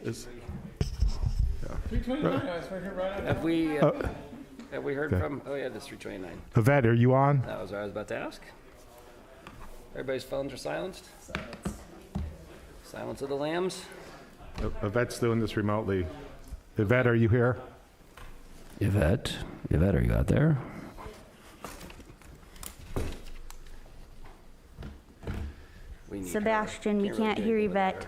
Is, 329, it's right here, right on. Have we heard from, oh yeah, this 329. Yvette, are you on? That was what I was about to ask. Everybody's phones are silenced? Silence of the lambs. Yvette's doing this remotely. Yvette, are you here? Yvette, are you out there? We need her. Sebastian, we can't hear Yvette.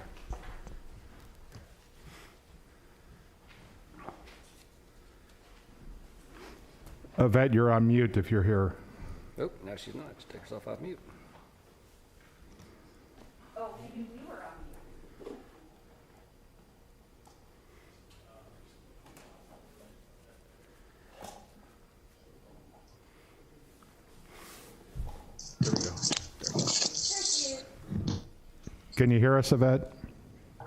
Yvette, you're on mute if you're here. Oh, now she's not. Just take herself off mute. Oh, maybe you were on mute. There we go. Can you hear us, Yvette?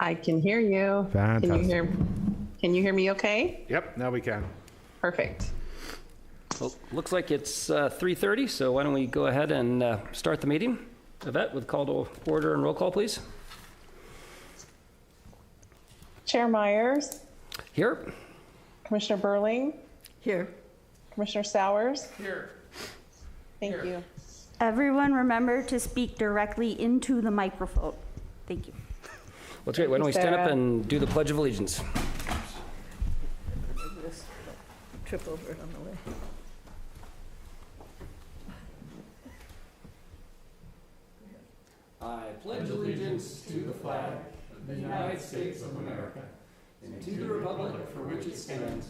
I can hear you. Fantastic. Can you hear me okay? Yep, now we can. Perfect. Well, looks like it's 3:30, so why don't we go ahead and start the meeting? Yvette, with call to order and roll call, please. Chair Myers, Here. Commissioner Burling, Here. Commissioner Sowers. Here. Thank you. Everyone remember to speak directly into the microphone. Thank you. Well, great. Why don't we stand up Sarah. and do the Pledge of Allegiance? Trip over it on the way. I pledge allegiance to the flag of the United States of America and to the republic for which it stands,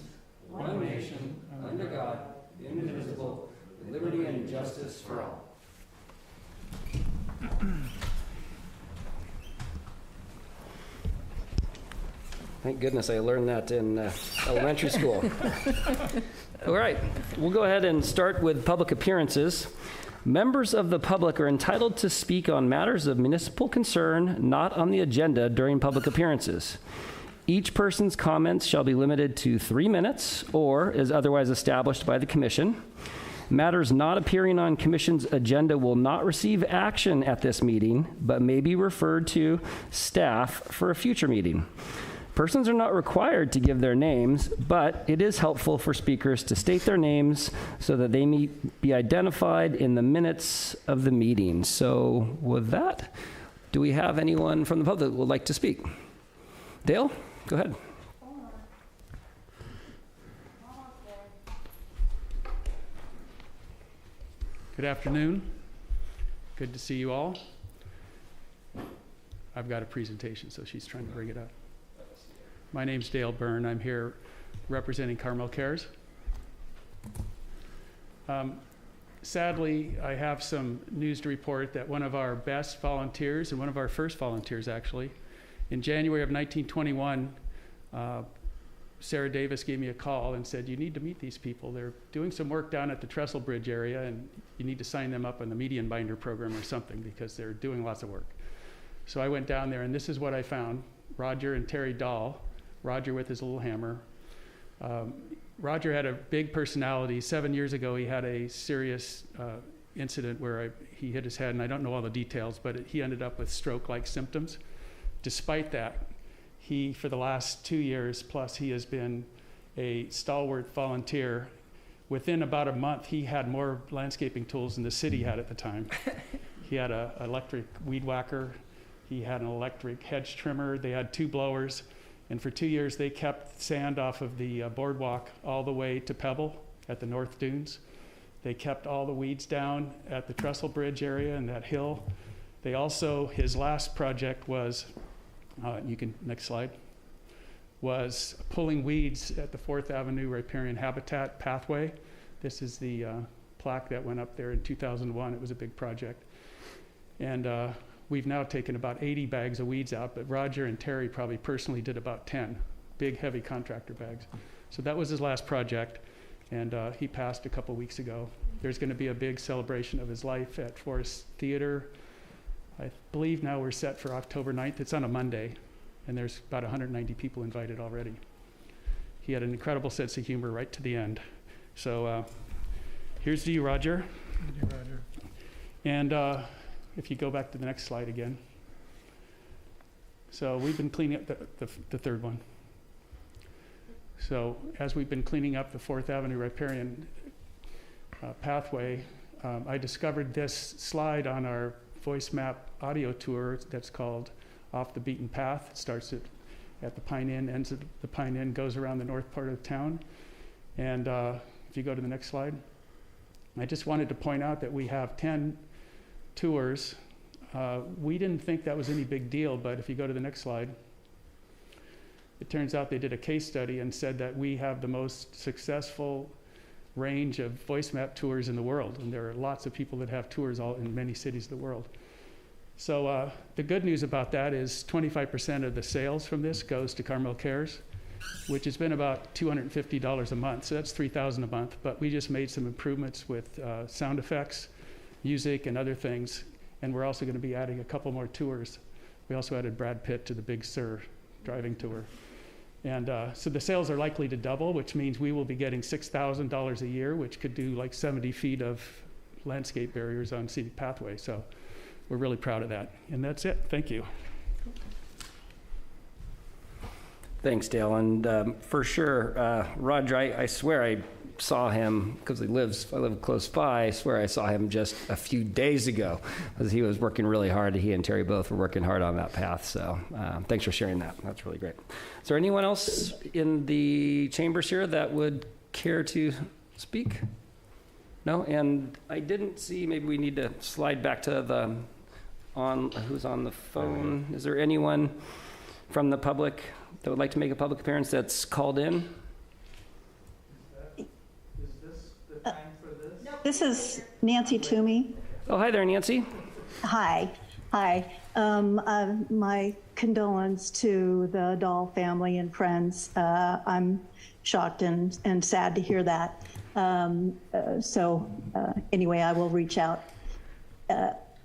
one nation, under God, indivisible, with liberty and justice for all. Thank goodness I learned that in elementary school. All right, we'll go ahead and start with public appearances. Members of the public are entitled to speak on matters of municipal concern not on the agenda during public appearances. Each person's comments shall be limited to 3 minutes or as otherwise established by the commission. Matters not appearing on commission's agenda will not receive action at this meeting, but may be referred to staff for a future meeting. Persons are not required to give their names, but it is helpful for speakers to state their names so that they may be identified in the minutes of the meeting. So with that, do we have anyone from the public that would like to speak? Dale, go ahead. Good afternoon. Good to see you all. I've got a presentation, so she's trying to bring it up. My name's Dale Byrne. I'm here representing Carmel Cares. Sadly, I have some news to report that one of our best volunteers, and one of our first volunteers actually, in January of 1921, Sarah Davis gave me a call and said, you need to meet these people. They're doing some work down at the Trestle Bridge area, and you need to sign them up on the median binder program or something because they're doing lots of work. So I went down there, and this is what I found. Roger and Terry Dahl, Roger with his little hammer. Roger had a big personality. 7 years ago, he had a serious incident where he hit his head, and I don't know all the details, but he ended up with stroke-like symptoms. Despite that, he, for the last 2 years plus, he has been a stalwart volunteer. Within about a month, he had more landscaping tools than the city had at the time. He had an electric weed whacker. He had an electric hedge trimmer. They had 2 blowers. And for 2 years, they kept sand off of the boardwalk all the way to Pebble at the North Dunes. They kept all the weeds down at the Trestle Bridge area and that hill. They also, his last project was, next slide, was pulling weeds at the 4th Avenue riparian habitat pathway. This is the plaque that went up there in 2001. It was a big project. And we've now taken about 80 bags of weeds out, but Roger and Terry probably personally did about 10 big, heavy contractor bags. So that was his last project, and he passed a couple weeks ago. There's going to be a big celebration of his life at Forest Theater. I believe now we're set for October 9th. It's on a Monday, and there's about 190 people invited already. He had an incredible sense of humor right to the end. So here's to you, Roger. Thank you, Roger. And if you go back to the next slide again. So we've been cleaning up the third one. So as we've been cleaning up the 4th Avenue riparian pathway, I discovered this slide on our voice map audio tour that's called Off the Beaten Path. It starts at the Pine Inn, ends at the Pine Inn, goes around the north part of town. And if you go to the next slide, I just wanted to point out that we have 10 tours. We didn't think that was any big deal, but if you go to the next slide, it turns out they did a case study and said that we have the most successful range of voice map tours in the world. And there are lots of people that have tours all in many cities of the world. So the good news about that is 25% of the sales from this goes to Carmel Cares, which has been about $250 a month. So that's $3,000 a month. But we just made some improvements with sound effects, music, and other things. And we're also going to be adding a couple more tours. We also added Brad Pitt to the Big Sur driving tour. And so the sales are likely to double, which means we will be getting $6,000 a year, which could do like 70 feet of landscape barriers on scenic pathway. So we're really proud of that. And that's it. Thank you. Thanks, Dale. And for sure, Roger, I swear I saw him, because I live close by, I swear I saw him just a few days ago, because he was working really hard. He and Terry both were working hard on that path. So thanks for sharing that. That's really great. Is there anyone else in the chambers here that would care to speak? No? And I didn't see, maybe we need to slide back to the who's on the phone. Is there anyone from the public that would like to make a public appearance that's called in? This is Nancy Toomey. Oh, hi there, Nancy. Hi. My condolence to the Dahl family and friends. I'm shocked and sad to hear that. Anyway, I will reach out.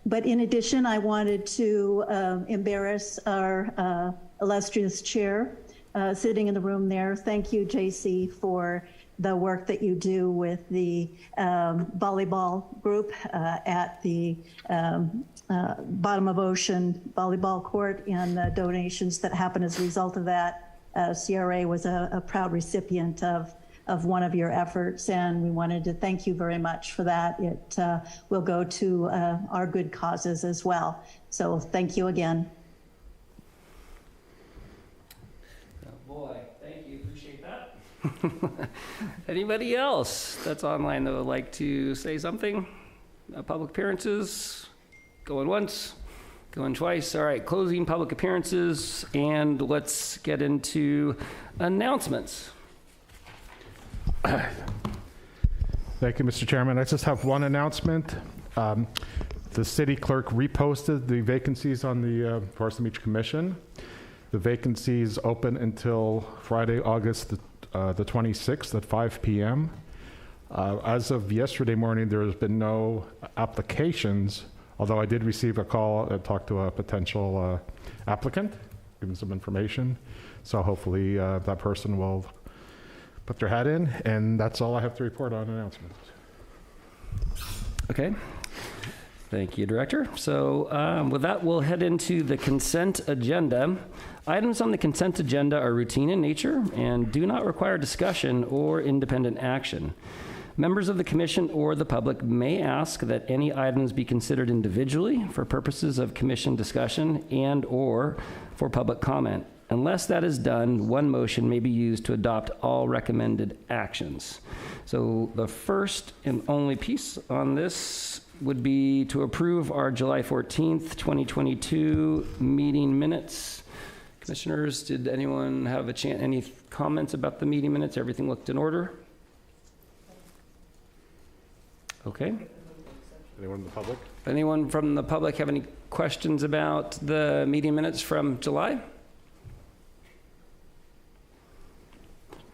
But in addition, I wanted to embarrass our illustrious chair sitting in the room there. Thank you, JC, for the work that you do with the volleyball group at the Bottom of Ocean volleyball court, and the donations that happen as a result of that. CRA was a proud recipient of one of your efforts, and we wanted to thank you very much for that. It will go to our good causes as well. So thank you again. Boy, thank you. Appreciate that. Anybody else that's online that would like to say something? Public appearances? Going once, going twice. All right, closing public appearances, and let's get into announcements. Thank you, Mr. Chairman. I just have one announcement. The city clerk reposted the vacancies on the Forest and Beach Commission. The vacancies open until Friday, August the 26th at 5 p.m. As of yesterday morning, there has been no applications, although I did receive a call and talk to a potential applicant, give them some information. So hopefully that person will put their hat in, and that's all I have to report on announcements. Okay. Thank you, Director. So with that, we'll head into the consent agenda. Items on the consent agenda are routine in nature and do not require discussion or independent action. Members of the commission or the public may ask that any items be considered individually for purposes of commission discussion and/or for public comment. Unless that is done, one motion may be used to adopt all recommended actions. So the first and only piece on this would be to approve our July 14th, 2022 meeting minutes. Commissioners, did anyone have any comments about the meeting minutes? Everything looked in order? Okay. Anyone in the public? Anyone from the public have any questions about the meeting minutes from July?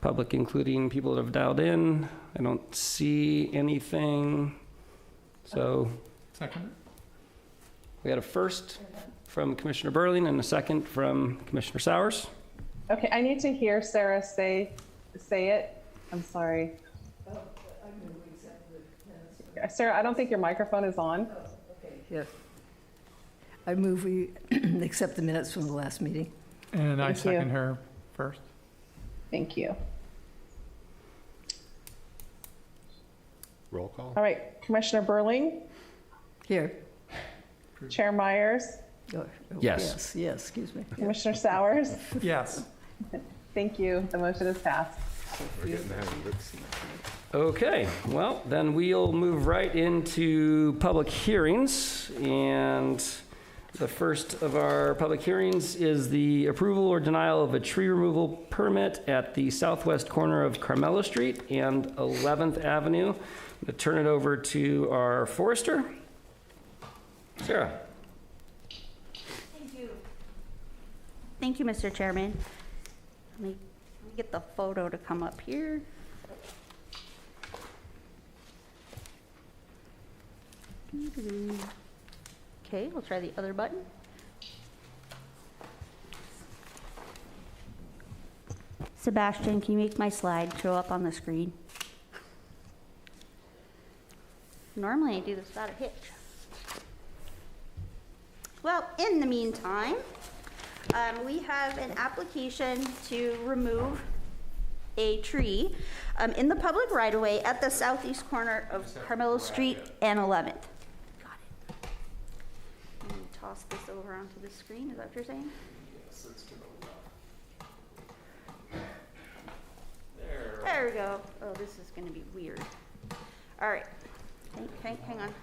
Public, including people that have dialed in. I don't see anything. So. Second. We had a first from Commissioner Burling and a second from Commissioner Sowers. Okay, I need to hear Sarah say it. I'm sorry. Sarah, I don't think your microphone is on. Yes. I move we accept the minutes from the last meeting. And I Thank you. second her first. Thank you. Roll call? All right, Commissioner Burling, Here. Chair Myers, Oh, Yes. Yes, excuse me. Commissioner Sowers. Yes. Thank you. The motion is passed. Okay, well, then we'll move right into public hearings. And the first of our public hearings is the approval or denial of a tree removal permit at the southwest corner of Carmelo Street and 11th Avenue. I'm going to turn it over to our forester, Sarah. Thank you, Mr. Chairman. Let me get the photo to come up here. Okay, we'll try the other button. Sebastian, can you make my slide show up on the screen? Normally I do this without a hitch. Well, in the meantime, we have an application to remove a tree in the public right-of-way at the southeast corner of Carmelo Street and 11th. Got it. Let me toss this over onto the screen, is that what you're saying? Yes, it's to the left. There we go. Oh, this is gonna be weird. All right, hang on.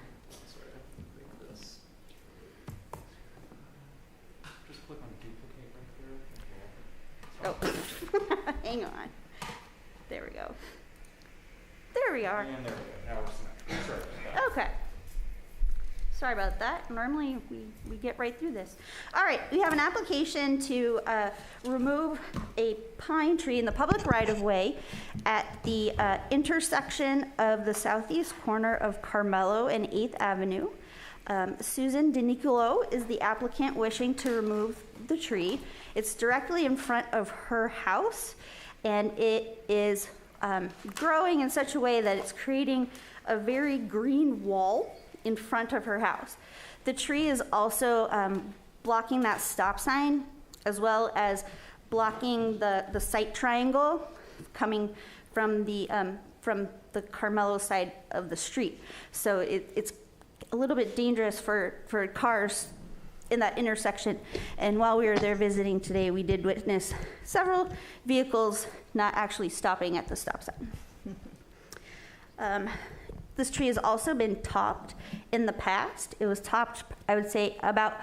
Oh, hang on. There we go. There we are. And there we go. Now we're sorry. Okay. Sorry about that. Normally, we get right through this. All right, we have an application to remove a pine tree in the public right-of-way at the intersection of the southeast corner of Carmelo and 8th Avenue. Susan DiNicolo is the applicant wishing to remove the tree. It's directly in front of her house, and it is growing in such a way that it's creating a very green wall in front of her house. The tree is also blocking that stop sign, as well as blocking the sight triangle coming from the Carmelo side of the street. So it's a little bit dangerous for cars in that intersection. And while we were there visiting today, we did witness several vehicles not actually stopping at the stop sign. This tree has also been topped in the past. It was topped, I would say, about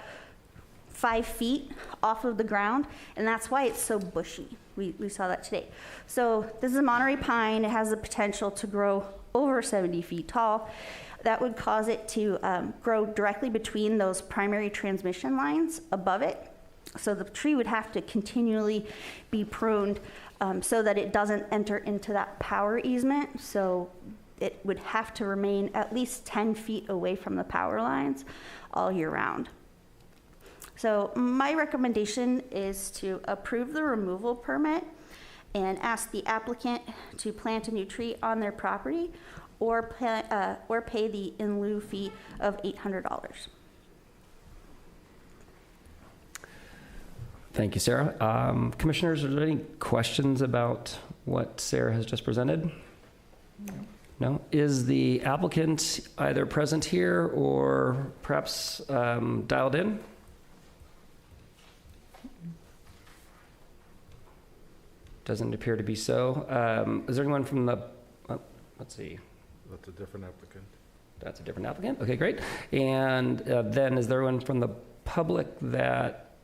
5 feet off of the ground, and that's why it's so bushy. We saw that today. So this is a Monterey pine. It has the potential to grow over 70 feet tall. That would cause it to grow directly between those primary transmission lines above it. So the tree would have to continually be pruned so that it doesn't enter into that power easement. So it would have to remain at least 10 feet away from the power lines all year round. So my recommendation is to approve the removal permit and ask the applicant to plant a new tree on their property or pay the in lieu fee of $800. Thank you, Sarah. Commissioners, are there any questions about what Sarah has just presented? No? Is the applicant either present here or perhaps dialed in? Doesn't appear to be so. Is there anyone from the, let's see. That's a different applicant. That's a different applicant? Okay, great. And then is there anyone from the public that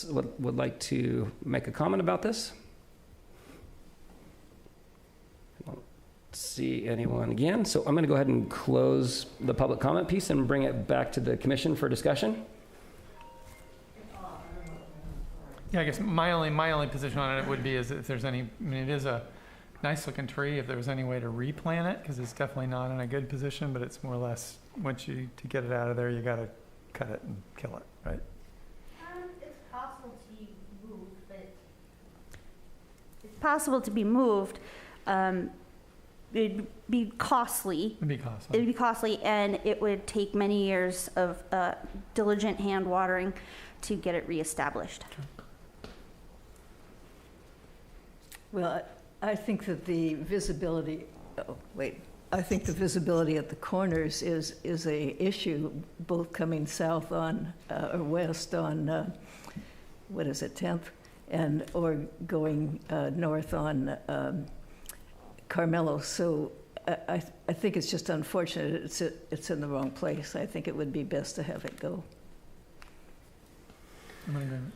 would like to make a comment about this? I don't see anyone again, so I'm going to go ahead and close the public comment piece and bring it back to the commission for discussion. Yeah, I guess my only position on it would be is if there's any, I mean, it is a nice looking tree, if there was any way to replant it, because it's definitely not in a good position, but it's more or less, to get it out of there, you got to cut it and kill it, right? It's possible to be moved, but it's possible to be moved it'd be costly. It'd be costly. It'd be costly, and it would take many years of diligent hand watering to get it reestablished. Well, I think that the visibility, I think the visibility at the corners is a issue, both coming south on, or west on, what is it, 10th? Or going north on Carmelo. So I think it's just unfortunate it's in the wrong place. I think it would be best to have it go. I'm in agreement.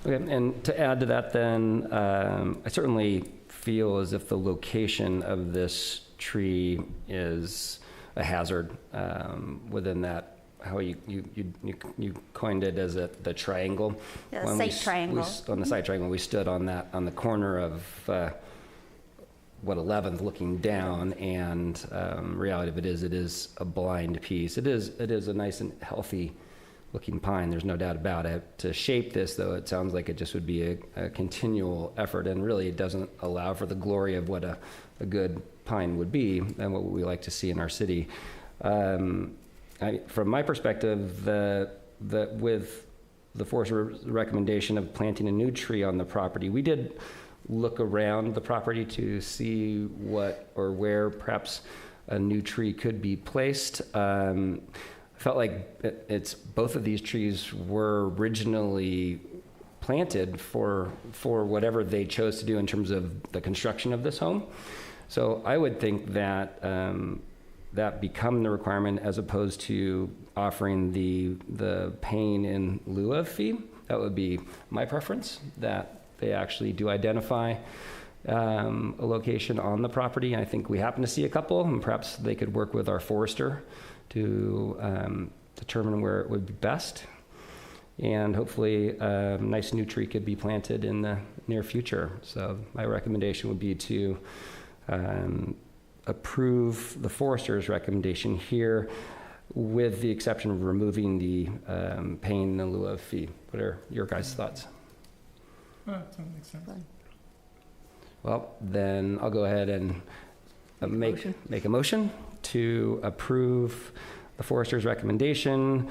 Okay, and to add to that then, I certainly feel as if the location of this tree is a hazard within that, how you coined it as the triangle. Yeah, When site triangle. on the site triangle, we stood on the corner of, 11th looking down, and reality of it is a blind piece. It is a nice and healthy looking pine, there's no doubt about it. To shape this, though, it sounds like it just would be a continual effort, and really it doesn't allow for the glory of what a good pine would be and what we like to see in our city. From my perspective, with the forester's recommendation of planting a new tree on the property, we did look around the property to see what or where perhaps a new tree could be placed. Felt like both of these trees were originally planted for whatever they chose to do in terms of the construction of this home. So I would think that that become the requirement as opposed to offering the paying in lieu of fee. That would be my preference, that they actually do identify a location on the property. I think we happen to see a couple, and perhaps they could work with our forester to determine where it would be best. And hopefully a nice new tree could be planted in the near future. So my recommendation would be to approve the forester's recommendation here, with the exception of removing the paying in lieu of fee. What are your guys' thoughts? That makes sense. Well, then I'll go ahead and make a motion to approve the forester's recommendation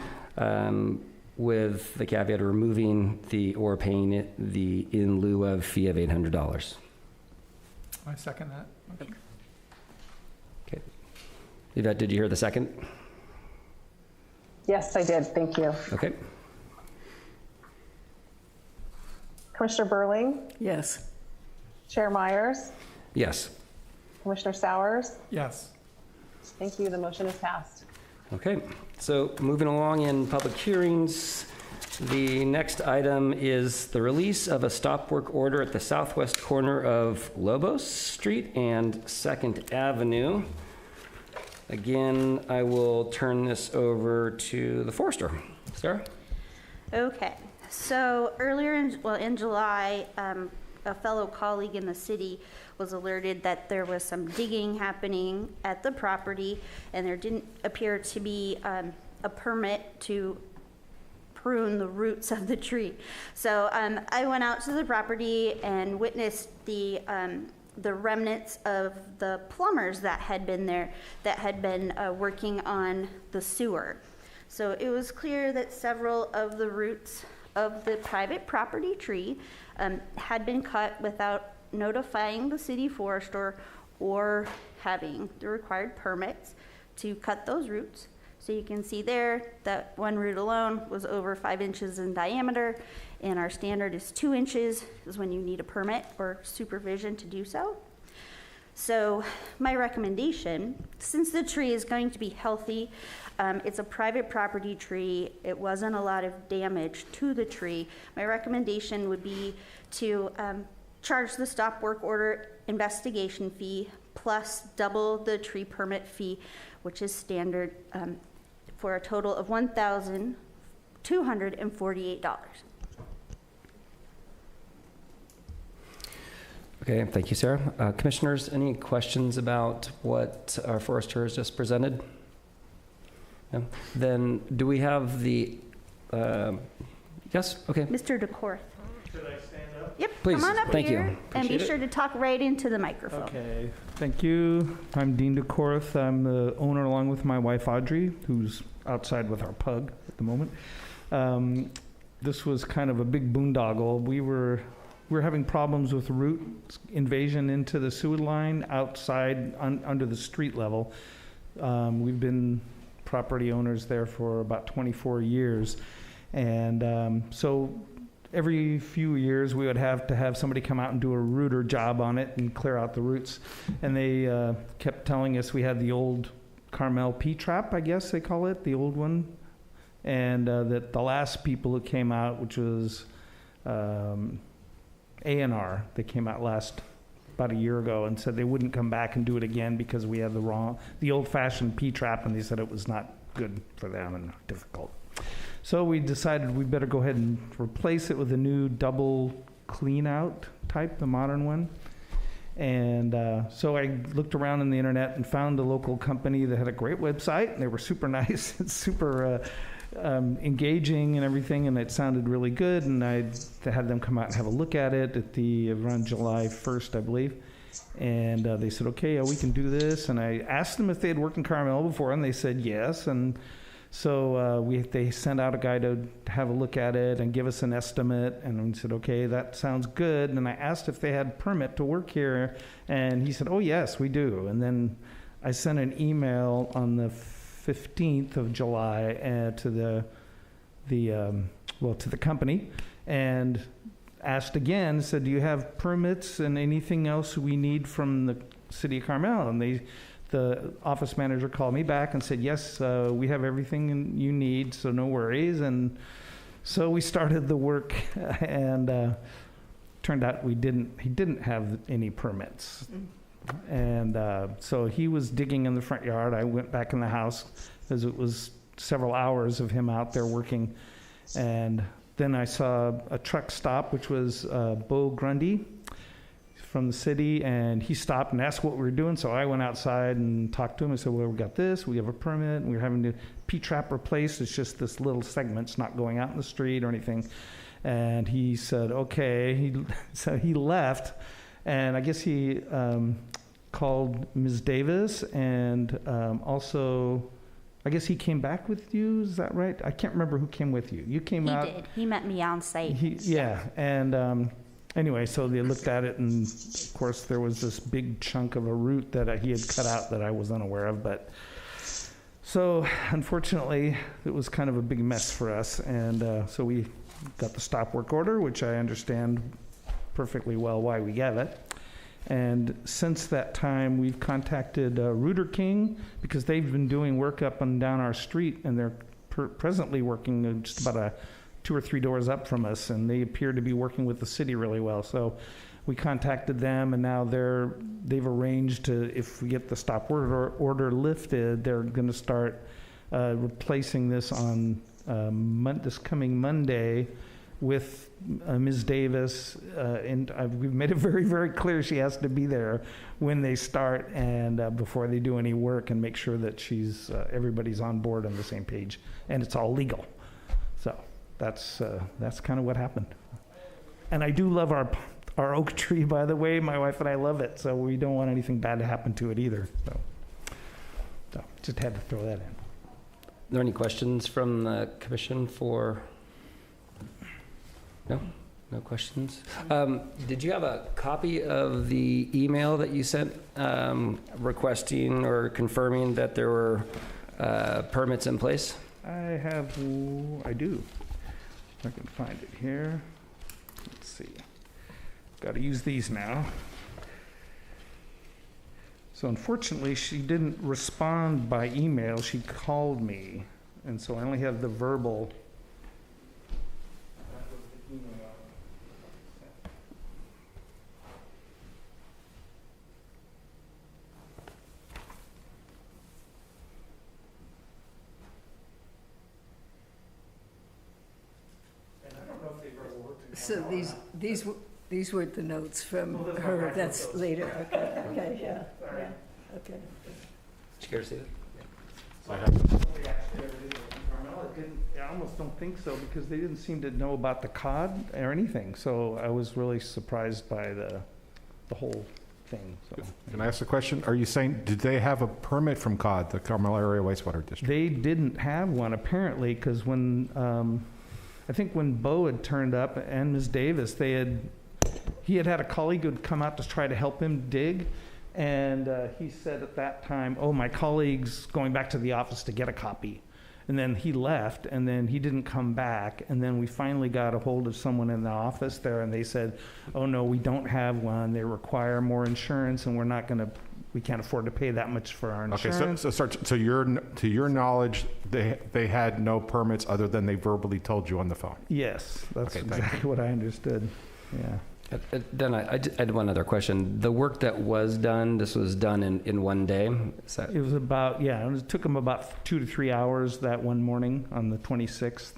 with the caveat of removing or paying the in lieu of fee of $800. I second that. Okay. Yvette, did you hear the second? Yes, I did. Thank you. Okay. Commissioner Burling, Yes. Chair Myers, Yes. Commissioner Sowers. Yes. Thank you. The motion is passed. Okay, so moving along in public hearings, the next item is the release of a stop work order at the southwest corner of Lobos Street and 2nd Avenue. Again, I will turn this over to the forester. Sarah? Okay, so earlier in July, a fellow colleague in the city was alerted that there was some digging happening at the property, and there didn't appear to be a permit to prune the roots of the tree. So I went out to the property and witnessed the remnants of the plumbers that had been there, that had been working on the sewer. So it was clear that several of the roots of the private property tree had been cut without notifying the city forester or having the required permits to cut those roots. So you can see there that one root alone was over 5 inches in diameter, and our standard is 2 inches is when you need a permit or supervision to do so. So my recommendation, since the tree is going to be healthy, it's a private property tree, it wasn't a lot of damage to the tree, my recommendation would be to charge the stop work order investigation fee plus double the tree permit fee, which is standard, for a total of $1,248. Okay, thank you, Sarah. Commissioners, any questions about what our forester has just presented? No? Then do we have the, yes, okay. Mr. DeCorth. Should I stand up? Yep, Please, come on up thank you. here and be Appreciate it. sure to talk right into the microphone. Okay. Thank you. I'm Dean DeCorth. I'm the owner along with my wife Audrey, who's outside with our pug at the moment. This was kind of a big boondoggle. We were having problems with root invasion into the sewer line outside under the street level. We've been property owners there for about 24 years. And so every few years we would have to have somebody come out and do a rooter job on it and clear out the roots. And they kept telling us we had the old Carmel P-trap, I guess they call it, the old one. And that the last people who came out, which was A&R, they came out about a year ago and said they wouldn't come back and do it again because we had the old-fashioned P-trap, and they said it was not good for them and difficult. So we decided we better go ahead and replace it with a new double clean-out type, the modern one. And so I looked around on the internet and found a local company that had a great website, and they were super nice and super engaging and everything, and it sounded really good. And I had them come out and have a look at it around July 1st, I believe. And they said, okay, we can do this. And I asked them if they had worked in Carmel before, and they said yes. And so they sent out a guy to have a look at it and give us an estimate. And we said, okay, that sounds good. And I asked if they had permit to work here, and he said, oh yes, we do. And then I sent an email on the 15th of July to the company and asked again, said, do you have permits and anything else we need from the city of Carmel? And the office manager called me back and said, yes, we have everything you need, so no worries. And so we started the work, and turned out he didn't have any permits. And so he was digging in the front yard. I went back in the house because it was several hours of him out there working. And then I saw a truck stop, which was Bo Grundy from the city, and he stopped and asked what we were doing. So I went outside and talked to him. I said, well, we got this, we have a permit, and we're having the P-trap replaced. It's just this little segment. It's not going out in the street or anything. And he said, okay. So he left. And I guess he called Ms. Davis, and also, I guess he came back with you. Is that right? I can't remember who came with you. You came out. He did. He met me on site. Yeah. And anyway, so they looked at it, and of course there was this big chunk of a root that he had cut out that I was unaware of. But so unfortunately, it was kind of a big mess for us. And so we got the stop work order, which I understand perfectly well why we got it. And since that time, we've contacted Rooter King, because they've been doing work up and down our street, and they're presently working just about 2 or 3 doors up from us, and they appear to be working with the city really well. So we contacted them, and now they've arranged to, if we get the stop order lifted, they're going to start replacing this on this coming Monday with Ms. Davis, and we've made it very, very clear she has to be there when they start and before they do any work, and make sure that everybody's on board on the same page, and it's all legal. So that's kind of what happened. And I do love our oak tree, by the way. My wife and I love it, so we don't want anything bad to happen to it either. So just had to throw that in. Are there any questions from the commission for? No questions. Did you have a copy of the email that you sent requesting or confirming that there were permits in place? I do. If I can find it here. Let's see. Got to use these now. So unfortunately, she didn't respond by email. She called me, and so I only have the verbal. So these were the notes from her. That's later. Okay. Yeah. Okay. Did you care to see that? I have. I almost don't think so, because they didn't seem to know about the cod or anything. So I was really surprised by the whole thing, so. Can I ask a question? Are you saying, did they have a permit from COD, the Carmel Area Wastewater District? They didn't have one apparently, because when, I think when Bo had turned up and Ms. Davis, he had a colleague who'd come out to try to help him dig. And he said at that time, oh, my colleague's going back to the office to get a copy. And then he left, and then he didn't come back. And then we finally got a hold of someone in the office there, and they said, oh, no, we don't have one. They require more insurance, and we can't afford to pay that much for our insurance. Okay, so to your knowledge, they had no permits other than they verbally told you on the phone? Yes, that's Okay, exactly what I understood, yeah. Then I had one other question. The work that was done, this was done in one day? Is that... It was about, it took them about 2 to 3 hours that one morning on the 26th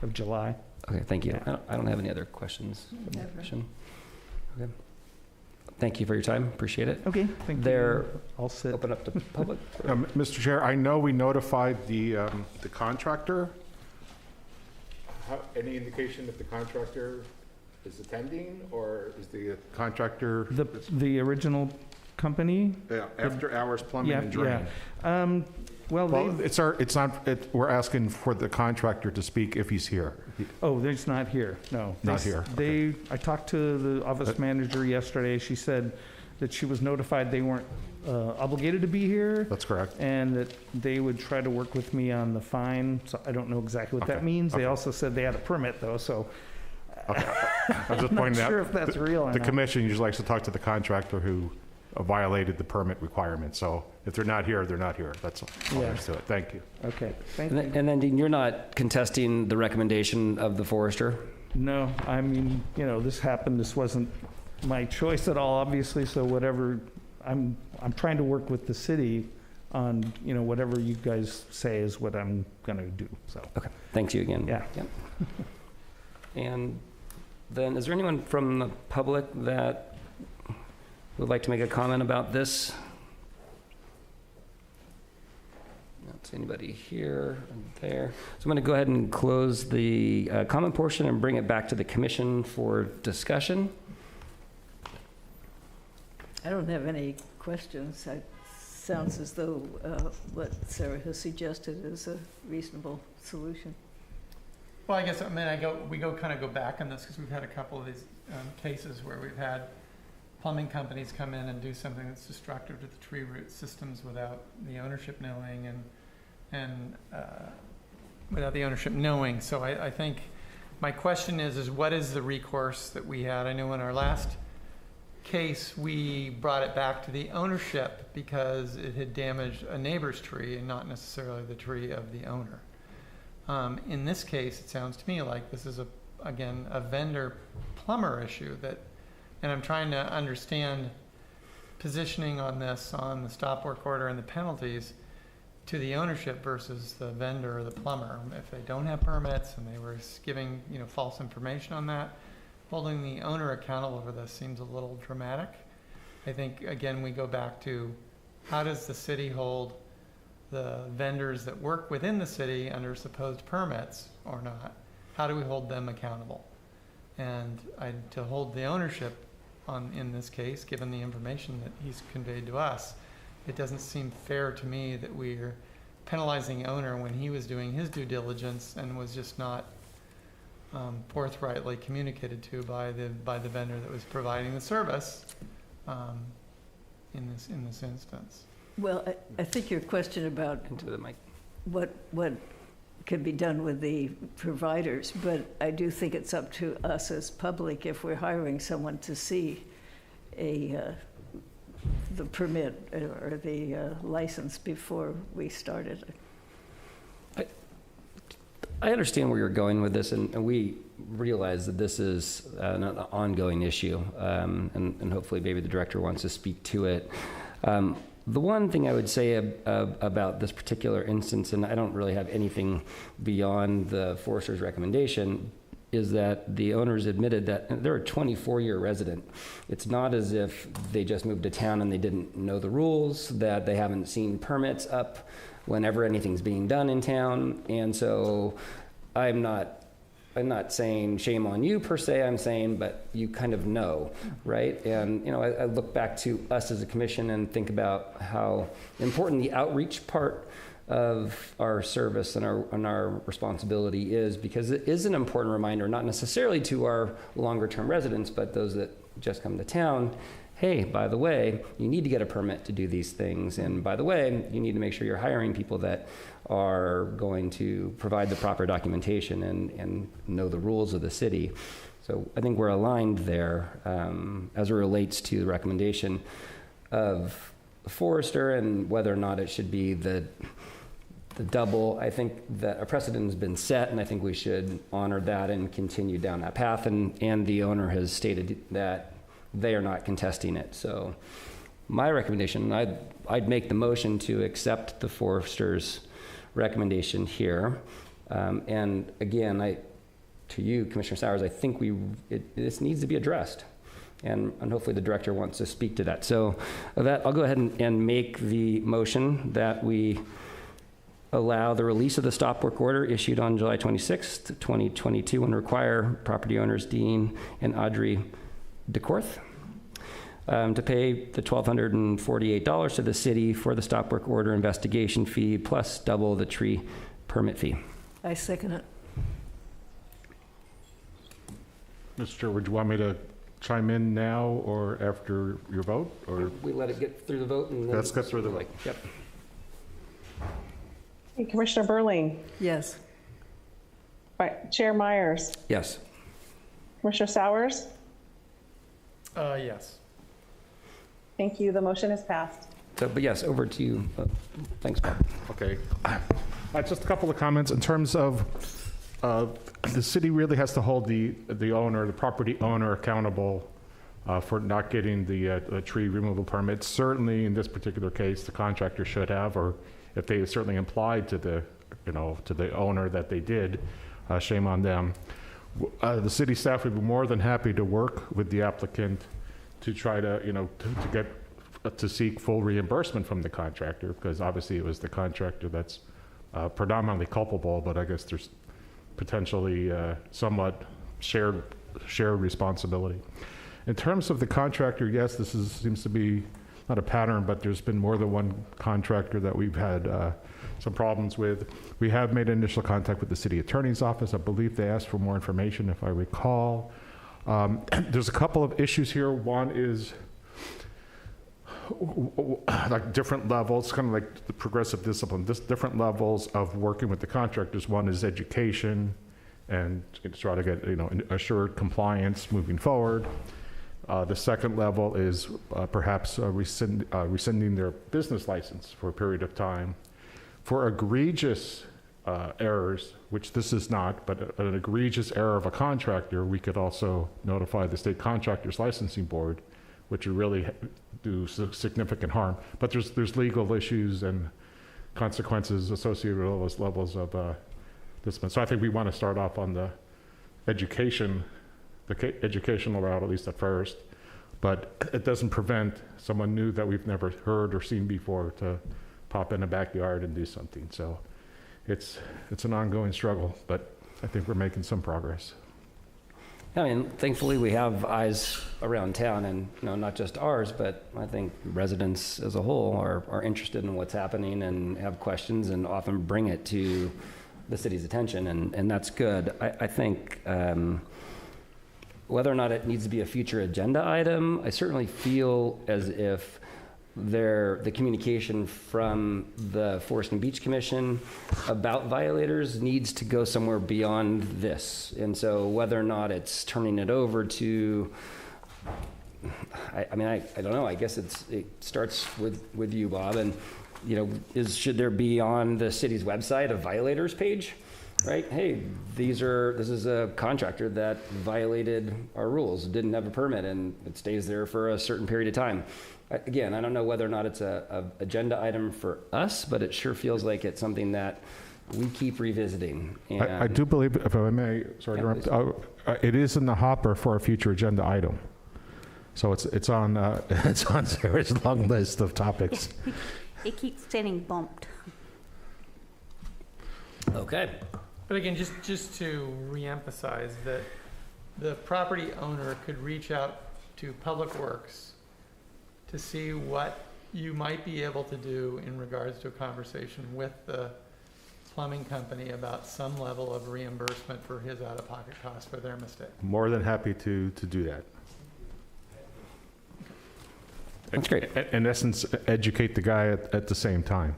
of July. Okay, thank you. Yeah. I don't have any other questions from the commission. Okay. Thank you for your time. Appreciate it. Okay, thank you. I'll sit. Open up to public. Mr. Chair, I know we notified the contractor. Any indication that the contractor is attending, or is the contractor? The original company? Yeah, after hours plumbing and drain. Yeah. Well, we're asking for the contractor to speak if he's here. Oh, he's not here, no. Not here. I talked to the office manager yesterday. She said that she was notified they weren't obligated to be here. That's correct. And that they would try to work with me on the fine, so I don't know exactly what that means. They also said they had a permit, though, so. Okay. I'm just pointing out. Not sure if that's real or The not. commission usually likes to talk to the contractor who violated the permit requirement. So if they're not here, they're not here. That's all there's to it. Thank you. Okay, thank you. And then, Dean, you're not contesting the recommendation of the forester? No, I mean, this happened, this wasn't my choice at all, obviously, so whatever, I'm trying to work with the city on, whatever you guys say is what I'm gonna do, so. Okay, thanks you again. Yeah. Yep. And then, is there anyone from the public that would like to make a comment about this? Not see anybody here and there. So I'm going to go ahead and close the comment portion and bring it back to the commission for discussion. I don't have any questions. It sounds as though what Sarah has suggested is a reasonable solution. Well, I guess, we go back on this because we've had a couple of these cases where we've had plumbing companies come in and do something that's destructive to the tree root systems without the ownership knowing and without the ownership knowing. So I think my question is what is the recourse that we had? I know in our last case, we brought it back to the ownership because it had damaged a neighbor's tree and not necessarily the tree of the owner. In this case, it sounds to me like this is again a vendor plumber issue and I'm trying to understand positioning on this, on the stop work order and the penalties to the ownership versus the vendor or the plumber. If they don't have permits and they were giving, false information on that, holding the owner accountable for this seems a little dramatic. I think, again, we go back to how does the city hold the vendors that work within the city under supposed permits or not? How do we hold them accountable? And to hold the ownership in this case, given the information that he's conveyed to us, it doesn't seem fair to me that we're penalizing the owner when he was doing his due diligence and was just not forthrightly communicated to by the vendor that was providing the service in this instance. Well, I think your question about Into the mic. what can be done with the providers, but I do think it's up to us as public if we're hiring someone to see the permit or the license before we start it. I understand where you're going with this, and we realize that this is an ongoing issue, and hopefully maybe the director wants to speak to it. The one thing I would say about this particular instance, and I don't really have anything beyond the forester's recommendation, is that the owners admitted that they're a 24-year resident. It's not as if they just moved to town and they didn't know the rules, that they haven't seen permits up whenever anything's being done in town. And so I'm not I'm not saying shame on you per se, I'm saying, but you kind of know, right? And, I look back to us as a commission and think about how important the outreach part of our service and our responsibility is, because it is an important reminder, not necessarily to our longer term residents, but those that just come to town. Hey, by the way, you need to get a permit to do these things. And by the way, you need to make sure you're hiring people that are going to provide the proper documentation and know the rules of the city. So I think we're aligned there as it relates to the recommendation of Forrester and whether or not it should be the double. I think that a precedent has been set, and I think we should honor that and continue down that path. And the owner has stated that they are not contesting it. So my recommendation, I'd make the motion to accept the Forrester's recommendation here. And again, to you, Commissioner Sowers, I think this needs to be addressed. And hopefully the director wants to speak to that. So with that, I'll go ahead and make the motion that we allow the release of the stop work order issued on July 26th, 2022, and require property owners Dean and Audrey DeCorth to pay the $1,248 to the city for the stop work order investigation fee plus double the tree permit fee. I second it. Mr. Chair, would you want me to chime in now or after your vote? Or we let it get through the vote? And then let's get through the vote. Yep. Hey, Commissioner Burling, Yes. Chair Myers, Yes. Commissioner Sowers. Yes. Thank you. The motion is passed. So, but yes, over to you. Thanks, Bob. Okay. Just a couple of comments in terms of the city really has to hold the owner, the property owner, accountable for not getting the tree removal permit. Certainly, in this particular case, the contractor should have, or if they certainly implied to the owner that they did, shame on them. The city staff would be more than happy to work with the applicant to try to seek full reimbursement from the contractor, because obviously it was the contractor that's predominantly culpable, but I guess there's potentially somewhat shared responsibility. In terms of the contractor, yes, this seems to be not a pattern, but there's been more than one contractor that we've had some problems with. We have made initial contact with the city attorney's office. I believe they asked for more information, if I recall. There's a couple of issues here. One is like different levels, kind of like the progressive discipline, different levels of working with the contractors. One is education and try to get assured compliance moving forward. The second level is perhaps rescinding their business license for a period of time. For egregious errors, which this is not, but an egregious error of a contractor, we could also notify the state contractors licensing board, which would really do significant harm. But there's legal issues and consequences associated with all those levels of discipline. So I think we want to start off on the educational route, at least at first. But it doesn't prevent someone new that we've never heard or seen before to pop in the backyard and do something. So it's an ongoing struggle, but I think we're making some progress. I mean, thankfully we have eyes around town, and not just ours, but I think residents as a whole are interested in what's happening and have questions and often bring it to the city's attention, and that's good. I think whether or not it needs to be a future agenda item, I certainly feel as if the communication from the Forest and Beach Commission about violators needs to go somewhere beyond this. And so whether or not it's turning it over to, I don't know, I guess it starts with you, Bob, and should there be on the city's website a violators page? Right? Hey, this is a contractor that violated our rules, didn't have a permit, and it stays there for a certain period of time. Again, I don't know whether or not it's a agenda item for us, but it sure feels like it's something that we keep revisiting. And I do believe, if I may, sorry to interrupt, it is in the hopper for a future agenda item. So it's on Sarah's long list of topics. It keeps getting bumped. Okay. But again, just to reemphasize that the property owner could reach out to Public Works to see what you might be able to do in regards to a conversation with the plumbing company about some level of reimbursement for his out-of-pocket costs for their mistake. More than happy to do that. That's great. In essence, educate the guy at the same time.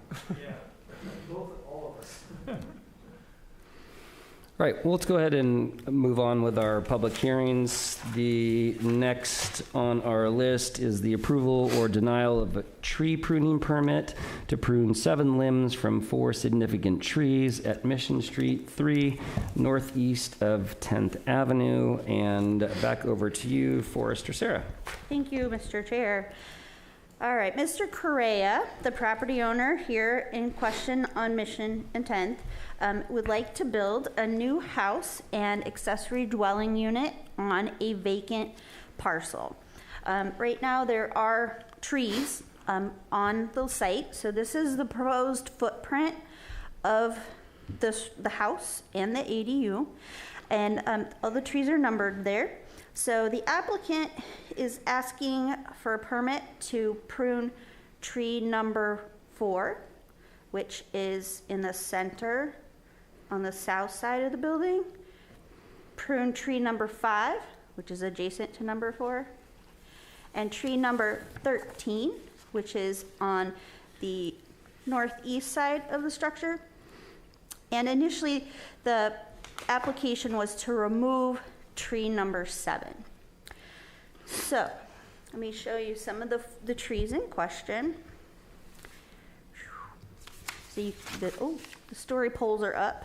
All right, well, let's go ahead and move on with our public hearings. The next on our list is the approval or denial of a tree pruning permit to prune 7 limbs from 4 significant trees at Mission Street 3, northeast of 10th Avenue. And back over to you, Forrester Sarah. Thank you, Mr. Chair. All right, Mr. Correa, the property owner here in question on Mission and 10th, would like to build a new house and accessory dwelling unit on a vacant parcel. Right now, there are trees on the site, so this is the proposed footprint of the house and the ADU, and all the trees are numbered there. So the applicant is asking for a permit to prune tree number 4, which is in the center on the south side of the building. Prune tree number 5, which is adjacent to number 4. And tree number 13, which is on the northeast side of the structure. And initially, the application was to remove tree number 7. So, let me show you some of the trees in question. See, the story poles are up,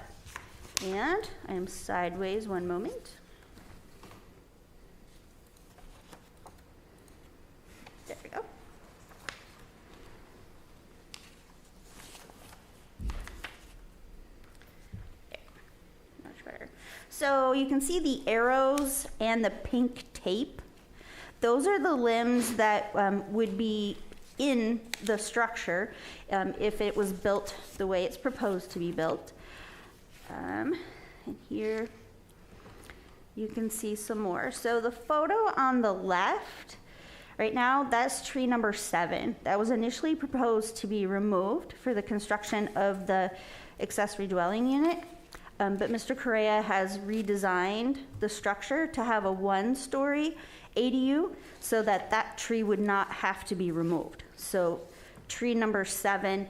and I am sideways one moment. There we go. Much better. So you can see the arrows and the pink tape. Those are the limbs that would be in the structure if it was built the way it's proposed to be built. And here you can see some more. So the photo on the left, right now, that's tree number 7. That was initially proposed to be removed for the construction of the accessory dwelling unit. But Mr. Correa has redesigned the structure to have a 1-story ADU so that that tree would not have to be removed. So tree number 7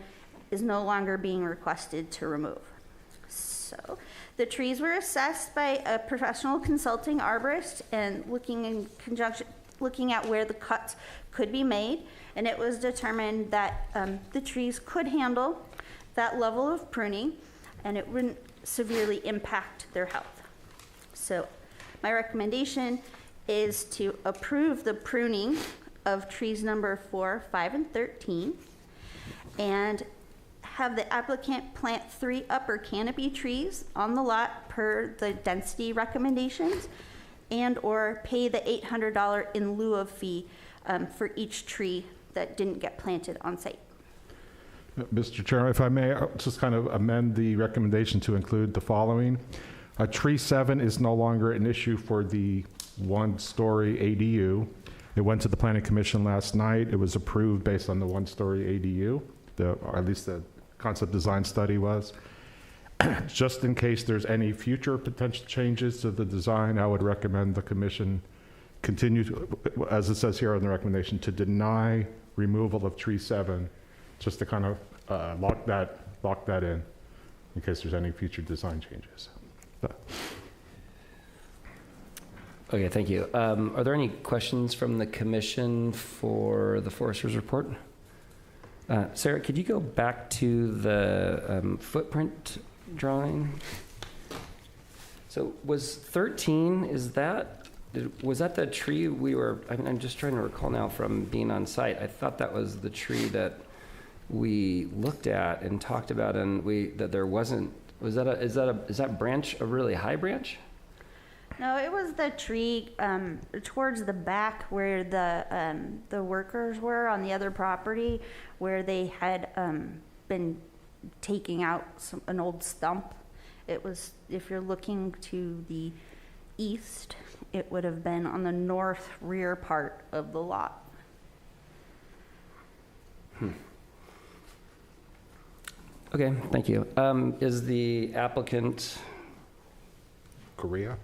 is no longer being requested to remove. So the trees were assessed by a professional consulting arborist and looking at where the cuts could be made, and it was determined that the trees could handle that level of pruning and it wouldn't severely impact their health. So my recommendation is to approve the pruning of trees number 4, 5, and 13, and have the applicant plant 3 upper canopy trees on the lot per the density recommendations, and or pay the $800 in lieu of fee for each tree that didn't get planted on site. Mr. Chairman, if I may, I'll just kind of amend the recommendation to include the following. Tree 7 is no longer an issue for the 1-story ADU. It went to the Planning Commission last night. It was approved based on the 1-story ADU, or at least the concept design study was. Just in case there's any future potential changes to the design, I would recommend the commission continue to, as it says here on the recommendation, to deny removal of tree 7, just to kind of lock that in case there's any future design changes. Okay, thank you. Are there any questions from the commission for the forester's report? Sarah, could you go back to the footprint drawing? So was 13, was that the tree we were, I'm just trying to recall now from being on site. I thought that was the tree that we looked at and talked about, and that there wasn't, is that branch a really high branch? No, it was the tree towards the back where the workers were on the other property, where they had been taking out an old stump, It was, if you're looking to the east, it would have been on the north rear part of the lot. Okay, thank you. Is the applicant Korea?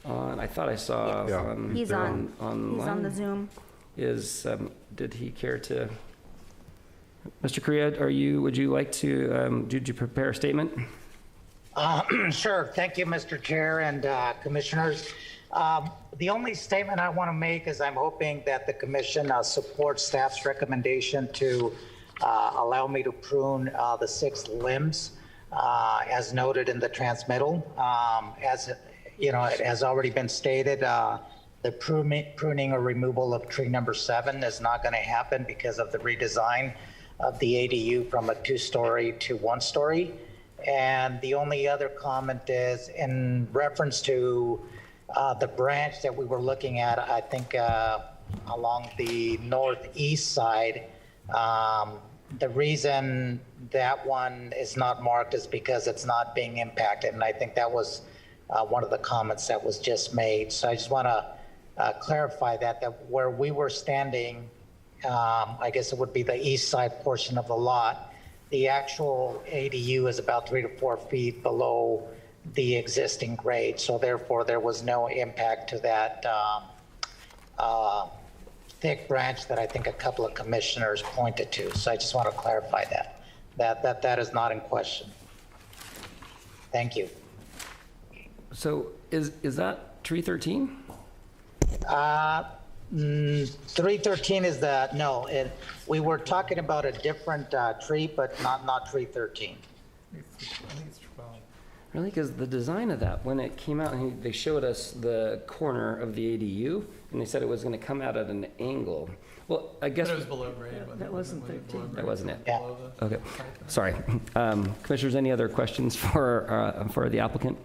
on? I thought I saw Yes. on. He's on. Online. He's on the Zoom. Did he care to? Mr. Correa, would you like to, did you prepare a statement? Sure. Thank you, Mr. Chair and Commissioners. The only statement I want to make is I'm hoping that the Commission supports staff's recommendation to allow me to prune the 6 limbs as noted in the transmittal. As you know, it has already been stated, the pruning or removal of tree number 7 is not going to happen because of the redesign of the ADU from a 2-story to 1-story. And the only other comment is in reference to the branch that we were looking at, I think along the northeast side. The reason that one is not marked is because it's not being impacted. And I think that was one of the comments that was just made. So I just want to clarify that where we were standing, I guess it would be the east side portion of the lot, the actual ADU is about 3 to 4 feet below the existing grade. So therefore there was no impact to that thick branch that I think a couple of commissioners pointed to. So I just want to clarify that is not in question. Thank you. So is that tree 13? 313 is we were talking about a different tree, but not tree 13. I think it's 12. Really? Because the design of that, when it came out, and they showed us the corner of the ADU, and they said it was going to come out at an angle. Well, I guess But it was below grade. That wasn't Was it 13. below grade? that wasn't it. Yeah. Below the- Okay, sorry. Commissioners, any other questions for the applicant?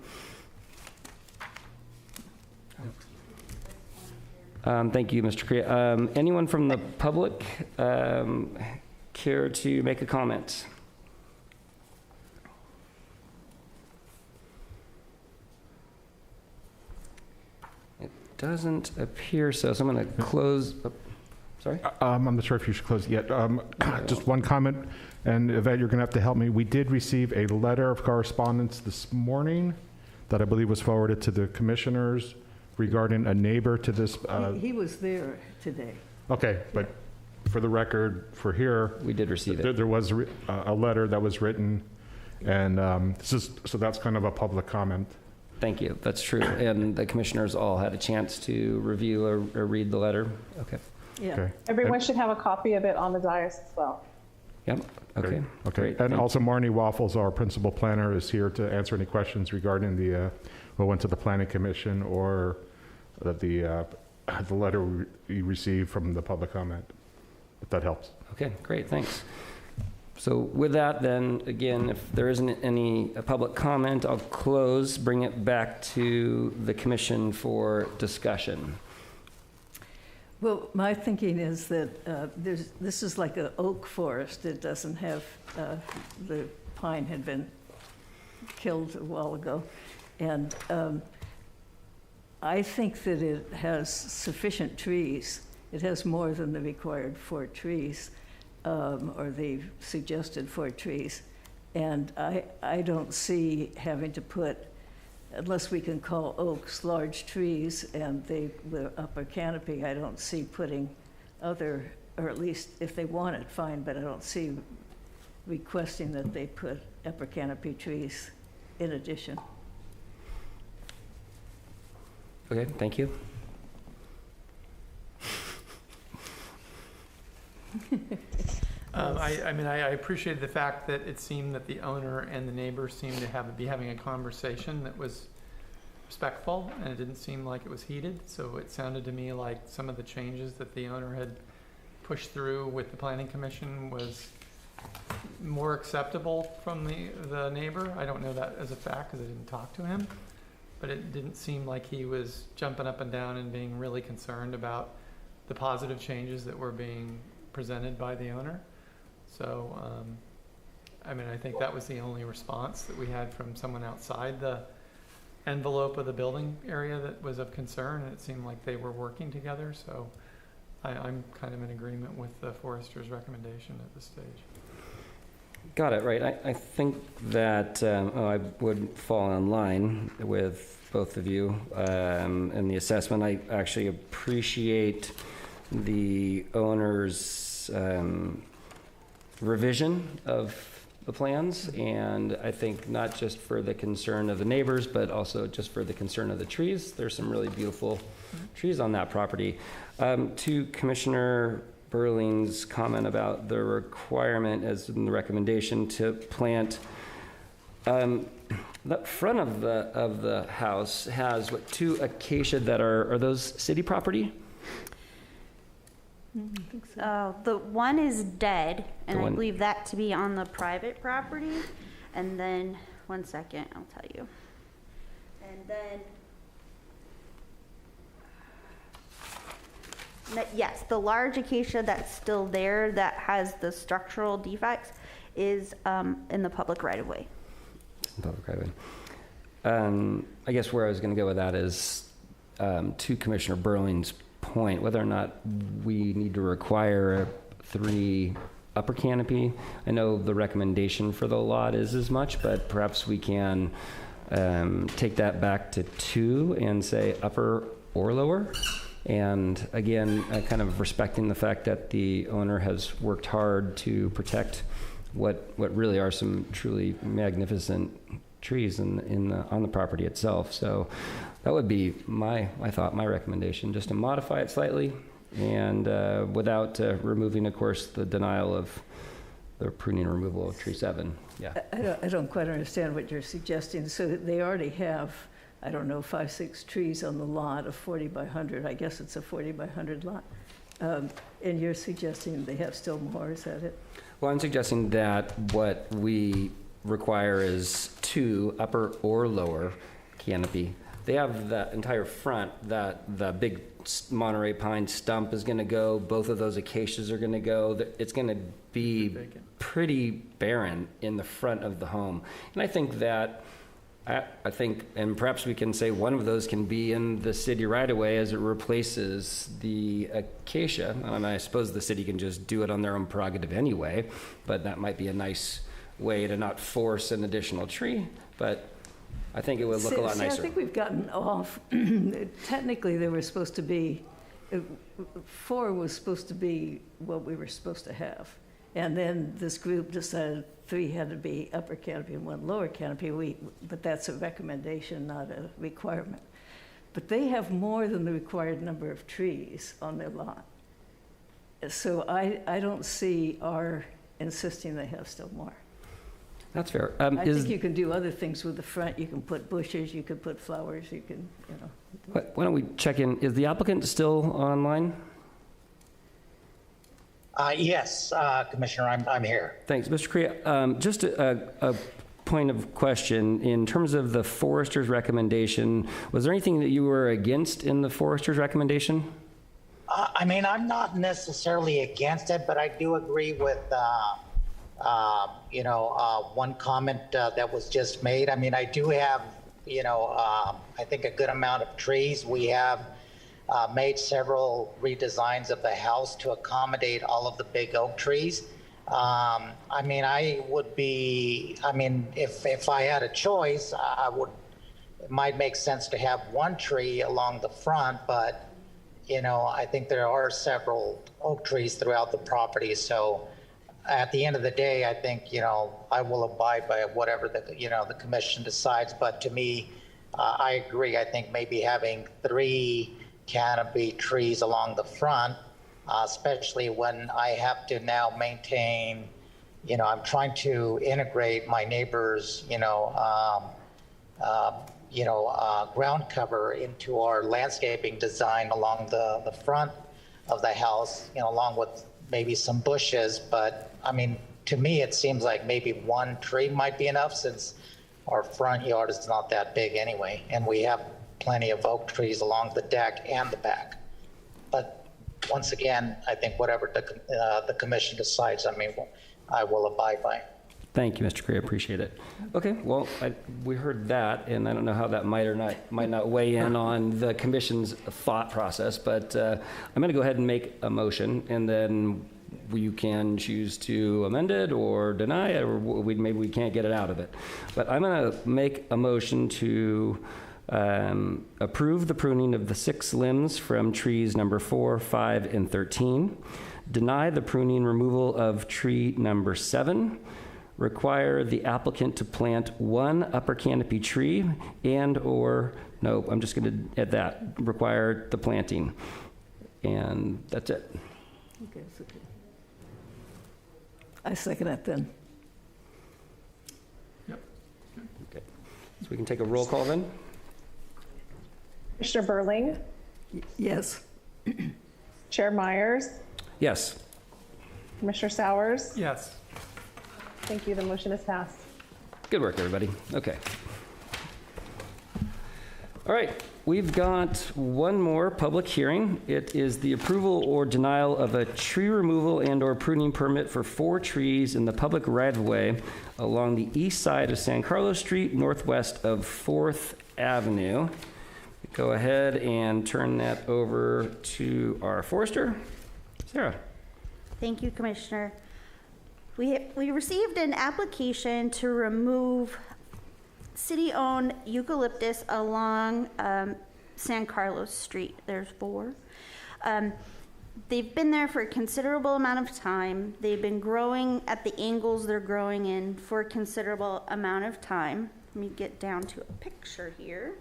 Thank you, Mr. Correa. Anyone from the public care to make a comment? It doesn't appear so, so I'm going to close. Sorry? I'm not sure if you should close it yet. Just one comment, and Yvette, you're going to have to help me. We did receive a letter of correspondence this morning that I believe was forwarded to the commissioners regarding a neighbor to this. He was there today. Okay, but for the record, for here, We did receive it. there was a letter that was written, and so that's kind of a public comment. Thank you, that's true. And the commissioners all had a chance to review or read the letter? Okay, Yeah. Okay. Everyone should have a copy of it on the dais as well. yep, okay. Okay, Great, and thank also Marnie Waffles, our principal planner, is here to answer any questions regarding what went to the planning commission or the letter we received from the public comment, if that helps. Okay, great, thanks. So with that, then, again, if there isn't any public comment, I'll close, bring it back to the commission for discussion. Well, my thinking is that this is like an oak forest. It doesn't have, the pine had been killed a while ago. And I think that it has sufficient trees. It has more than the required 4 trees, or the suggested 4 trees. And I don't see having to put, unless we can call oaks large trees and the upper canopy, I don't see putting other, or at least if they want it, fine, but I don't see requesting that they put upper canopy trees in addition. Okay, thank you. I appreciated the fact that it seemed that the owner and the neighbor seemed to be having a conversation that was respectful, and it didn't seem like it was heated. So it sounded to me like some of the changes that the owner had pushed through with the planning commission was more acceptable from the neighbor. I don't know that as a fact because I didn't talk to him, but it didn't seem like he was jumping up and down and being really concerned about the positive changes that were being presented by the owner. So I mean, I think that was the only response that we had from someone outside the envelope of the building area that was of concern, and it seemed like they were working together, so I'm kind of in agreement with the forester's recommendation at this stage. Got it, right. I think that I would fall in line with both of you in the assessment. I actually appreciate the owner's revision of the plans, and I think not just for the concern of the neighbors, but also just for the concern of the trees. There's some really beautiful trees on that property. To Commissioner Burling's comment about the requirement, as in the recommendation, to plant, the front of the house has what, 2 acacia that are those city property? I think so. The one is dead, and The I one- believe that to be on the private property. And then, one second, I'll tell you. And then, yes, the large acacia that's still there that has the structural defects is in the public right-of-way. Public right-of-way. I guess where I was going to go with that is to Commissioner Burling's point, whether or not we need to require a 3 upper canopy. I know the recommendation for the lot is as much, but perhaps we can take that back to 2 and say upper or lower. And again, kind of respecting the fact that the owner has worked hard to protect what really are some truly magnificent trees on the property itself. So that would be my recommendation, just to modify it slightly, and without removing, of course, the denial of the pruning and removal of tree 7. Yeah. I don't quite understand what you're suggesting. So that they already have, I don't know, 5, 6 trees on the lot of 40 by 100. I guess it's a 40 by 100 lot. And you're suggesting they have still more, is that it? Well, I'm suggesting that what we require is 2 upper or lower canopy. They have the entire front, that the big Monterey pine stump is going to go. Both of those acacias are going to go. It's going to be pretty barren in the front of the home. And I think that, I think, and perhaps we can say one of those can be in the city right away as it replaces the acacia. And I suppose the city can just do it on their own prerogative anyway, but that might be a nice way to not force an additional tree. But I think it would look a lot nicer. I think we've gotten off. Technically, there were supposed to be, 4 was supposed to be what we were supposed to have. And then this group decided 3 had to be upper canopy and 1 lower canopy. But that's a recommendation, not a requirement. But they have more than the required number of trees on their lot. So I don't see our insisting they have still more. That's fair. I think you can do other things with the front. You can put bushes, you could put flowers, you can, Why don't we check in? Is the applicant still online? Yes, Commissioner, I'm here. Thanks. Mr. Correa, just a point of question. In terms of the forester's recommendation, was there anything that you were against in the forester's recommendation? I mean, I'm not necessarily against it, but I do agree with, one comment that was just made. I mean, I do have, I think a good amount of trees. We have made several redesigns of the house to accommodate all of the big oak trees. I mean, if I had a choice, it might make sense to have 1 tree along the front, but, I think there are several oak trees throughout the property. So at the end of the day, I think, I will abide by whatever the commission decides. But to me, I agree. I think maybe having 3 canopy trees along the front, especially when I have to now maintain, I'm trying to integrate my neighbor's, ground cover into our landscaping design along the front of the house, along with maybe some bushes. But I mean, to me, it seems like maybe 1 tree might be enough, since our front yard is not that big anyway, and we have plenty of oak trees along the deck and the back. But once again, I think whatever the commission decides, I will abide by. Thank you, Mr. Gray, appreciate it. Okay, well, we heard that, and I don't know how that might not weigh in on the commission's thought process, but I'm going to go ahead and make a motion, and then you can choose to amend it or deny it, or maybe we can't get it out of it. But I'm going to make a motion to approve the pruning of the 6 limbs from trees number 4, 5, and 13, deny the pruning removal of tree number 7, require the applicant to plant 1 upper canopy tree no, I'm just going to add that, require the planting. And that's it. Okay, it's okay. I second that then. Okay. So we can take a roll call then? Commissioner Burling, Yes. Chair Myers, Yes. Commissioner Sowers. Yes. Thank you. The motion is passed. Good work, everybody. Okay. All right, we've got one more public hearing. It is the approval or denial of a tree removal and/or pruning permit for 4 trees in the public right-of-way along the east side of San Carlos Street, northwest of 4th Avenue. Go ahead and turn that over to our forester, Sarah. Thank you, Commissioner. We received an application to remove city-owned eucalyptus along San Carlos Street. There's 4. They've been there for a considerable amount of time. They've been growing at the angles they're growing in for a considerable amount of time. Let me get down to a picture here.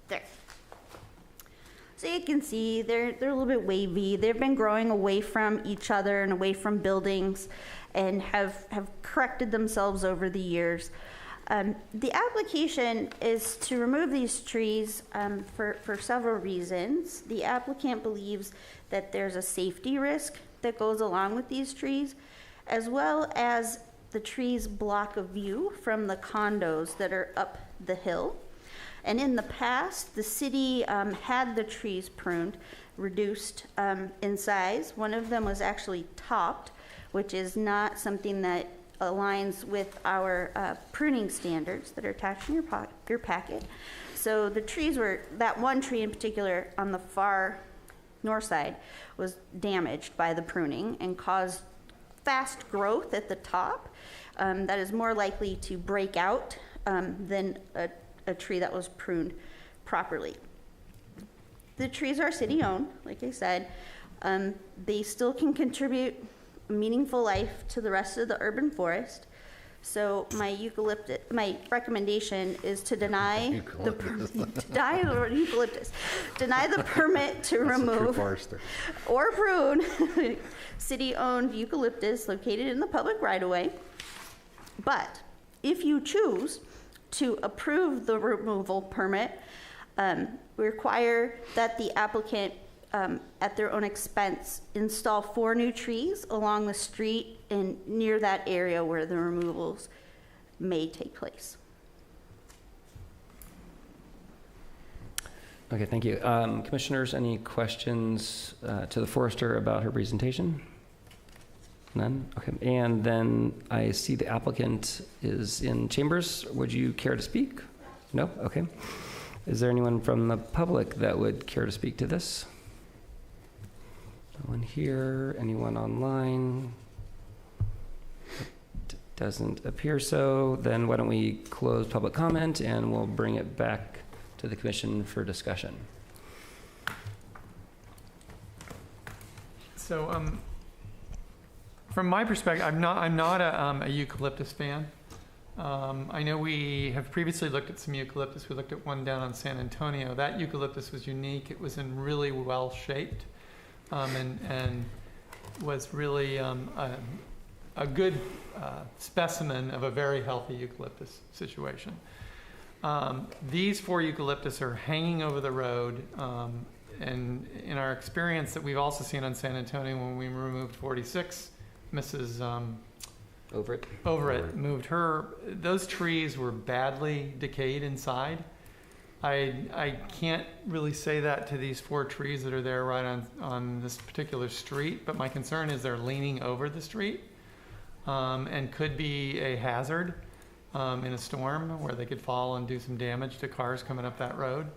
There. So you can see they're a little bit wavy. They've been growing away from each other and away from buildings and have corrected themselves over the years. The application is to remove these trees for several reasons. The applicant believes that there's a safety risk that goes along with these trees, as well as the trees block a view from the condos that are up the hill. And in the past, the city had the trees pruned, reduced in size. One of them was actually topped, which is not something that aligns with our pruning standards that are attached in your packet. So the trees that one tree in particular on the far north side was damaged by the pruning and caused fast growth at the top that is more likely to break out than a tree that was pruned properly. The trees are city-owned, like I said. They still can contribute meaningful life to the rest of the urban forest. So my recommendation is to deny the permit to remove or prune city-owned eucalyptus located in the public right-of-way. But if you choose to approve the removal permit, require that the applicant, at their own expense, install 4 new trees along the street and near that area where the removals may take place. Okay, thank you. Commissioners, any questions to the forester about her presentation? None? Okay. And then I see the applicant is in chambers. Would you care to speak? No? Okay. Is there anyone from the public that would care to speak to this? No one here. Anyone online? Doesn't appear so. Then why don't we close public comment and we'll bring it back to the commission for discussion. So, from my perspective, I'm not a eucalyptus fan. I know we have previously looked at some eucalyptus. We looked at one down on San Antonio. That eucalyptus was unique. It was in really well shaped, and was really a good specimen of a very healthy eucalyptus situation. These 4 eucalyptus are hanging over the road, and in our experience that we've also seen on San Antonio when we removed 46, Mrs. Over it moved her. Those trees were badly decayed inside. I can't really say that to these 4 trees that are there right on this particular street, but my concern is they're leaning over the street and could be a hazard in a storm where they could fall and do some damage to cars coming up that road.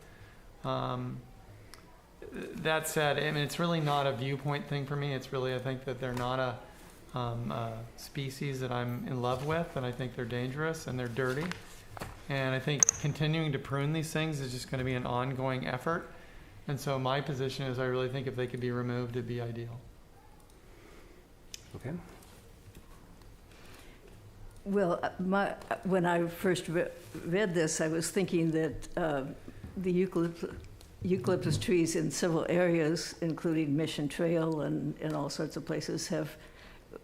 That said, I mean, it's really not a viewpoint thing for me. It's really, I think that they're not a species that I'm in love with, and I think they're dangerous and they're dirty. And I think continuing to prune these things is just going to be an ongoing effort. And so my position is I really think if they could be removed, it'd be ideal. Okay. Well, when I first read this, I was thinking that the eucalyptus trees in several areas, including Mission Trail and all sorts of places,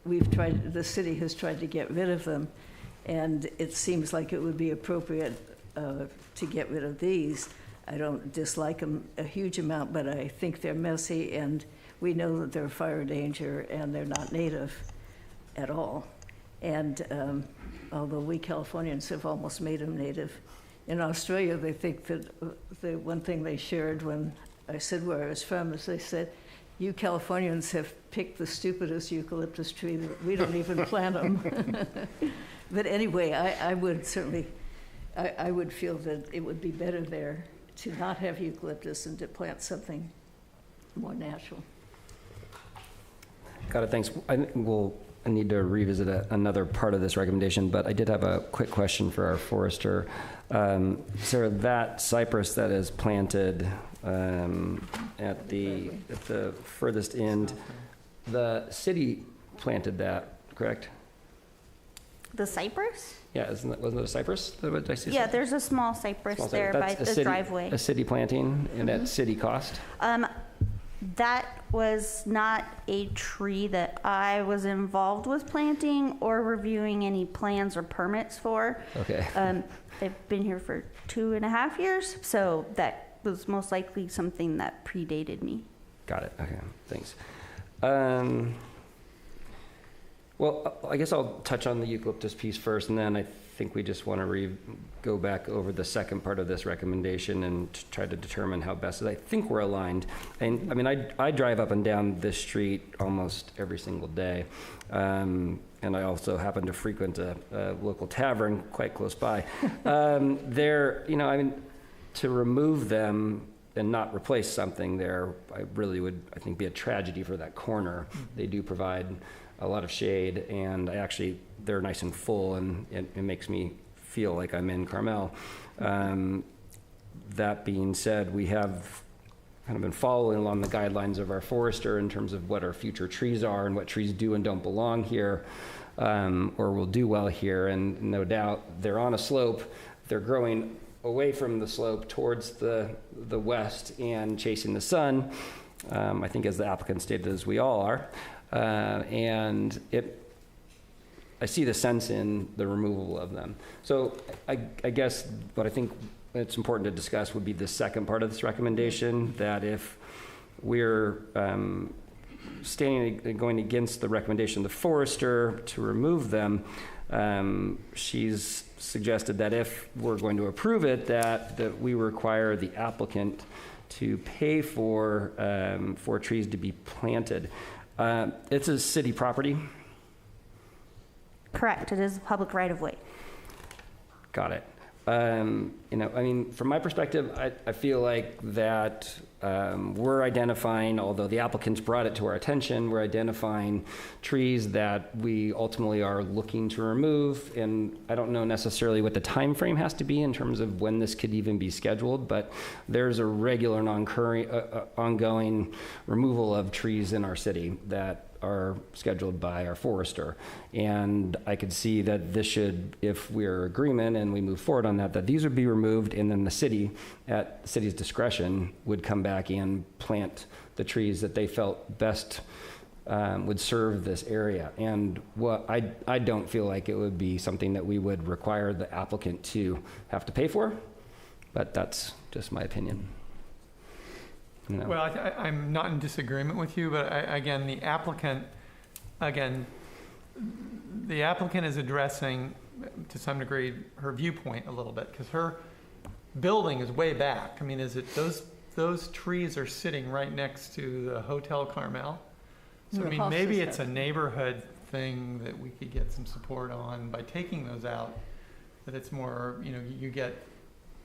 the city has tried to get rid of them. And it seems like it would be appropriate to get rid of these. I don't dislike them a huge amount, but I think they're messy, and we know that they're fire danger, and they're not native at all. And although we Californians have almost made them native, in Australia they think that the one thing they shared when I said where I was from is they said, "You Californians have picked the stupidest eucalyptus tree. We don't even plant them." But anyway, I would certainly, I would feel that it would be better there to not have eucalyptus and to plant something more natural. Got it, thanks. I need to revisit another part of this recommendation, but I did have a quick question for our forester. Sarah, that cypress that is planted at the furthest end, the city planted that, correct? The cypress? Yeah, wasn't it a cypress? Did I see Yeah, there's a small cypress there by the driveway. A city planting and at city cost? That was not a tree that I was involved with planting or reviewing any plans or permits for. Okay. I've been here for 2.5 years, so that was most likely something that predated me. Got it, okay, thanks. Well, I guess I'll touch on the eucalyptus piece first, and then I think we just want to go back over the second part of this recommendation and try to determine how best. I think we're aligned. And I mean, I drive up and down this street almost every single day. And I also happen to frequent a local tavern quite close by. To remove them and not replace something there, I really would, I think, be a tragedy for that corner. They do provide a lot of shade, and they're nice and full, and it makes me feel like I'm in Carmel. That being said, we have kind of been following along the guidelines of our forester in terms of what our future trees are and what trees do and don't belong here, or will do well here. And no doubt they're on a slope. They're growing away from the slope towards the west and chasing the sun, I think, as the applicant stated, as we all are. And I see the sense in the removal of them. So I guess what I think it's important to discuss would be the second part of this recommendation, that if we're going against the recommendation of the forester to remove them, she's suggested that if we're going to approve it, that we require the applicant to pay for trees to be planted. It's a city property. Correct. It is a public right-of-way. Got it. From my perspective, I feel like that we're identifying, although the applicants brought it to our attention, we're identifying trees that we ultimately are looking to remove. And I don't know necessarily what the time frame has to be in terms of when this could even be scheduled, but there's a regular and ongoing removal of trees in our city that are scheduled by our forester. And I could see that this should, if we're agreement and we move forward on that these would be removed, and then the city, at the city's discretion, would come back and plant the trees that they felt best would serve this area. And what I don't feel like it would be something that we would require the applicant to have to pay for, but that's just my opinion. No. Well, I'm not in disagreement with you, but the applicant is addressing, to some degree, her viewpoint a little bit, because building is way back. I mean, is it those trees are sitting right next to the Hotel Carmel? So, I The mean, maybe houses it's a have- neighborhood thing that we could get some support on by taking those out, that it's more, you get,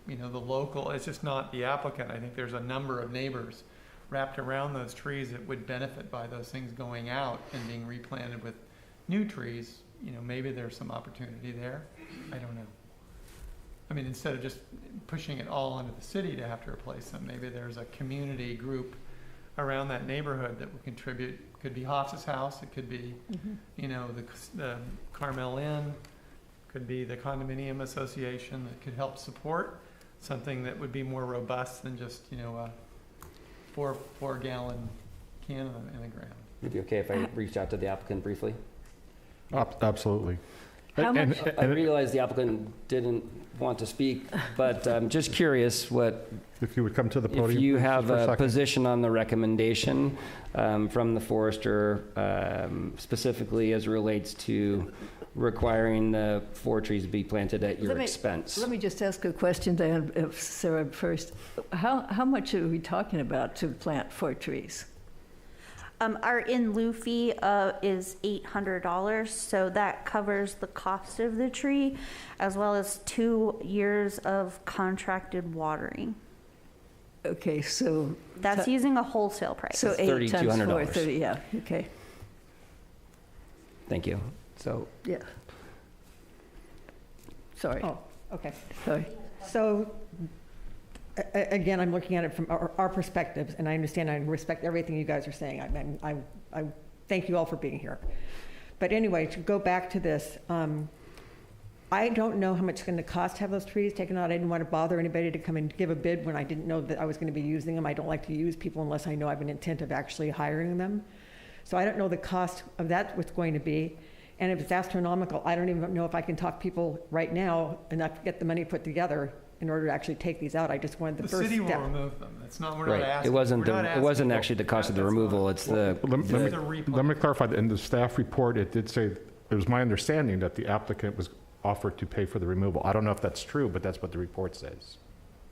the local, it's just not the applicant. I think there's a number of neighbors wrapped around those trees that would benefit by those things going out and being replanted with new trees. Maybe there's some opportunity there. I don't know. I mean, instead of just pushing it all onto the city to have to replace them, maybe there's a community group around that neighborhood that would contribute. Could be Hoff's house, it could be, the Carmel Inn, could be the condominium association that could help support something that would be more robust than just, a 4-gallon can in the ground. Would it be okay if I reached out to the applicant briefly? Absolutely. How much- I realize the applicant didn't want to speak, but I'm just curious If you would come to the podium. if you please, have for a a second. position on the recommendation from the forester, specifically as it relates to requiring the 4 trees be planted at your expense. Let me just ask a question, Diane, Sarah, first. How much are we talking about to plant 4 trees? Our in lieu fee is $800, so that covers the cost of the tree, as well as 2 years of contracted watering. Okay, so. That's using a wholesale price. So 8 times 4, $3,200. 30, yeah, okay, Thank you. So, yeah. Sorry, Oh, okay. sorry. So, again, I'm looking at it from our perspectives, and I understand, I respect everything you guys are saying. I thank you all for being here. But anyway, to go back to this, I don't know how much it's going to cost to have those trees taken out. I didn't want to bother anybody to come and give a bid when I didn't know that I was going to be using them. I don't like to use people unless I know I have an intent of actually hiring them. So I don't know the cost of that, what's going to be. And if it's astronomical, I don't even know if I can talk people right now enough to get the money put together in order to actually take these out. I just wanted the The first city will step. remove them. It's not, we're not right, asking. it wasn't we're not it asking wasn't for actually the cost of the that's not- removal, it's the, Let me clarify, in the staff report, it did say, it was my understanding that the applicant was offered to pay for the removal. I don't know if that's true, but that's what the report says.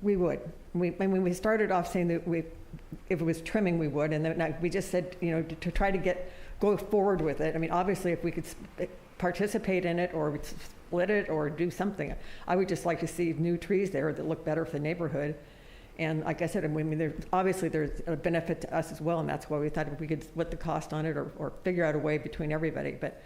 We would. We started off saying that if it was trimming, we would, and then we just said, to try to go forward with it. I mean, obviously, if we could participate in it or split it or do something, I would just like to see new trees there that look better for the neighborhood. And like I said, I mean, there's a benefit to us as well, and that's why we thought if we could split the cost on it or figure out a way between everybody. But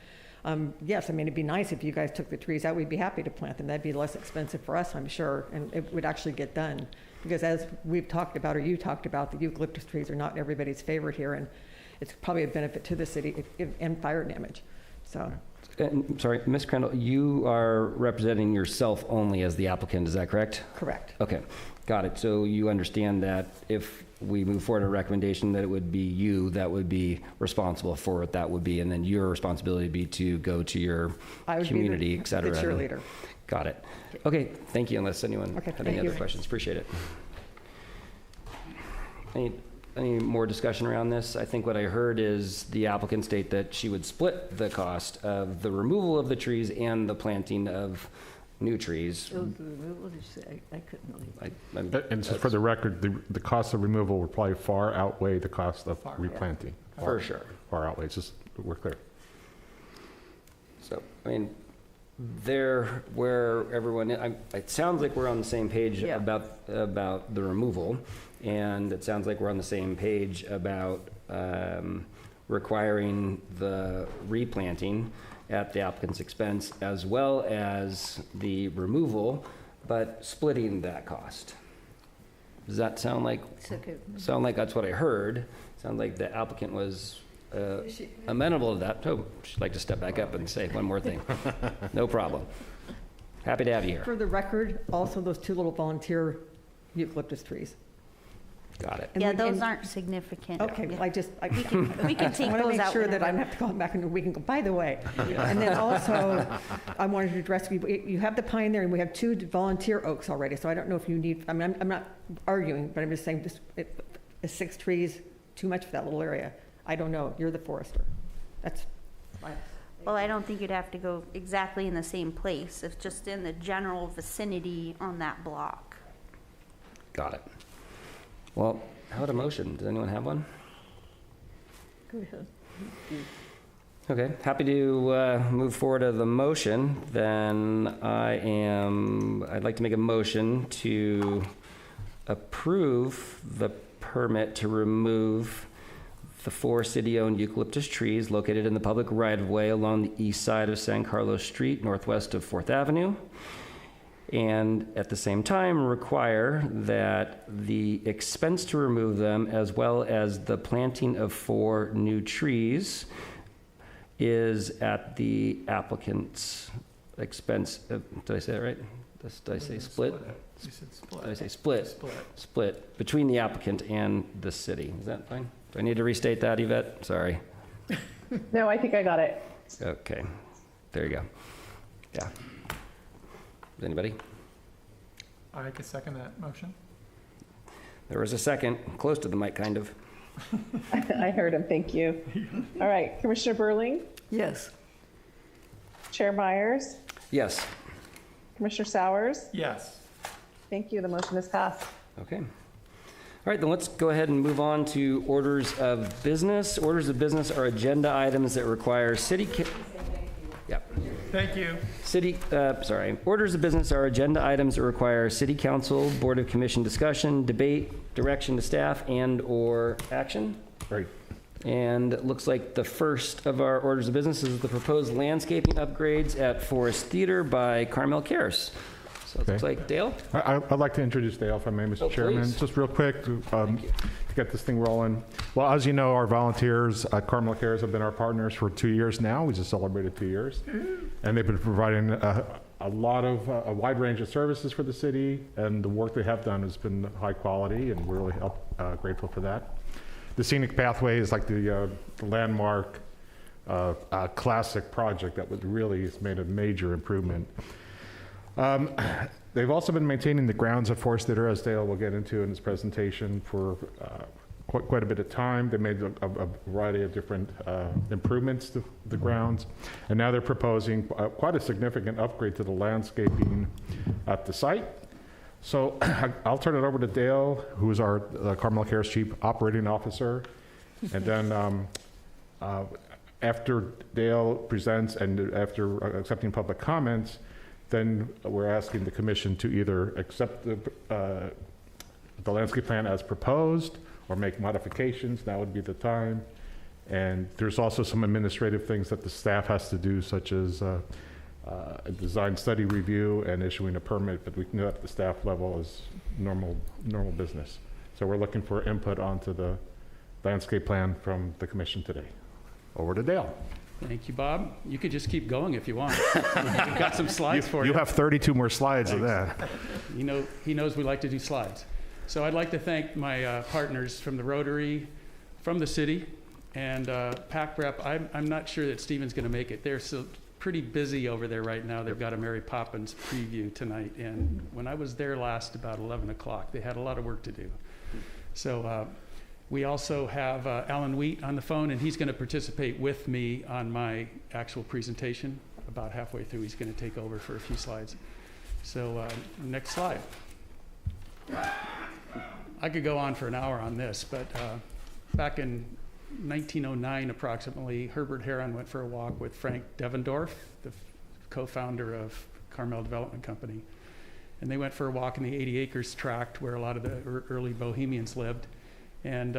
yes, I mean, it'd be nice if you guys took the trees out. We'd be happy to plant them. That'd be less expensive for us, I'm sure, and it would actually get done. Because as we've talked about, or you talked about, the eucalyptus trees are not everybody's favorite here, and it's probably a benefit to the city and fire damage. So. sorry, Ms. Crandall, you are representing yourself only as the applicant, is that correct? Correct. Okay, got it. So you understand that if we move forward a recommendation, that it would be you that would be responsible for it, that would be, and then your responsibility would be to go to your community, et cetera. The cheerleader. Got it. Okay, thank you, unless anyone Okay, had any thank other you. questions. Appreciate it. Any more discussion around this? I think what I heard is the applicant state that she would split the cost of the removal of the trees and the planting of new trees. What did you say? I couldn't really. And so for the record, the cost of removal would probably far outweigh the cost of Far, yeah. replanting. For sure. Far outweighs, just, we're clear. So, I mean, there, where everyone, it sounds like we're on the same page Yeah. about the removal, and it sounds like we're on the same page about requiring the replanting at the applicant's expense, as well as the removal, but splitting that cost. Does that sound like, It's okay. that's what I heard? Sound like the applicant was amenable to that. Oh, she'd like to step back up and say one more thing. No problem. Happy to have you here. For the record, also those 2 little volunteer eucalyptus trees. Got it. And Yeah, we- those and- aren't significant. Okay, well, We can take I want to those make out sure that I whenever. don't have to call back and we can go, by the way. And then also, I wanted to address, you have the pine there and we have 2 volunteer oaks already, so I don't know if you need, I mean, I'm not arguing, but I'm just saying, is 6 trees too much for that little area? I don't know, you're the forester. That's fine. Well, I don't think you'd have to go exactly in the same place, if just in the general vicinity on that block. Got it. Well, how about a motion? Does anyone have one? Go ahead. Okay, happy to move forward to the motion. Then I'd like to make a motion to approve the permit to remove the 4 city-owned eucalyptus trees located in the public right-of-way along the east side of San Carlos Street, northwest of 4th Avenue. And at the same time, require that the expense to remove them, as well as the planting of 4 new trees, is at the applicant's expense. Did I say that right? Did I say split? You said split. Did I say split? Split. Split between the applicant and the city. Is that fine? Do I need to restate that, Yvette? Sorry. No, I think I got it. Okay. There you go. Yeah. Anybody? I can second that motion. There was a second, close to the mic, kind of. I heard him, thank you. All right, Commissioner Burling, Yes. Chair Myers, Yes. Commissioner Sowers. Yes. Thank you, the motion is passed. Okay. All right, then let's go ahead and move on to orders of business. Orders of business are agenda items that require Yep. Thank you. Orders of business are agenda items that require City Council, Board of Commission discussion, debate, direction to staff, and/or action. Right. And it looks like the first of our orders of business is the proposed landscaping upgrades at Forest Theater by Carmel-by-the-Sea. So it looks like Dale? I'd like to introduce Dale, if I may, Mr. Oh, Chairman. please. Just real quick, to get this thing rolling. Well, as you know, our volunteers at Carmel-by-the-Sea have been our partners for 2 years now. We just celebrated 2 years. And they've been providing a wide range of services for the city, and the work they have done has been high quality, and we're really grateful for that. The scenic pathway is like the landmark classic project that really has made a major improvement. They've also been maintaining the grounds at Forest Theater, as Dale will get into in his presentation, for quite a bit of time. They made a variety of different improvements to the grounds, and now they're proposing quite a significant upgrade to the landscaping at the site. So I'll turn it over to Dale, who is our Carmel-by-the-Sea Chief Operating Officer, and then after Dale presents and after accepting public comments, then we're asking the commission to either accept the landscape plan as proposed or make modifications. That would be the time. And there's also some administrative things that the staff has to do, such as a design study review and issuing a permit, but we can do that at the staff level as normal business. So we're looking for input onto the landscape plan from the commission today. Over to Dale. Thank you, Bob. You could just keep going if you want. We've got some slides for you. You have 32 more slides of that. He knows we like to do slides. So I'd like to thank my partners from the Rotary, from the city, and PAC Rep. I'm not sure that Stephen's going to make it. They're so pretty busy over there right now. They've got a Mary Poppins preview tonight, and when I was there last about 11 o'clock, they had a lot of work to do. So we also have Alan Wheat on the phone, and he's going to participate with me on my actual presentation. About halfway through, he's going to take over for a few slides. So next slide. I could go on for an hour on this, but back in 1909 approximately, Herbert Heron went for a walk with Frank Devendorf, the co-founder of Carmel Development Company. And they went for a walk in the 80 acres tract where a lot of the early Bohemians lived, and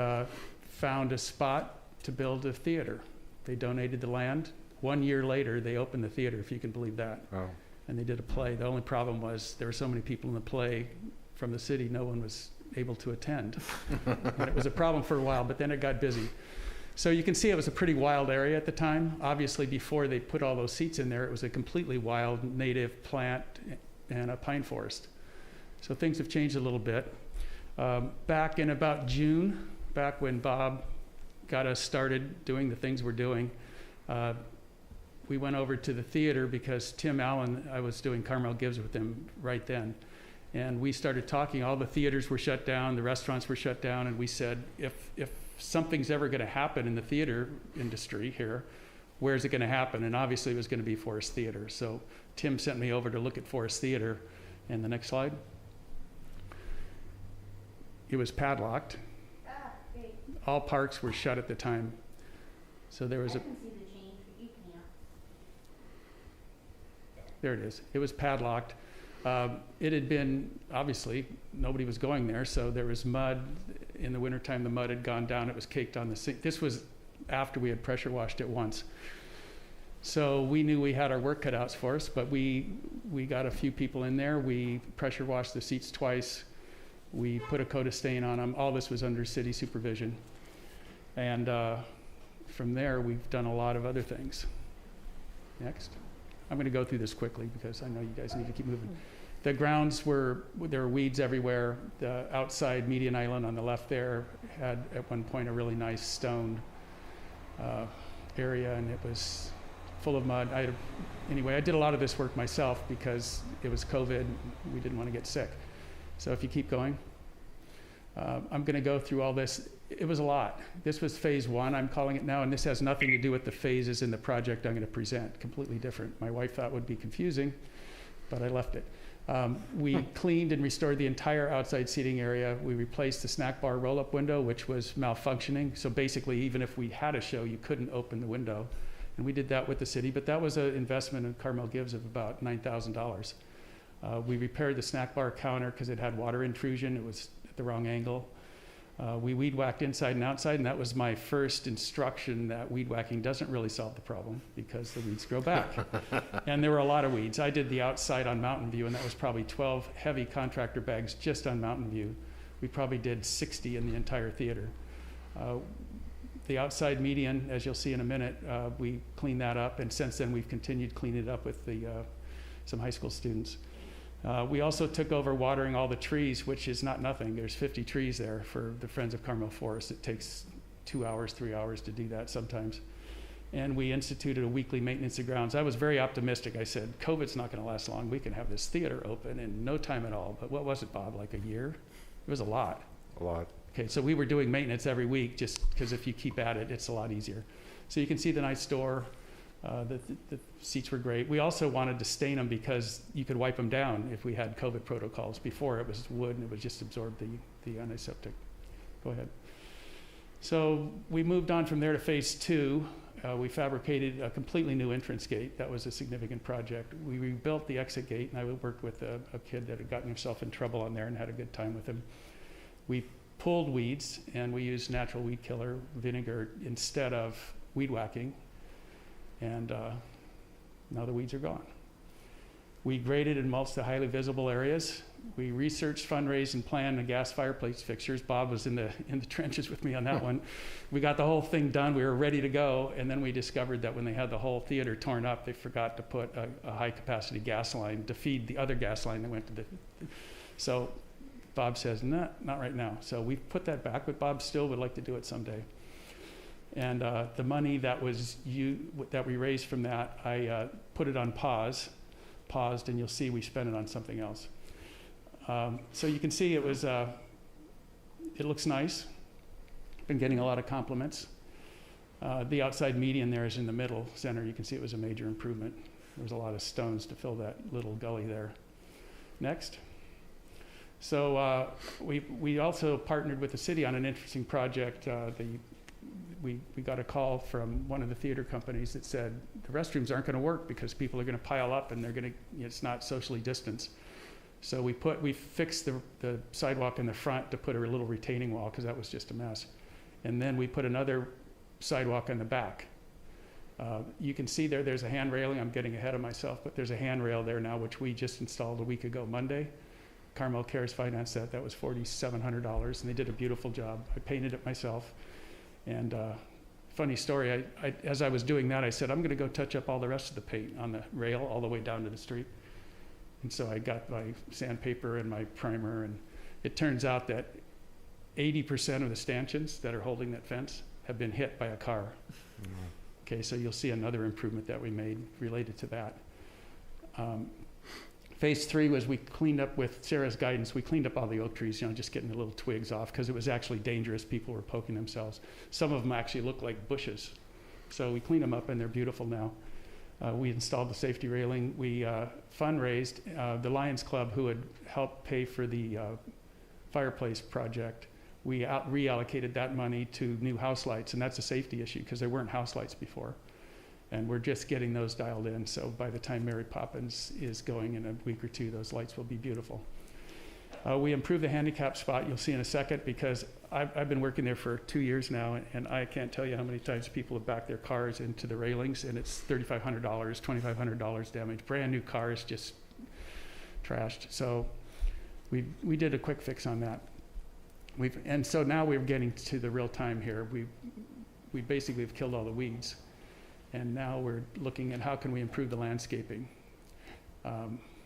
found a spot to build a theater. They donated the land. 1 year later, they opened the theater, if you can believe that. Oh. And they did a play. The only problem was there were so many people in the play from the city, no one was able to attend. And it was a problem for a while, but then it got busy. So you can see it was a pretty wild area at the time. Obviously, before they put all those seats in there, it was a completely wild native plant and a pine forest. So things have changed a little bit. Back in about June, back when Bob got us started doing the things we're doing, we went over to the theater because Tim Allen, I was doing Carmel Gives with him right then. And we started talking, all the theaters were shut down, the restaurants were shut down, and we said, if something's ever gonna happen in the theater industry here, where's it gonna happen? And obviously it was gonna be Forest Theater. So Tim sent me over to look at Forest Theater. And the next slide. it was padlocked. All parks were shut at the time. So there was a, there it is. It was padlocked. It had been, obviously, nobody was going there, so there was mud. In the wintertime, the mud had gone down. It was caked on the sink. This was after we had pressure washed it once. So we knew we had our work cut out for us, but we got a few people in there. We pressure washed the seats twice. We put a coat of stain on them. All this was under city supervision. And from there, we've done a lot of other things. Next. I'm going to go through this quickly because I know you guys need to keep moving. The grounds there were weeds everywhere. The outside median island on the left there had at one point a really nice stone area, and it was full of mud. Anyway, I did a lot of this work myself because it was COVID. We didn't want to get sick. So if you keep going, I'm going to go through all this. It was a lot. This was phase one, I'm calling it now, and this has nothing to do with the phases in the project I'm going to present. Completely different. My wife thought it would be confusing, but I left it. We cleaned and restored the entire outside seating area. We replaced the snack bar roll-up window, which was malfunctioning. So basically, even if we had a show, you couldn't open the window. And we did that with the city, but that was an investment in Carmel Gives of about $9,000. We repaired the snack bar counter because it had water intrusion. It was at the wrong angle. We weed whacked inside and outside, and that was my first instruction that weed whacking doesn't really solve the problem because the weeds grow back. And there were a lot of weeds. I did the outside on Mountain View, and that was probably 12 heavy contractor bags just on Mountain View. We probably did 60 in the entire theater. The outside median, as you'll see in a minute, we cleaned that up, and since then we've continued cleaning it up with some high school students. We also took over watering all the trees, which is not nothing. There's 50 trees there for the Friends of Carmel Forest. It takes 2 hours, 3 hours to do that sometimes. And we instituted a weekly maintenance of grounds. I was very optimistic. I said, COVID's not going to last long. We can have this theater open in no time at all. But what was it, Bob, like a year? It was a lot. A lot. Okay, so we were doing maintenance every week just because if you keep at it, it's a lot easier. So you can see the nice door. The seats were great. We also wanted to stain them because you could wipe them down if we had COVID protocols. Before it was wood and it would just absorb the antiseptic. Go ahead. So we moved on from there to phase two. We fabricated a completely new entrance gate. That was a significant project. We rebuilt the exit gate, and I worked with a kid that had gotten himself in trouble on there and had a good time with him. We pulled weeds, and we used natural weed killer vinegar instead of weed whacking. And now the weeds are gone. We graded and mulched the highly visible areas. We researched, fundraised, and planned the gas fireplace fixtures. Bob was in the trenches with me on that one. We got the whole thing done. We were ready to go, and then we discovered that when they had the whole theater torn up, they forgot to put a high-capacity gas line to feed the other gas line that went to the. So Bob says, "Nah, not right now." So we put that back, but Bob still would like to do it someday. And the money that we raised from that, I put it on paused, and you'll see we spent it on something else. So you can see it looks nice. Been getting a lot of compliments. The outside median there is in the middle center. You can see it was a major improvement. There was a lot of stones to fill that little gully there. Next. So we also partnered with the city on an interesting project. We got a call from one of the theater companies that said the restrooms aren't going to work because people are going to pile up and it's not socially distanced. So we fixed the sidewalk in the front to put a little retaining wall because that was just a mess. And then we put another sidewalk in the back. You can see there's a hand railing. I'm getting ahead of myself, but there's a handrail there now, which we just installed a week ago, Monday. Carmel Cares financed that. That was $4,700, and they did a beautiful job. I painted it myself. And funny story, as I was doing that, I said, I'm going to go touch up all the rest of the paint on the rail all the way down to the street. And so I got my sandpaper and my primer, and it turns out that 80% of the stanchions that are holding that fence have been hit by a car. Mm-hmm. Okay, so you'll see another improvement that we made related to that. Phase three was we cleaned up with Sarah's guidance. We cleaned up all the oak trees, just getting the little twigs off because it was actually dangerous. People were poking themselves. Some of them actually look like bushes. So we cleaned them up and they're beautiful now. We installed the safety railing. We fundraised the Lions Club, who had helped pay for the fireplace project, we reallocated that money to new house lights, and that's a safety issue because there weren't house lights before. And we're just getting those dialed in, so by the time Mary Poppins is going in a week or two, those lights will be beautiful. We improved the handicap spot, you'll see in a second, because I've been working there for 2 years now, and I can't tell you how many times people have backed their cars into the railings, and it's $3,500, $2,500 damage. Brand new cars just trashed. So we did a quick fix on that. And so now we're getting to the real time here. We basically have killed all the weeds, and now we're looking at how can we improve the landscaping.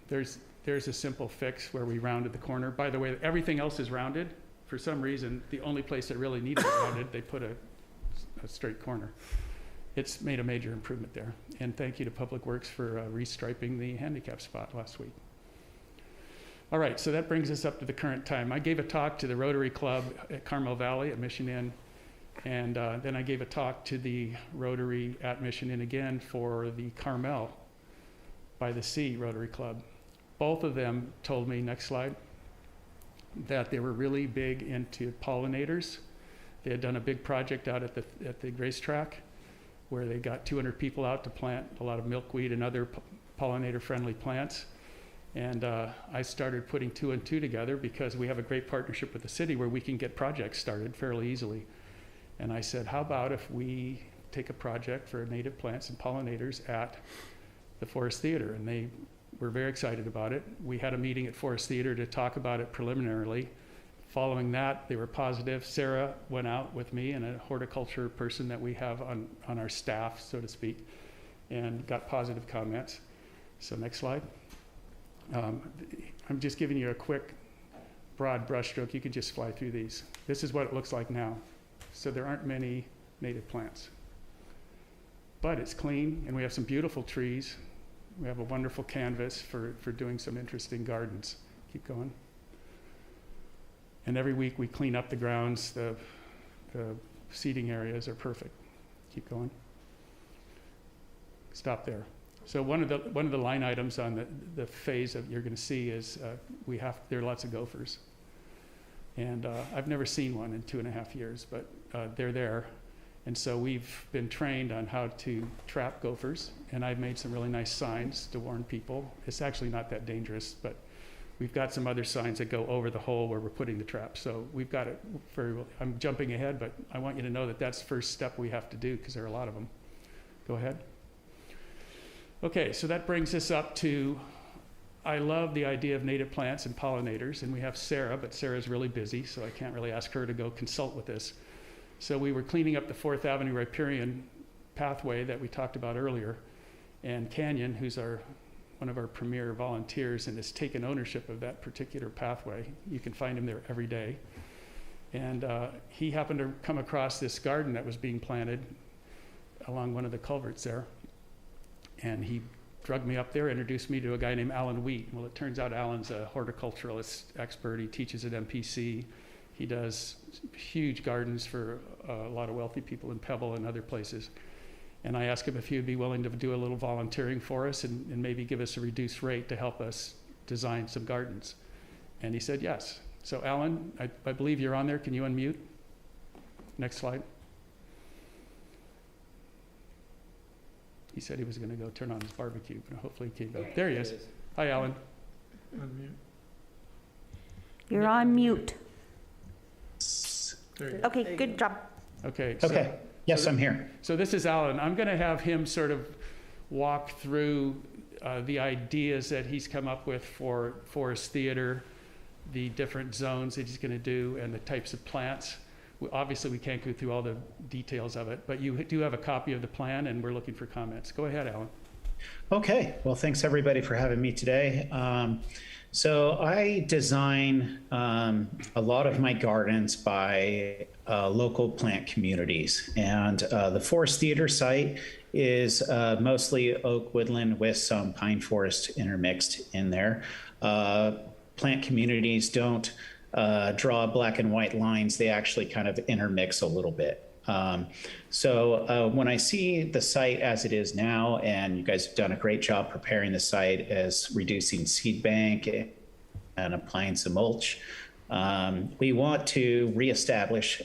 There's a simple fix where we rounded the corner. By the way, everything else is rounded. For some reason, the only place that really needed it rounded, they put a straight corner. It's made a major improvement there. And thank you to Public Works for restriping the handicap spot last week. All right, so that brings us up to the current time. I gave a talk to the Rotary Club at Carmel Valley at Mission Inn, and then I gave a talk to the Rotary at Mission Inn again for the Carmel-by-the-Sea Rotary Club. Both of them told me, next slide, that they were really big into pollinators. They had done a big project out at the racetrack where they got 200 people out to plant a lot of milkweed and other pollinator-friendly plants. And I started putting 2 and 2 together because we have a great partnership with the city where we can get projects started fairly easily. And I said, how about if we take a project for native plants and pollinators at the Forest Theater? And they were very excited about it. We had a meeting at Forest Theater to talk about it preliminarily. Following that, they were positive. Sarah went out with me and a horticulture person that we have on our staff, so to speak, and got positive comments. So next slide. I'm just giving you a quick, broad brushstroke. You can just fly through these. This is what it looks like now. So there aren't many native plants. But it's clean, and we have some beautiful trees. We have a wonderful canvas for doing some interesting gardens. Keep going. And every week we clean up the grounds. The seating areas are perfect. Keep going. Stop there. So one of the line items on the phase that you're going to see is there are lots of gophers. And I've never seen one in 2.5 years, but they're there. And so we've been trained on how to trap gophers, and I've made some really nice signs to warn people. It's actually not that dangerous, but we've got some other signs that go over the hole where we're putting the trap. So we've got it very well. I'm jumping ahead, but I want you to know that that's the first step we have to do because there are a lot of them. Go ahead. Okay, so that brings us up to, I love the idea of native plants and pollinators, and we have Sarah, but Sarah's really busy, so I can't really ask her to go consult with this. So we were cleaning up the 4th Avenue riparian pathway that we talked about earlier, and Canyon, who's one of our premier volunteers and has taken ownership of that particular pathway. You can find him there every day. And he happened to come across this garden that was being planted along one of the culverts there. And he drugged me up there, introduced me to a guy named Alan Wheat. Well, it turns out Alan's a horticulturalist expert. He teaches at MPC. He does huge gardens for a lot of wealthy people in Pebble and other places. And I asked him if he would be willing to do a little volunteering for us and maybe give us a reduced rate to help us design some gardens. And he said yes. So Alan, I believe you're on there. Can you unmute? Next slide. He said he was going to go turn on his barbecue, but hopefully he came back. There he is. Hi, Alan. Unmute. You're on mute. There you go. Okay, good job. Okay. Okay. Yes, I'm here. So this is Alan. I'm going to have him sort of walk through the ideas that he's come up with for Forest Theater, the different zones that he's going to do, and the types of plants. Obviously, we can't go through all the details of it, but you do have a copy of the plan, and we're looking for comments. Go ahead, Alan. Okay. Well, thanks everybody for having me today. So I design a lot of my gardens by local plant communities, and the Forest Theater site is mostly oak woodland with some pine forest intermixed in there. Plant communities don't draw black and white lines. They actually kind of intermix a little bit. So when I see the site as it is now, and you guys have done a great job preparing the site as reducing seed bank and applying some mulch, We want to reestablish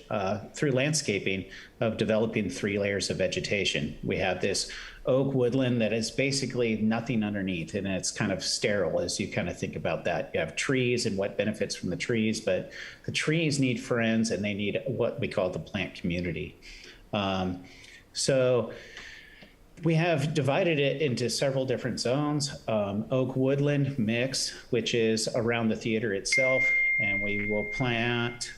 through landscaping of developing 3 layers of vegetation. We have this oak woodland that is basically nothing underneath, and it's kind of sterile as you kind of think about that. You have trees and what benefits from the trees, but the trees need friends and they need what we call the plant community. So we have divided it into several different zones. Oak woodland mix, which is around the theater itself, and we will plant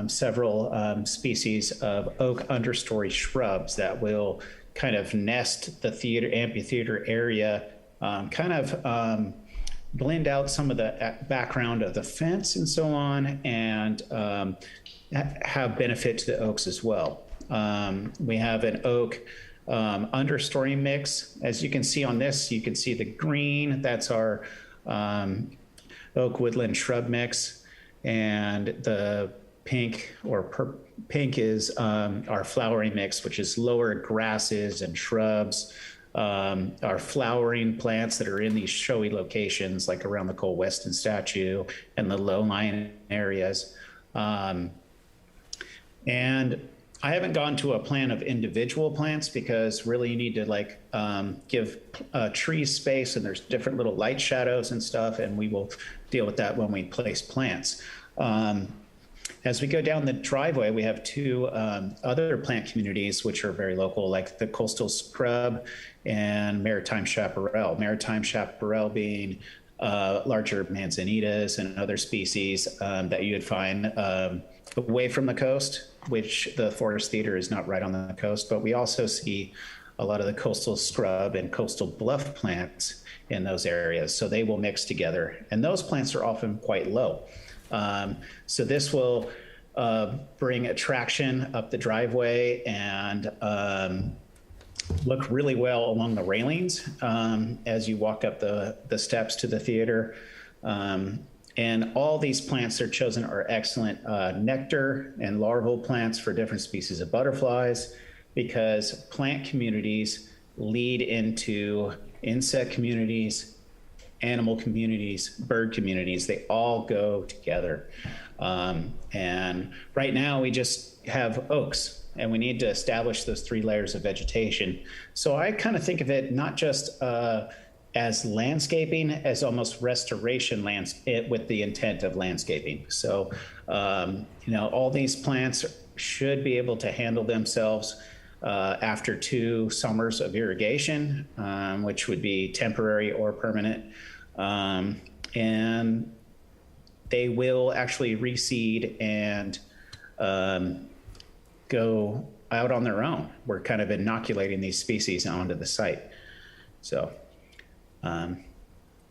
several species of oak understory shrubs that will kind of nest the theater amphitheater area, blend out some of the background of the fence and so on, and have benefit to the oaks as well. We have an oak understory mix. As you can see on this, you can see the green, that's our oak woodland shrub mix, and the pink pink is our flowering mix, which is lower grasses and shrubs, our flowering plants that are in these showy locations, like around the Cole Weston statue and the low-lying areas. And I haven't gone to a plan of individual plants because really you need to give trees space, and there's different little light shadows and stuff, and we will deal with that when we place plants. As we go down the driveway, we have 2 other plant communities which are very local, like the coastal scrub and maritime chaparral. Maritime chaparral being larger manzanitas and other species that you would find away from the coast, which the Forest Theater is not right on the coast, but we also see a lot of the coastal scrub and coastal bluff plants in those areas. So they will mix together, and those plants are often quite low. So this will bring attraction up the driveway and look really well along the railings as you walk up the steps to the theater. And all these plants that are chosen are excellent nectar and larval plants for different species of butterflies, because plant communities lead into insect communities, animal communities, bird communities. They all go together. And right now we just have oaks, and we need to establish those 3 layers of vegetation. So I kind of think of it not just as landscaping, as almost restoration with the intent of landscaping. So, all these plants should be able to handle themselves after 2 summers of irrigation, which would be temporary or permanent. And they will actually reseed and go out on their own. We're kind of inoculating these species onto the site. So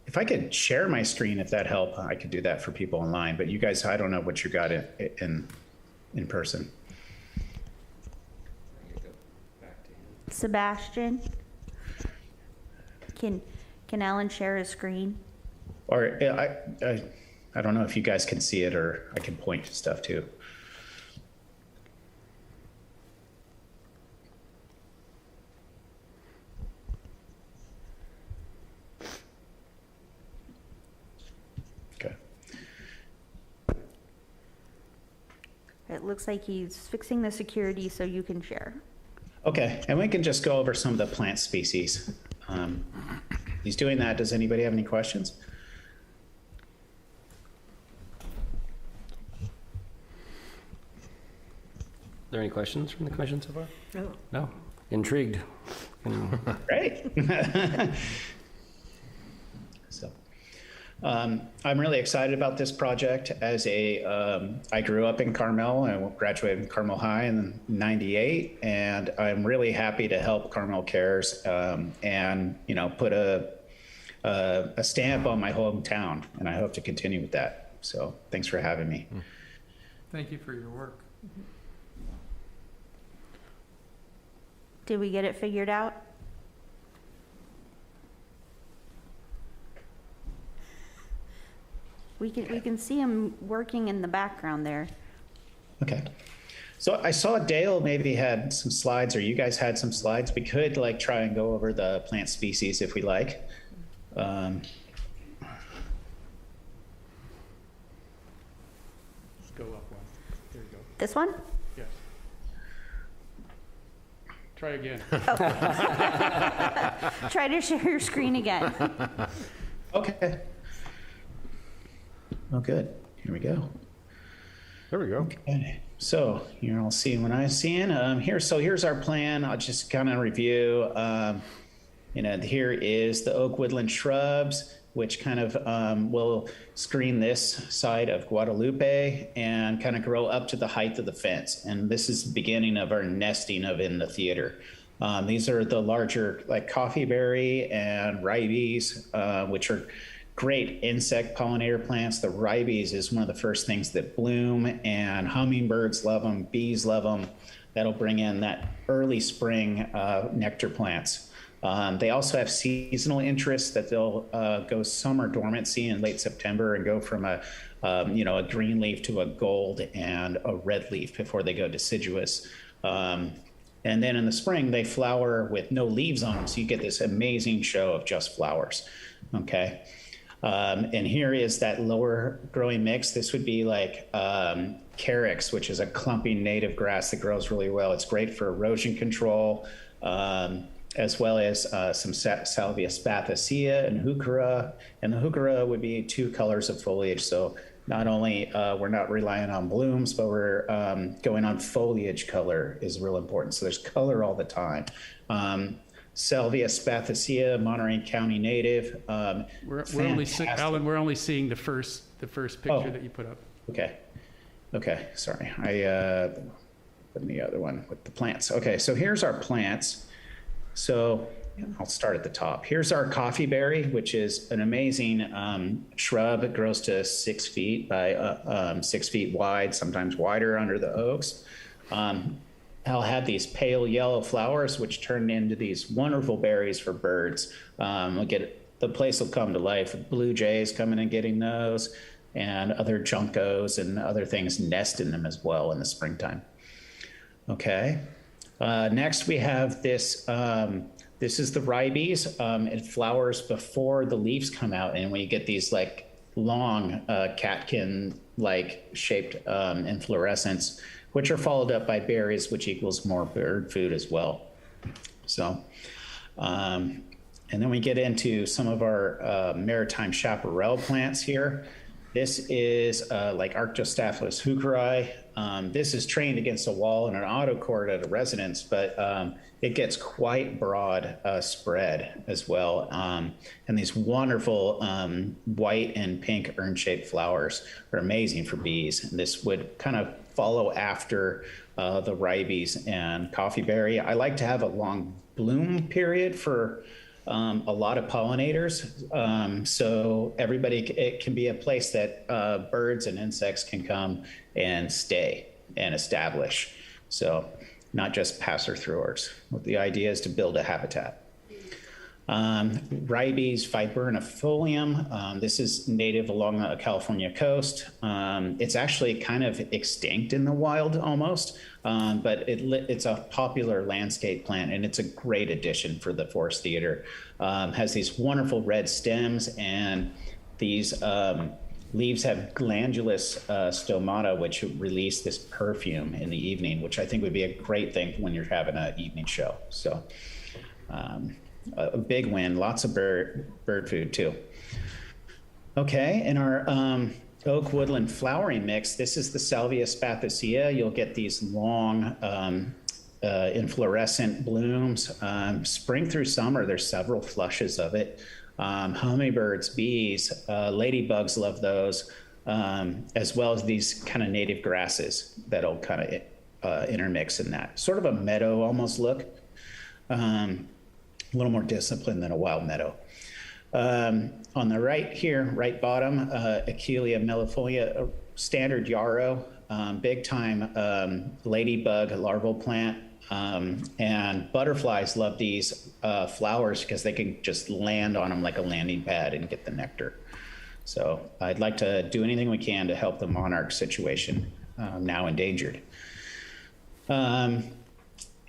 if I could share my screen, if that helped, I could do that for people online. But you guys, I don't know what you got in person. Sebastian, can Alan share his screen? Or I don't know if you guys can see it, or I can point to stuff too. Okay. It looks like he's fixing the security so you can share. Okay, and we can just go over some of the plant species. He's doing that. Does anybody have any questions? Are there any questions from the commission so far? No. No? Intrigued. Great. So, I'm really excited about this project. I grew up in Carmel. I graduated from Carmel High in '98, and I'm really happy to help Carmel Cares and put a stamp on my hometown, and I hope to continue with that. So thanks for having me. Thank you for your work. Did we get it figured out? We can see him working in the background there. Okay. So I saw Dale maybe had some slides, or you guys had some slides. We could try and go over the plant species if we like. This one? Yes. Try again. Try to share your screen again. Okay. Oh, good. Here we go. There we go. Okay. So you're all seeing what I'm seeing. Here's our plan. I'll just kind of review. Here is the oak woodland shrubs, which kind of will screen this side of Guadalupe and kind of grow up to the height of the fence. And this is the beginning of our nesting in the theater. These are the larger, like coffeeberry and ribes, which are great insect pollinator plants. The ribes is one of the first things that bloom, and hummingbirds love them, bees love them. That'll bring in that early spring nectar plants. They also have seasonal interest that they'll go summer dormancy in late September and go from a green leaf to a gold and a red leaf before they go deciduous. And then in the spring, they flower with no leaves on them, so you get this amazing show of just flowers. Okay. And here is that lower growing mix. This would be like carex, which is a clumping native grass that grows really well. It's great for erosion control, as well as some Salvia spathacea and heuchera. And the heuchera would be 2 colors of foliage. So not only we're not relying on blooms, but we're going on foliage color is real important. So there's color all the time. Salvia spathacea, Monterey County native. We're only seeing the first picture that you put up. Okay. Sorry, I put in the other one with the plants. Okay, so here's our plants. So I'll start at the top. Here's our coffeeberry, which is an amazing shrub. It grows to 6 feet by 6 feet wide, sometimes wider under the oaks. I'll have these pale yellow flowers, which turn into these wonderful berries for birds. The place will come to life. Blue jays coming and getting those, and other juncos and other things nest in them as well in the springtime. Okay. Next we have this. This is the ribes. It flowers before the leaves come out, and when you get these like long catkin-like shaped inflorescence, which are followed up by berries, which equals more bird food as well. So, and then we get into some of our maritime chaparral plants here. This is like Arctostaphylos heucheri. This is trained against a wall in an autocord at a residence, but it gets quite broad spread as well. And these wonderful white and pink urn-shaped flowers are amazing for bees. And this would kind of follow after the ribes and coffeeberry. I like to have a long bloom period for a lot of pollinators. So it can be a place that birds and insects can come and stay and establish. So not just passer-throughers. The idea is to build a habitat. Ribes viburnifolium. This is native along the California coast. It's actually kind of extinct in the wild almost, but it's a popular landscape plant, and it's a great addition for the Forest Theater. Has these wonderful red stems, and these leaves have glandulous stomata, which release this perfume in the evening, which I think would be a great thing when you're having an evening show. So a big win, lots of bird food too. Okay, in our oak woodland flowering mix, this is the Salvia spathacea. You'll get these long inflorescent blooms. Spring through summer, there's several flushes of it. Hummingbirds, bees, ladybugs love those, as well as these kind of native grasses that'll kind of intermix in that. Sort of a meadow almost look. A little more disciplined than a wild meadow. On the right here, right bottom, Achillea mellifolia, standard yarrow, big time ladybug larval plant. And butterflies love these flowers because they can just land on them like a landing pad and get the nectar. So I'd like to do anything we can to help the monarch situation, now endangered.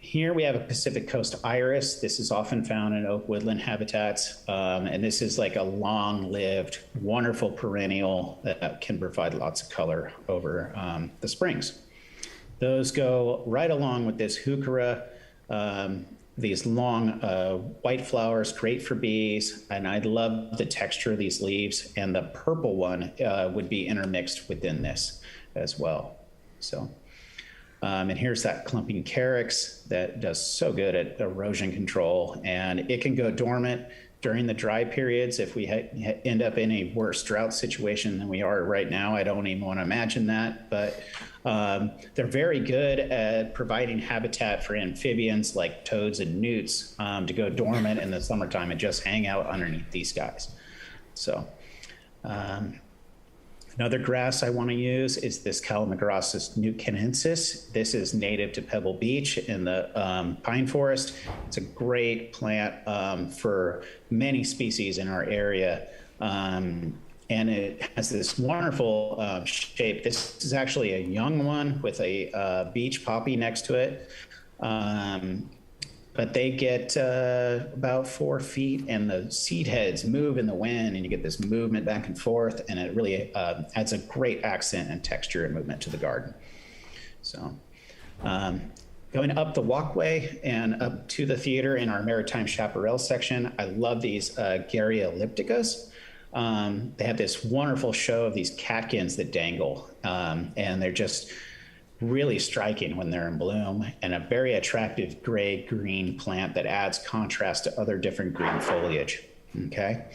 Here we have a Pacific Coast iris. This is often found in oak woodland habitats. And this is like a long-lived, wonderful perennial that can provide lots of color over the springs. Those go right along with this heuchera. These long white flowers, great for bees, and I love the texture of these leaves. And the purple one would be intermixed within this as well. So, and here's that clumping carex that does so good at erosion control, and it can go dormant during the dry periods if we end up in a worse drought situation than we are right now. I don't even want to imagine that, but they're very good at providing habitat for amphibians like toads and newts to go dormant in the summertime and just hang out underneath these guys. So another grass I want to use is this Calamagrostis nucanensis. This is native to Pebble Beach in the pine forest. It's a great plant for many species in our area. And it has this wonderful shape. This is actually a young one with a beach poppy next to it. But they get about 4 feet, and the seed heads move in the wind, and you get this movement back and forth, and it really adds a great accent and texture and movement to the garden. So going up the walkway and up to the theater in our Maritime Chaparral section, I love these Garrya ellipticas. They have this wonderful show of these catkins that dangle, and they're just really striking when they're in bloom, and a very attractive gray-green plant that adds contrast to other different green foliage. Okay.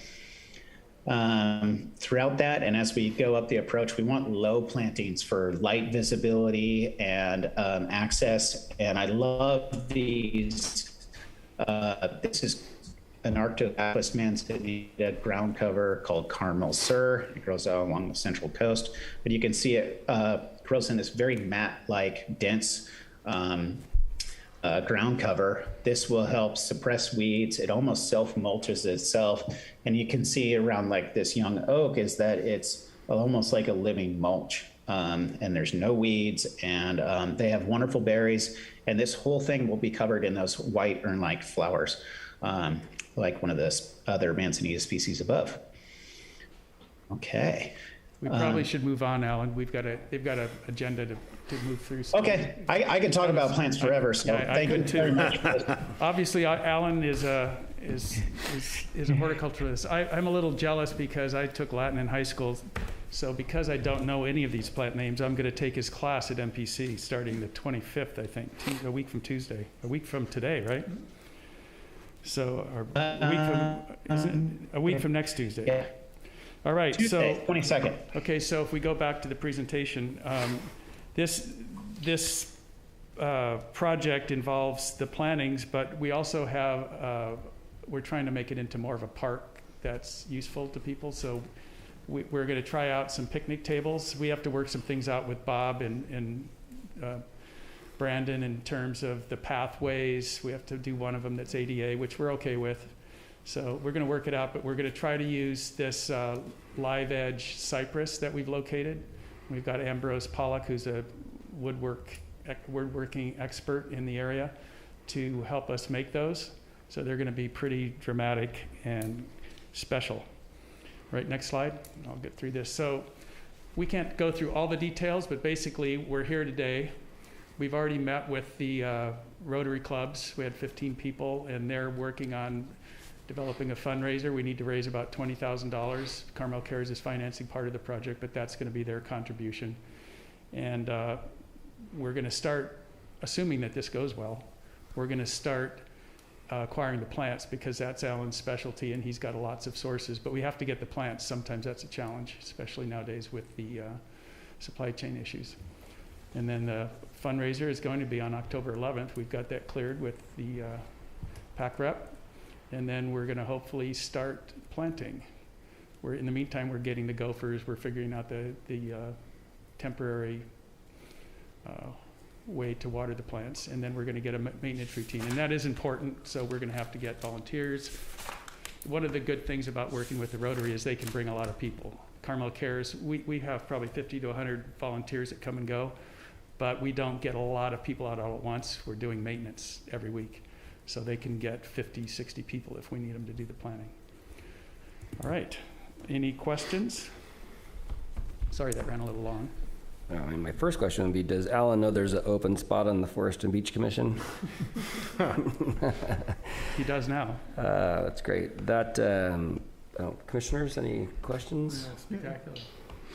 Throughout that, and as we go up the approach, we want low plantings for light visibility and access. And I love these. This is an Arctopus manzanita ground cover called Carmel-by-the-Sea. It grows out along the central coast, but you can see it grows in this very mat-like, dense ground cover. This will help suppress weeds. It almost self-mulches itself. And you can see around like this young oak is that it's almost like a living mulch. And there's no weeds, and they have wonderful berries. And this whole thing will be covered in those white urn-like flowers, like one of the other manzanita species above. Okay. We probably should move on, Alan. They've got an agenda to move through. So okay, I could talk about plants forever, so thank you very much. Obviously, Alan is a horticulturalist. I'm a little jealous because I took Latin in high school. So because I don't know any of these plant names, I'm going to take his class at MPC starting the 25th, I think, a week from Tuesday, a week from today, right? So a week from next Tuesday. Yeah. All right. Tuesday, so 22nd. Okay, so if we go back to the presentation, this project involves the plantings, but we also have we're trying to make it into more of a park that's useful to people. So we're going to try out some picnic tables. We have to work some things out with Bob and Brandon in terms of the pathways. We have to do one of them that's ADA, which we're okay with. So we're going to work it out, but we're going to try to use this live edge cypress that we've located. We've got Ambrose Pollock, who's a woodworking expert in the area, to help us make those. So they're going to be pretty dramatic and special. Right, next slide. I'll get through this. So we can't go through all the details, but basically we're here today. We've already met with the Rotary clubs. We had 15 people, and they're working on developing a fundraiser. We need to raise about $20,000. Carmel Cares is financing part of the project, but that's going to be their contribution. And we're going to start, assuming that this goes well, we're going to start acquiring the plants, because that's Alan's specialty and he's got lots of sources. But we have to get the plants. Sometimes that's a challenge, especially nowadays with the supply chain issues. And then the fundraiser is going to be on October 11th. We've got that cleared with the PAC rep. And then we're going to hopefully start planting. In the meantime, we're getting the gophers. We're figuring out the temporary way to water the plants. And then we're going to get a maintenance routine. And that is important, so we're going to have to get volunteers. One of the good things about working with the Rotary is they can bring a lot of people. Carmel Cares, we have probably 50 to 100 volunteers that come and go, but we don't get a lot of people out all at once. We're doing maintenance every week. So they can get 50, 60 people if we need them to do the planning. All right, any questions? Sorry, that ran a little long. I mean, my first question would be, does Alan know there's an open spot on the Forest and Beach Commission? He does now. That's great. That, commissioners, any questions? Yeah, spectacular.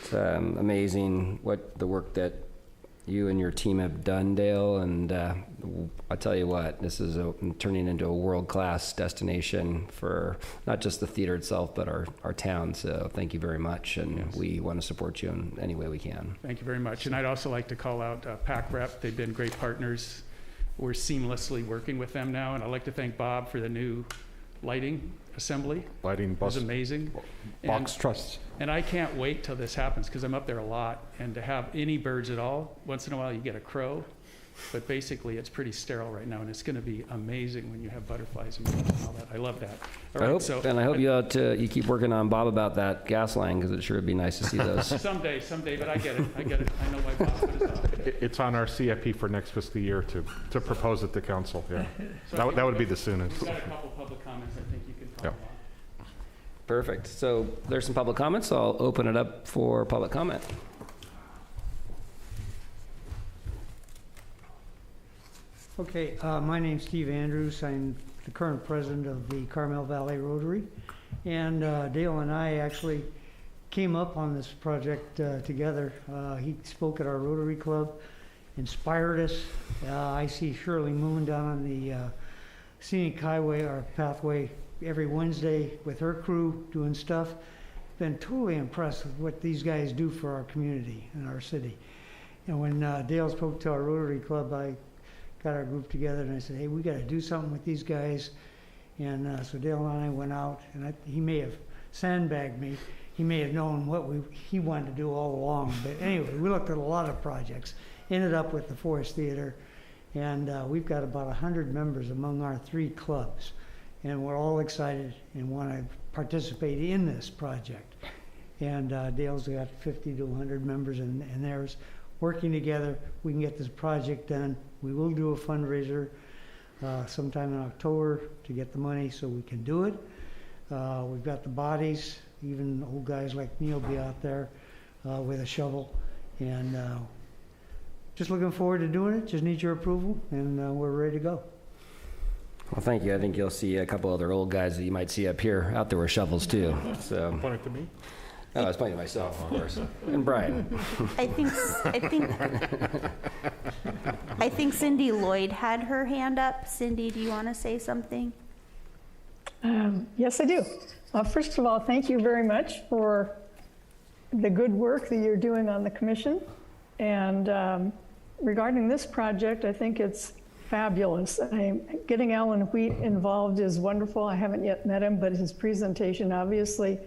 It's amazing what the work that you and your team have done, Dale, and I tell you what, this is turning into a world-class destination for not just the theater itself, but our town. So thank you very much, and we want to support you in any way we can. Thank you very much. And I'd also like to call out PAC Rep. They've been great partners. We're seamlessly working with them now, and I'd like to thank Bob for the new lighting assembly. Lighting It was amazing. box truss. And I can't wait till this happens because I'm up there a lot. And to have any birds at all, once in a while you get a crow. But basically it's pretty sterile right now. And it's going to be amazing when you have butterflies and all that. I love that. All right, I hope you keep working on Bob about that gas line, because it sure would be nice to see those. Someday, but I get it. I know why Bob put us off. It's on our CIP for next fiscal year to propose it to council, yeah. That would be the soonest. We've got a couple public comments I think you can follow on. Perfect. So there's some public comments. I'll open it up for public comment. Okay, my name's Steve Andrews. I'm the current president of the Carmel Valley Rotary. And Dale and I actually came up on this project together. He spoke at our Rotary Club, inspired us. I see Shirley Moon down on the scenic highway or pathway every Wednesday with her crew doing stuff. Been totally impressed with what these guys do for our community and our city. And when Dale spoke to our Rotary Club, I got our group together and I said, hey, we got to do something with these guys. And so Dale and I went out, and he may have sandbagged me. He may have known what he wanted to do all along. But anyway, we looked at a lot of projects, ended up with the Forest Theater, and we've got about 100 members among our 3 clubs. And we're all excited and want to participate in this project. And Dale's got 50 to 100 members and theirs. Working together, we can get this project done. We will do a fundraiser sometime in October to get the money so we can do it. We've got the bodies, even old guys like me will be out there with a shovel. And just looking forward to doing it. Just need your approval, and we're ready to go. Well, thank you. I think you'll see a couple other old guys that you might see up here out there with shovels too. So. Pointing to me? Oh, I was pointing to myself, of course. And Brian. I think Cindy Lloyd had her hand up. Cindy, do you want to say something? Yes, I do. First of all, thank you very much for the good work that you're doing on the commission. And regarding this project, I think it's fabulous. Getting Alan Wheat involved is wonderful. I haven't yet met him, but his presentation obviously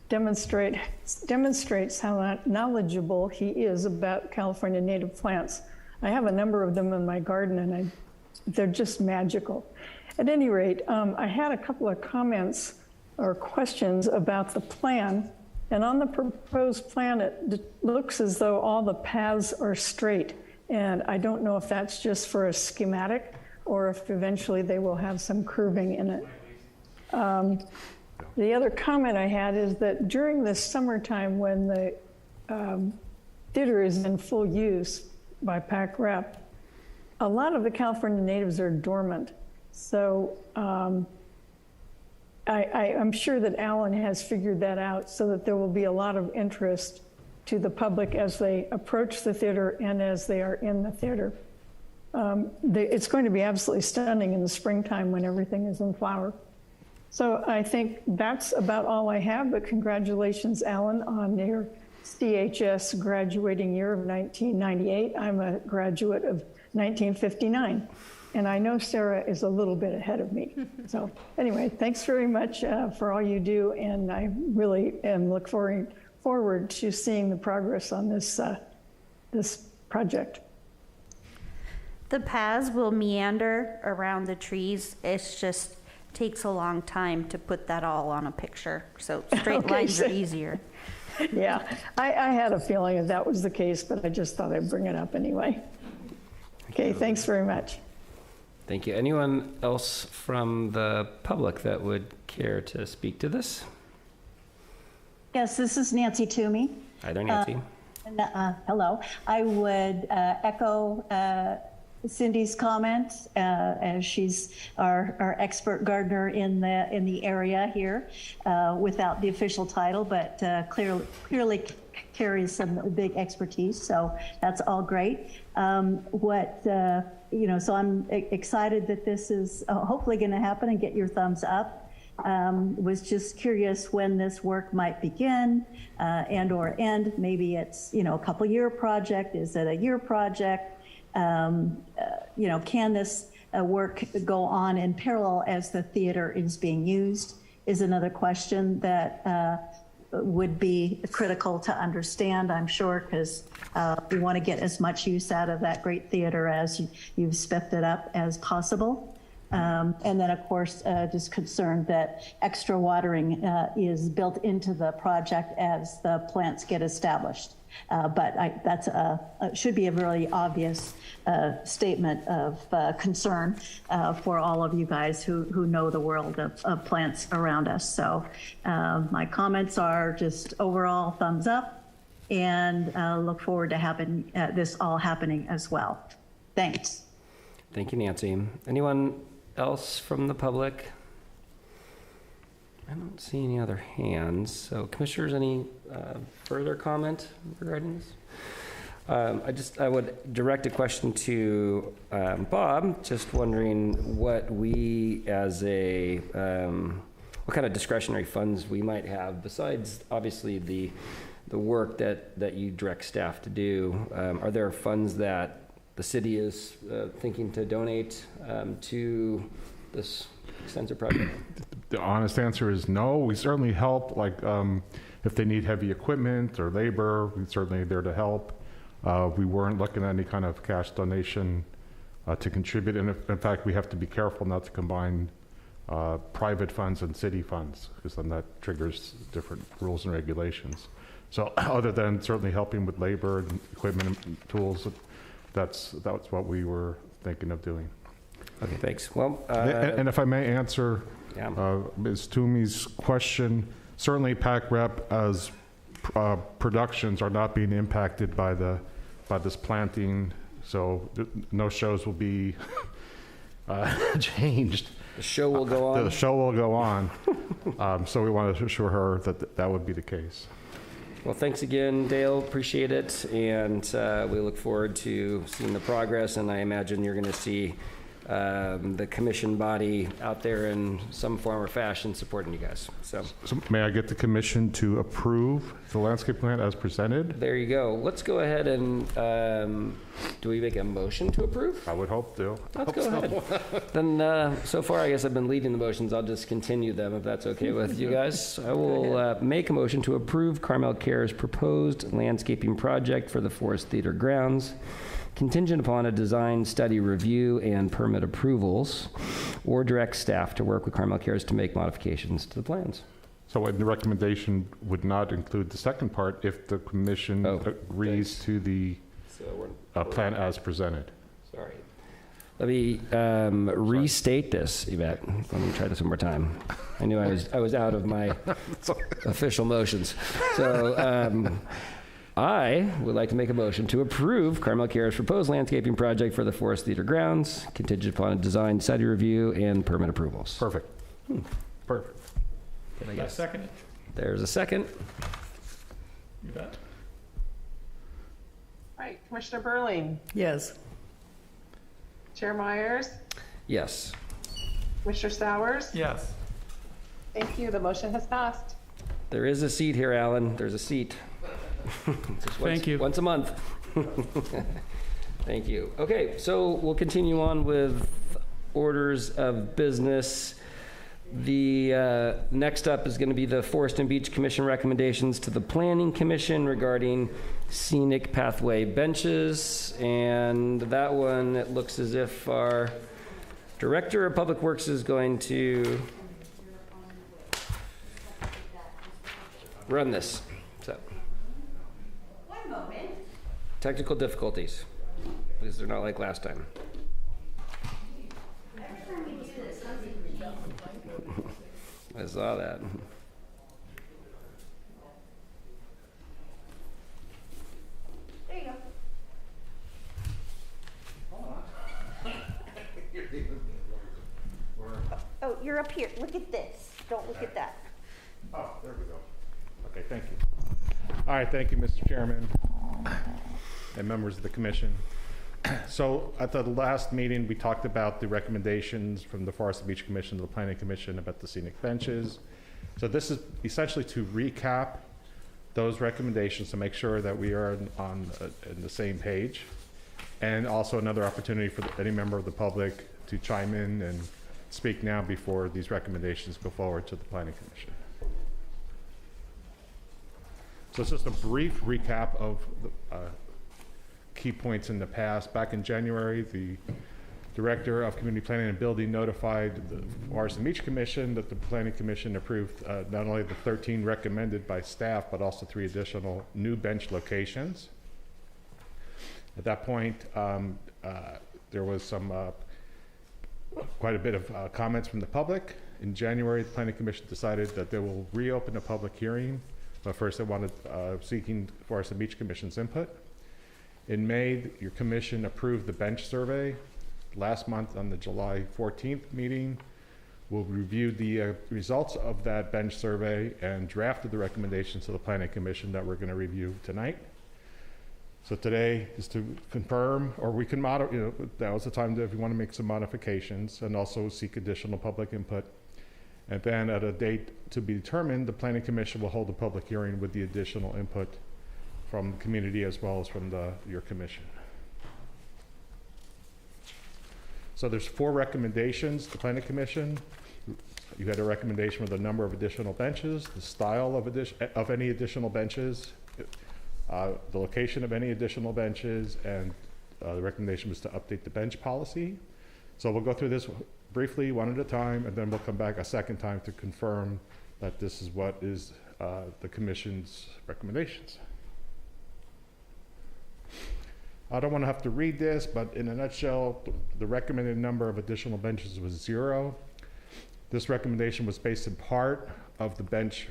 demonstrates how knowledgeable he is about California native plants. I have a number of them in my garden, and they're just magical. At any rate, I had a couple of comments or questions about the plan. And on the proposed plan, it looks as though all the paths are straight. And I don't know if that's just for a schematic or if eventually they will have some curving in it. The other comment I had is that during the summertime when the theater is in full use by PAC Rep, a lot of the California natives are dormant. So I'm sure that Alan has figured that out so that there will be a lot of interest to the public as they approach the theater and as they are in the theater. It's going to be absolutely stunning in the springtime when everything is in flower. So I think that's about all I have, but congratulations, Alan, on your CHS graduating year of 1998. I'm a graduate of 1959. And I know Sarah is a little bit ahead of me. So anyway, thanks very much for all you do. And I really am looking forward to seeing the progress on this, this project. The paths will meander around the trees. It's just takes a long time to put that all on a picture. So straight lines are easier. Yeah, I had a feeling that was the case, but I just thought I'd bring it up anyway. Okay, thanks very much. Thank you. Anyone else from the public that would care to speak to this? Yes, this is Nancy Toomey. Hi there, Nancy. Hello. I would echo Cindy's comment, as she's our expert gardener in the area here, without the official title, but clearly carries some big expertise. So that's all great. So I'm excited that this is hopefully going to happen and get your thumbs up. Was just curious when this work might begin and or end. Maybe it's, a couple year project. Is it a year project? Can this work go on in parallel as the theater is being used is another question that would be critical to understand, I'm sure, because we want to get as much use out of that great theater as you've specced it up as possible. And then, of course, just concerned that extra watering is built into the project as the plants get established. But that's should be a really obvious statement of concern for all of you guys who know the world of plants around us. So my comments are just overall thumbs up, and look forward to this all happening as well. Thanks. Thank you, Nancy. Anyone else from the public? I don't see any other hands. So commissioners, any further comment regarding this? I would direct a question to Bob, just wondering what we as what kind of discretionary funds we might have besides obviously the work that you direct staff to do. Are there funds that the city is thinking to donate to this extensive project? The honest answer is no. We certainly help, if they need heavy equipment or labor, we're certainly there to help. We weren't looking at any kind of cash donation to contribute. And in fact, we have to be careful not to combine private funds and city funds, because then that triggers different rules and regulations. So other than certainly helping with labor and equipment and tools, that's what we were thinking of doing. Okay, thanks. Well, and if I may answer Ms. Toomey's question, certainly PAC Rep as productions are not being impacted by this planting, so no shows will be changed. The show will go on. The show will go on. So we want to assure her that would be the case. Well, thanks again, Dale. Appreciate it. And we look forward to seeing the progress. And I imagine you're going to see the commission body out there in some form or fashion supporting you guys. So may I get the commission to approve the landscape plan as presented? There you go. Let's go ahead and do we make a motion to approve? I would hope to. Let's go ahead. Then so far, I guess I've been leading the motions. I'll just continue them if that's okay with you guys. I will make a motion to approve Carmel Care's proposed landscaping project for the Forest Theater grounds, contingent upon a design study review and permit approvals, or direct staff to work with Carmel Cares to make modifications to the plans. So the recommendation would not include the second part if the commission agrees to the plan as presented. Sorry. Let me restate this, Yvette. Let me try this one more time. I knew I was out of my official motions. So I would like to make a motion to approve Carmel Care's proposed landscaping project for the Forest Theater grounds, contingent upon a design study review and permit approvals. Perfect. Perfect. Can I get a second? There's a second. You bet. All right, Commissioner Burling, Yes. Chair Myers, Yes. Commissioner Stowers. Yes. Thank you. The motion has passed. There is a seat here, Alan. There's a seat. Thank you. Once a month. Thank you. Okay, so we'll continue on with orders of business. The next up is going to be the Forest and Beach Commission recommendations to the Planning Commission regarding scenic pathway benches. And that one, it looks as if our Director of Public Works is going to run this. So, One moment. technical difficulties, because they're not like last time. Every time we do this, something I saw that. Oh, you're up here. Look at this. Don't look at that. Oh, there we go. Okay, thank you. All right, thank you, Mr. Chairman and members of the commission. So at the last meeting, we talked about the recommendations from the Forest and Beach Commission to the Planning Commission about the scenic benches. So this is essentially to recap those recommendations to make sure that we are on the same page, and also another opportunity for any member of the public to chime in and speak now before these recommendations go forward to the Planning Commission. So it's just a brief recap of the key points in the past. Back in January, the Director of Community Planning and Building notified the Forest and Beach Commission that the Planning Commission approved not only the 13 recommended by staff, but also 3 additional new bench locations. At that point, there was some quite a bit of comments from the public. In January, the Planning Commission decided that they will reopen a public hearing, but first they wanted seeking Forest and Beach Commission's input. In May, your commission approved the bench survey. Last month on the July 14th meeting, we'll review the results of that bench survey and drafted the recommendations to the Planning Commission that we're going to review tonight. So today is to confirm, or we can modify, that was the time that if you want to make some modifications and also seek additional public input. And then at a date to be determined, the Planning Commission will hold a public hearing with the additional input from the community as well as from your commission. So there's 4 recommendations. The Planning Commission, you had a recommendation with the number of additional benches, the style of any additional benches, the location of any additional benches, and the recommendation was to update the bench policy. So we'll go through this briefly one at a time, and then we'll come back a second time to confirm that this is what is the Commission's recommendations. I don't want to have to read this, but in a nutshell, the recommended number of additional benches was 0. This recommendation was based in part of the bench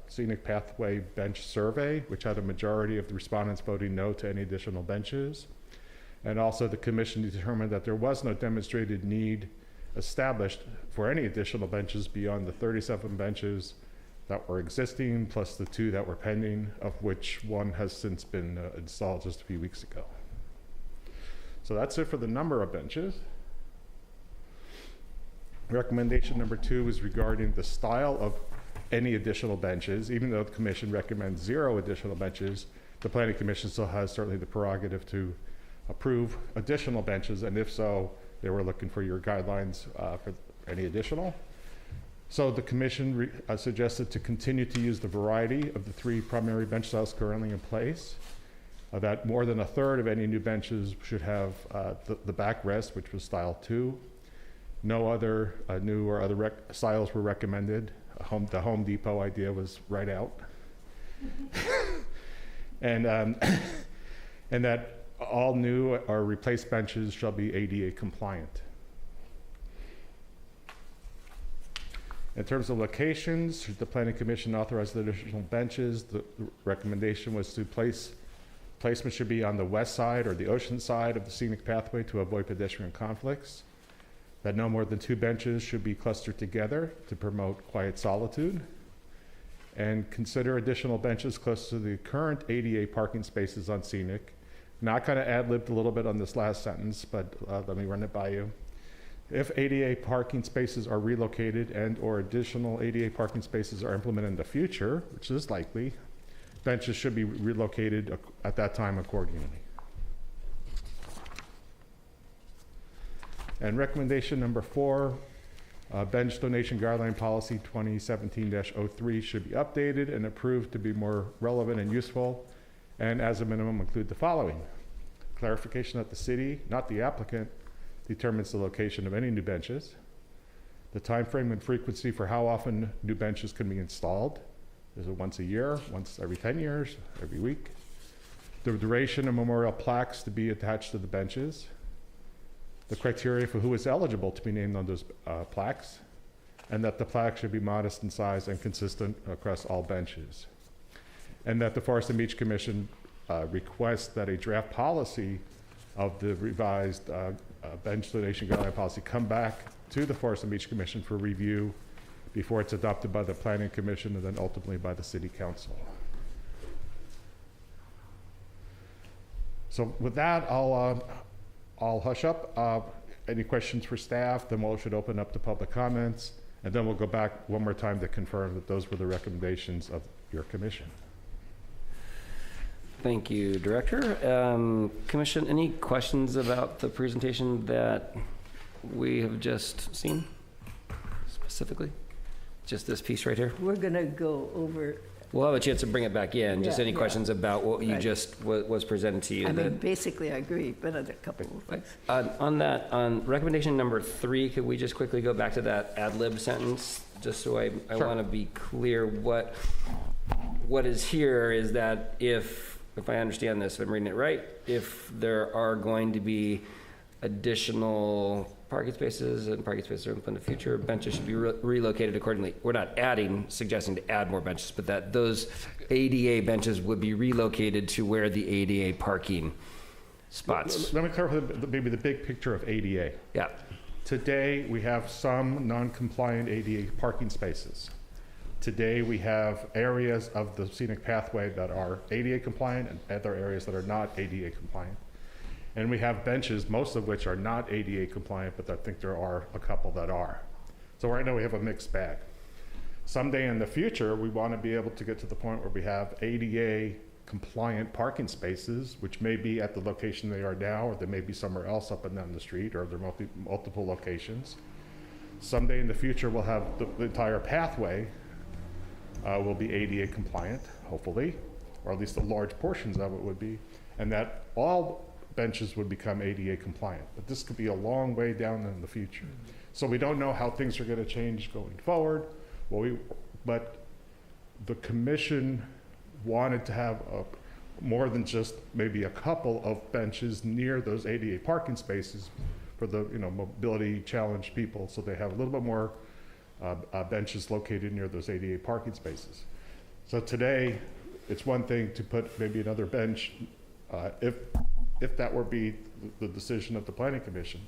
scenic pathway bench survey, which had a majority of the respondents voting no to any additional benches. And also the commission determined that there was no demonstrated need established for any additional benches beyond the 37 benches that were existing, plus the 2 that were pending, of which 1 has since been installed just a few weeks ago. So that's it for the number of benches. Recommendation number 2 is regarding the style of any additional benches. Even though the commission recommends 0 additional benches, the Planning Commission still has certainly the prerogative to approve additional benches, and if so, they were looking for your guidelines for any additional. So the commission suggested to continue to use the variety of the 3 primary bench styles currently in place. That more than a third of any new benches should have the backrest, which was style 2. No other new or other styles were recommended. The Home Depot idea was right out. And that all new or replaced benches shall be ADA compliant. In terms of locations, should the Planning Commission authorize the additional benches, the recommendation was to placement should be on the west side or the ocean side of the scenic pathway to avoid pedestrian conflicts. That no more than 2 benches should be clustered together to promote quiet solitude. And consider additional benches close to the current ADA parking spaces on scenic. Now I kind of ad-libbed a little bit on this last sentence, but let me run it by you. If ADA parking spaces are relocated and or additional ADA parking spaces are implemented in the future, which is likely, benches should be relocated at that time accordingly. And recommendation number 4, bench donation guideline policy 2017-03 should be updated and approved to be more relevant and useful, and as a minimum include the following. Clarification that the city, not the applicant, determines the location of any new benches, the time frame and frequency for how often new benches can be installed. Is it once a year, once every 10 years, every week? The duration of memorial plaques to be attached to the benches, the criteria for who is eligible to be named on those plaques, and that the plaque should be modest in size and consistent across all benches. And that the Forest and Beach Commission requests that a draft policy of the revised bench donation guideline policy come back to the Forest and Beach Commission for review before it's adopted by the Planning Commission and then ultimately by the City Council. So with that, I'll hush up. Any questions for staff? Then we should open up to public comments, and then we'll go back one more time to confirm that those were the recommendations of your commission. Thank you, Director. Commission, any questions about the presentation that we have just seen specifically? Just this piece right here? We're going to go over. We'll have a chance to bring it back in. Just any questions about what you Right. just was presented to you? I mean, basically, I agree, but a couple of things. On that, on recommendation number 3, could we just quickly go back to that ad lib sentence? Just so I Sure. want to be clear, what is here is that if I understand this, if I'm reading it right, if there are going to be additional parking spaces and parking spaces are in the future, benches should be relocated accordingly. We're not suggesting to add more benches, but that those ADA benches would be relocated to where the ADA parking spots. Let me clarify maybe the big picture of ADA. Yeah. Today, we have some non-compliant ADA parking spaces. Today, we have areas of the scenic pathway that are ADA compliant and other areas that are not ADA compliant. And we have benches, most of which are not ADA compliant, but I think there are a couple that are. So right now we have a mixed bag. Someday in the future, we want to be able to get to the point where we have ADA compliant parking spaces, which may be at the location they are now, or they may be somewhere else up and down the street, or there are multiple locations. Someday in the future, we'll have the entire pathway will be ADA compliant, hopefully, or at least the large portions of it would be, and that all benches would become ADA compliant. But this could be a long way down in the future. So we don't know how things are going to change going forward. But the commission wanted to have more than just maybe a couple of benches near those ADA parking spaces for the mobility challenged people, so they have a little bit more benches located near those ADA parking spaces. So today, it's one thing to put maybe another bench if that were be the decision of the Planning Commission,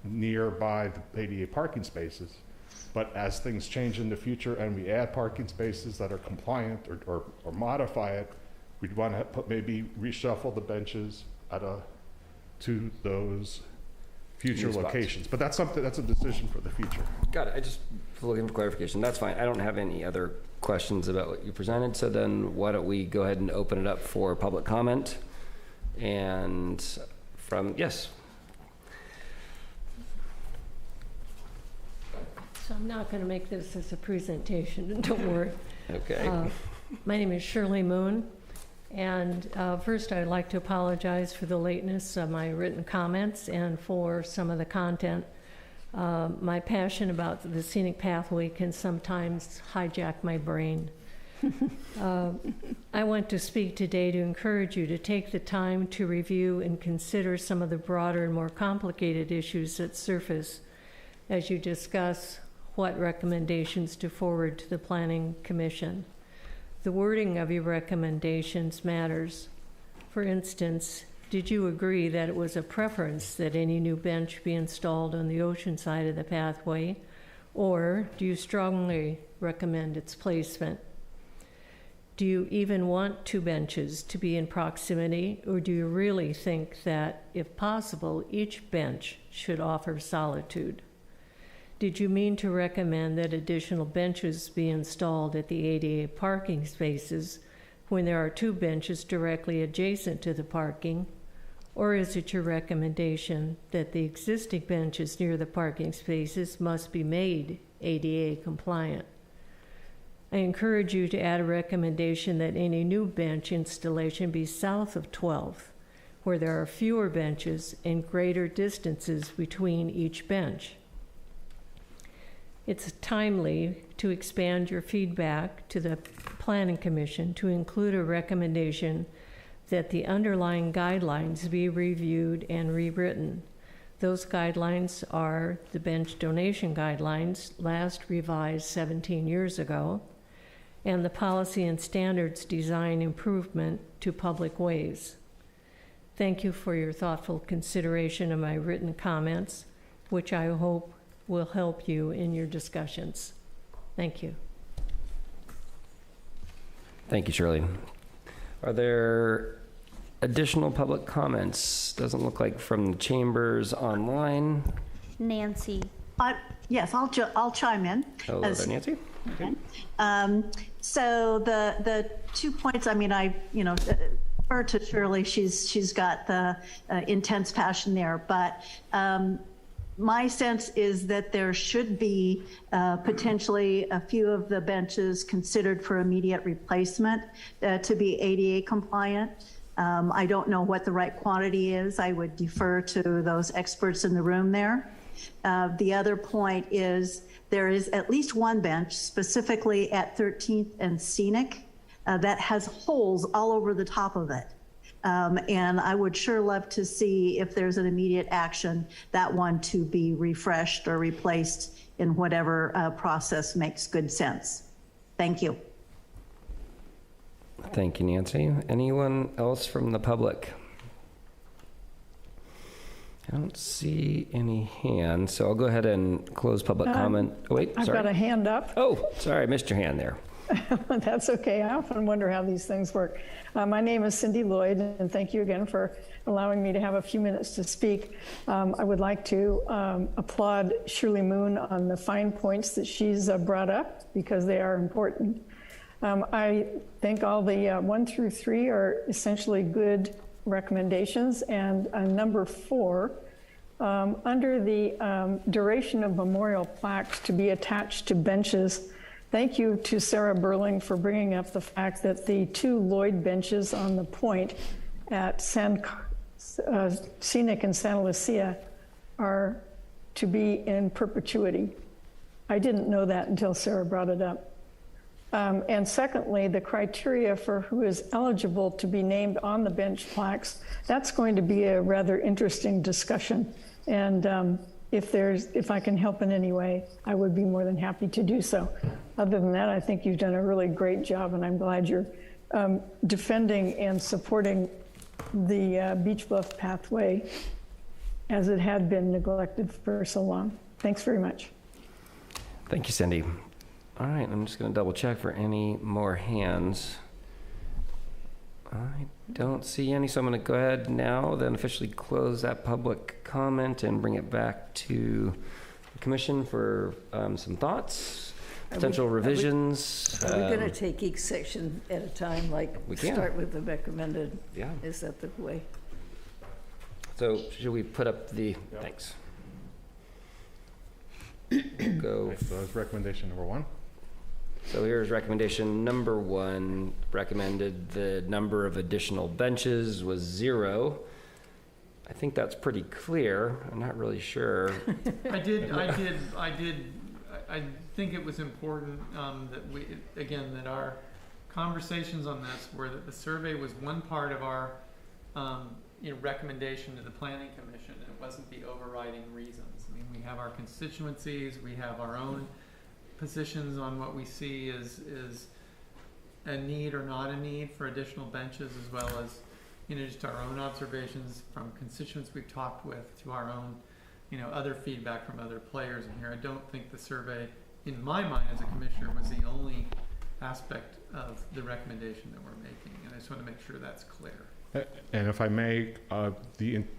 nearby the ADA parking spaces. But as things change in the future and we add parking spaces that are compliant or modify it, we'd want to maybe reshuffle the benches to those future locations. But that's a decision for the future. Got it. I just was looking for clarification. That's fine. I don't have any other questions about what you presented. So then why don't we go ahead and open it up for public comment? And yes. So I'm not going to make this as a presentation, don't worry. Okay. My name is Shirley Moon, and first I'd like to apologize for the lateness of my written comments and for some of the content. My passion about the scenic pathway can sometimes hijack my brain. I want to speak today to encourage you to take the time to review and consider some of the broader and more complicated issues that surface as you discuss what recommendations to forward to the Planning Commission. The wording of your recommendations matters. For instance, did you agree that it was a preference that any new bench be installed on the ocean side of the pathway, or do you strongly recommend its placement? Do you even want 2 benches to be in proximity, or do you really think that, if possible, each bench should offer solitude? Did you mean to recommend that additional benches be installed at the ADA parking spaces when there are 2 benches directly adjacent to the parking? Or is it your recommendation that the existing benches near the parking spaces must be made ADA compliant? I encourage you to add a recommendation that any new bench installation be south of 12th, where there are fewer benches and greater distances between each bench. It's timely to expand your feedback to the Planning Commission to include a recommendation that the underlying guidelines be reviewed and rewritten. Those guidelines are the bench donation guidelines, last revised 17 years ago, and the policy and standards design improvement to public ways. Thank you for your thoughtful consideration of my written comments, which I hope will help you in your discussions. Thank you. Thank you, Shirley. Are there additional public comments? Doesn't look like from the chambers online. Nancy. Yes, I'll chime in. Hello there, Nancy. Okay. So the 2 points, I mean, refer to Shirley, she's got the intense passion there, but my sense is that there should be potentially a few of the benches considered for immediate replacement to be ADA compliant. I don't know what the right quantity is. I would defer to those experts in the room there. The other point is there is at least one bench specifically at 13th and Scenic that has holes all over the top of it. And I would sure love to see if there's an immediate action, that one to be refreshed or replaced in whatever process makes good sense. Thank you. Thank you, Nancy. Anyone else from the public? I don't see any hands, so I'll go ahead and close public comment. Oh, wait, I've sorry. got a hand up. Oh, sorry, I missed your hand there. That's okay. I often wonder how these things work. My name is Cindy Lloyd, and thank you again for allowing me to have a few minutes to speak. I would like to applaud Shirley Moon on the fine points that she's brought up, because they are important. I think all the 1 through 3 are essentially good recommendations, and number 4, under the duration of memorial plaques to be attached to benches. Thank you to Sarah Burling for bringing up the fact that the 2 Lloyd benches on the point at Scenic and Santa Lucia are to be in perpetuity. I didn't know that until Sarah brought it up. And secondly, the criteria for who is eligible to be named on the bench plaques, that's going to be a rather interesting discussion. And if I can help in any way, I would be more than happy to do so. Other than that, I think you've done a really great job, and I'm glad you're defending and supporting the Beach Bluff pathway as it had been neglected for so long. Thanks very much. Thank you, Cindy. All right, I'm just going to double check for any more hands. I don't see any, so I'm going to go ahead now, then officially close that public comment and bring it back to the commission for some thoughts, potential revisions. Are we going to take each section at a time, like We can. start with the recommended? Yeah. Is that the way? So should we put up the, thanks. Go. Okay, so that's recommendation number 1. So here's recommendation number 1, recommended the number of additional benches was 0. I think that's pretty clear. I'm not really sure. I think it was important that we, again, that our conversations on this were that the survey was one part of our recommendation to the Planning Commission. It wasn't the overriding reasons. I mean, we have our constituencies, we have our own positions on what we see is a need or not a need for additional benches, as well as, just our own observations from constituents we've talked with, to our own, other feedback from other players in here. I don't think the survey, in my mind as a commissioner, was the only aspect of the recommendation that we're making, and I just want to make sure that's clear. And if I may,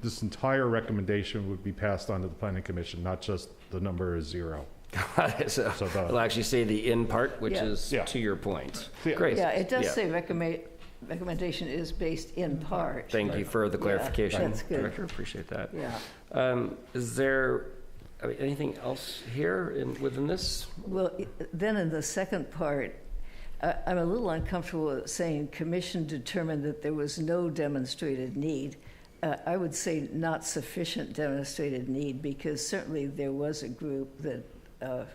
this entire recommendation would be passed on to the Planning Commission, not just the number is 0. Got it. So it'll actually say the in part, which is Yeah. to your point. Yeah. Great. Yeah, it does say recommendation is based in part. Thank you for the clarification. That's good. Director, appreciate that. Yeah. Is there anything else here within this? Well, then in the second part, I'm a little uncomfortable with saying commission determined that there was no demonstrated need. I would say not sufficient demonstrated need, because certainly there was a group that, I